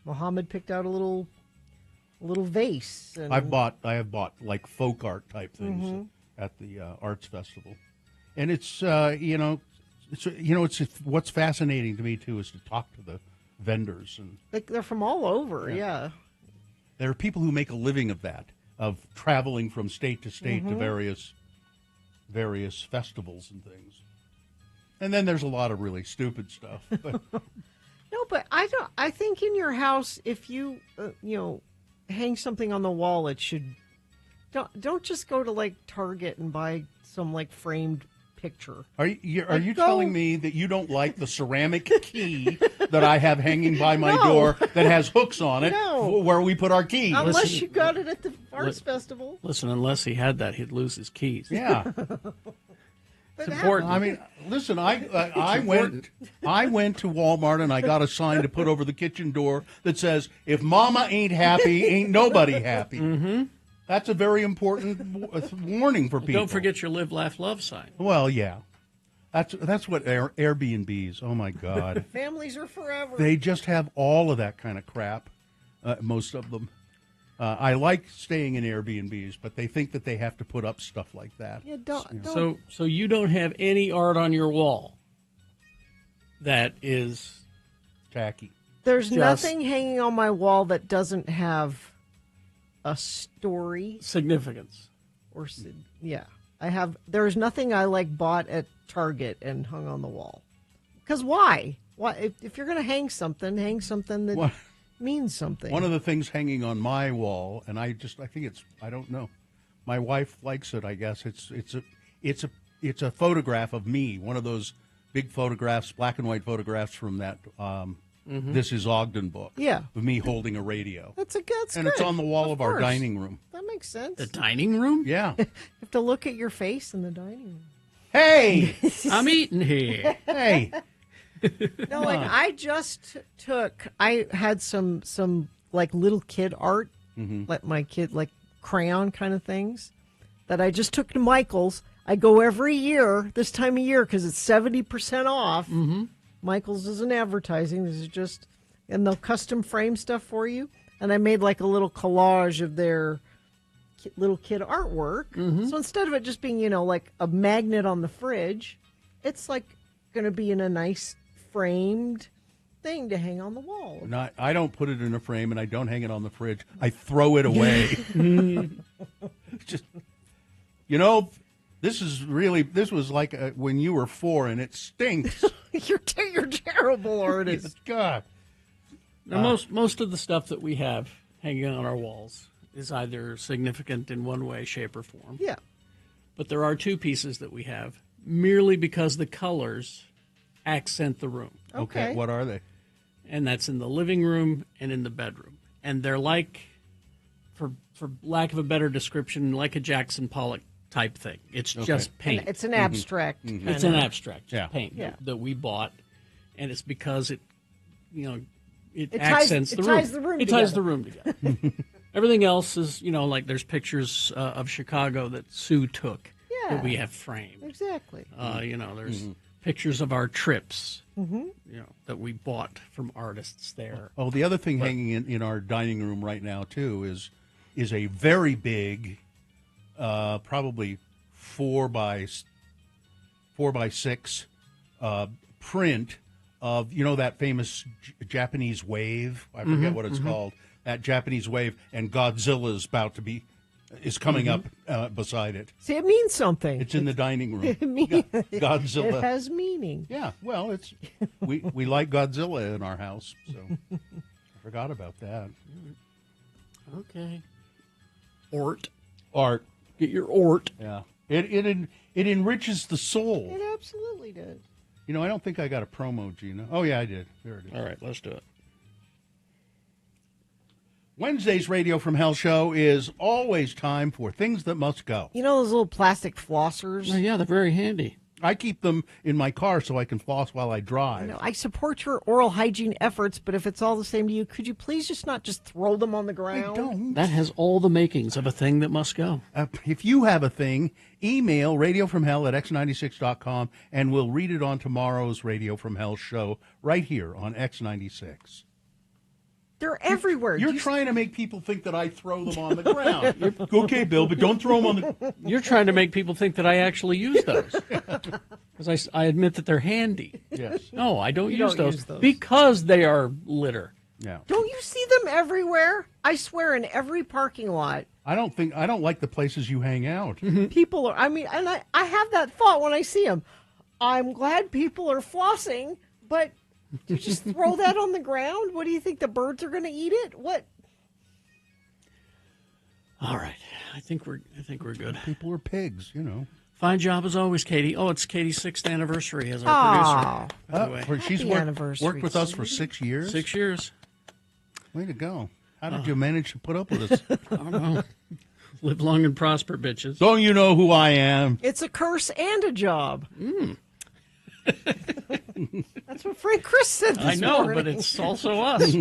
Mohammed picked out a little vase. And I have bought like folk art type things at the Arts Festival, and it's what's fascinating to me too is to talk to the vendors, and they're from all over. Yeah. There are people who make a living of that, of traveling from state to state to various festivals and things. And then there's a lot of really stupid stuff. But. No, but I think in your house, if you hang something on the wall, it should don't just go to like Target and buy some like framed picture. Are you telling me that you don't like the ceramic key that I have hanging by my door that has hooks on it where we put our keys? Unless you got it at the Arts Festival. Listen, unless he had that, he'd lose his keys. Yeah. It's important. I mean, listen, I went to Walmart and I got a sign to put over the kitchen door that says, "If Mama ain't happy, ain't nobody happy." Mm-hmm. That's a very important warning for people. Don't forget your live, laugh, love sign. Well, yeah. That's what Airbnbs, oh my God. Families are forever. They just have all of that kind of crap, most of them. I like staying in Airbnbs, but they think that they have to put up stuff like that. Yeah, don't. So you don't have any art on your wall that is tacky. There's nothing hanging on my wall that doesn't have a story, significance, or there's nothing I like bought at Target and hung on the wall. Because why? If you're going to hang something that means something. One of the things hanging on my wall, and I think it's, I don't know, my wife likes it. I guess it's a photograph of me, one of those big photographs, black and white photographs from that. This is Ogden book. Yeah. Of me holding a radio. That's good. And it's on the wall of our dining room. That makes sense. The dining room? Yeah. You have to look at your face in the dining room. Hey! I'm eating here. Hey! No, like I had some like little kid art, like my kid, like crayon kind of things that I just took to Michael's. I go every year this time of year because it's 70% off. Michael's isn't advertising. This is just, and they'll custom frame stuff for you. And I made like a little collage of their little kid artwork. So instead of it just being, like a magnet on the fridge, it's like going to be in a nice framed thing to hang on the wall. I don't put it in a frame and I don't hang it on the fridge. I throw it away. Just, this was like when you were 4 and it stinks. You're terrible artist. God. Now, most of the stuff that we have hanging on our walls is either significant in one way, shape, or form. Yeah. But there are two pieces that we have merely because the colors accent the room. Okay. What are they? And that's in the living room and in the bedroom. And they're like, for lack of a better description, like a Jackson Pollock type thing. It's just paint. It's an abstract. It's an abstract paint Yeah. that we bought, and it's because it accents the room. Ties the room it together. ties the room together. Everything else is, like there's pictures of Chicago that Sue took that we have framed. Exactly. There's pictures of our trips, that we bought from artists there. Oh, the other thing hanging in our dining room right now too is a very big, probably 4 by 6 print of that famous Japanese wave. I forget what it's called. at Japanese Wave, and Godzilla is coming up beside it. See, it means something. It's in the dining room. Godzilla. It has meaning. Yeah, well, we like Godzilla in our house, so I forgot about that. Okay. Art. Get your art. Yeah. It enriches the soul. It absolutely does. You know, I don't think I got a promo, Gina. Oh, yeah, I did. There it is. All right, let's do it. Wednesday's Radio from Hell show is always time for things that must go. You know those little plastic flossers? Oh, yeah, they're very handy. I keep them in my car so I can floss while I drive. I support your oral hygiene efforts, but if it's all the same to you, could you please just not just throw them on the ground? I don't. That has all the makings of a thing that must go. If you have a thing, email radiofromhell@x96.com, and we'll read it on tomorrow's Radio from Hell show right here on X96. They're everywhere. You're trying to make people think that I throw them on the ground. Okay, Bill, but don't throw them on the... You're trying to make people think that I actually use those. Because I admit that they're handy. Yes. No, I don't, You use, don't those use those. because they are litter. Yeah. Don't you see them everywhere? I swear, in every parking lot. I don't like the places you hang out. People are, and I have that thought when I see them. I'm glad people are flossing, but you just throw that on the ground? What do you think, the birds are going to eat it? What? All right. I think we're good. People are pigs, you know. Fine job as always, Katie. Oh, it's Katie's 6th anniversary as our Aw. producer. By the way. She's worked with us for 6 years. 6 years. Way to go. How did you manage to put up with us? I don't know. Live long and prosper, bitches. Don't you know who I am? It's a curse and a job. Mm. That's what Frank Chris said this I know, morning. but it's also us.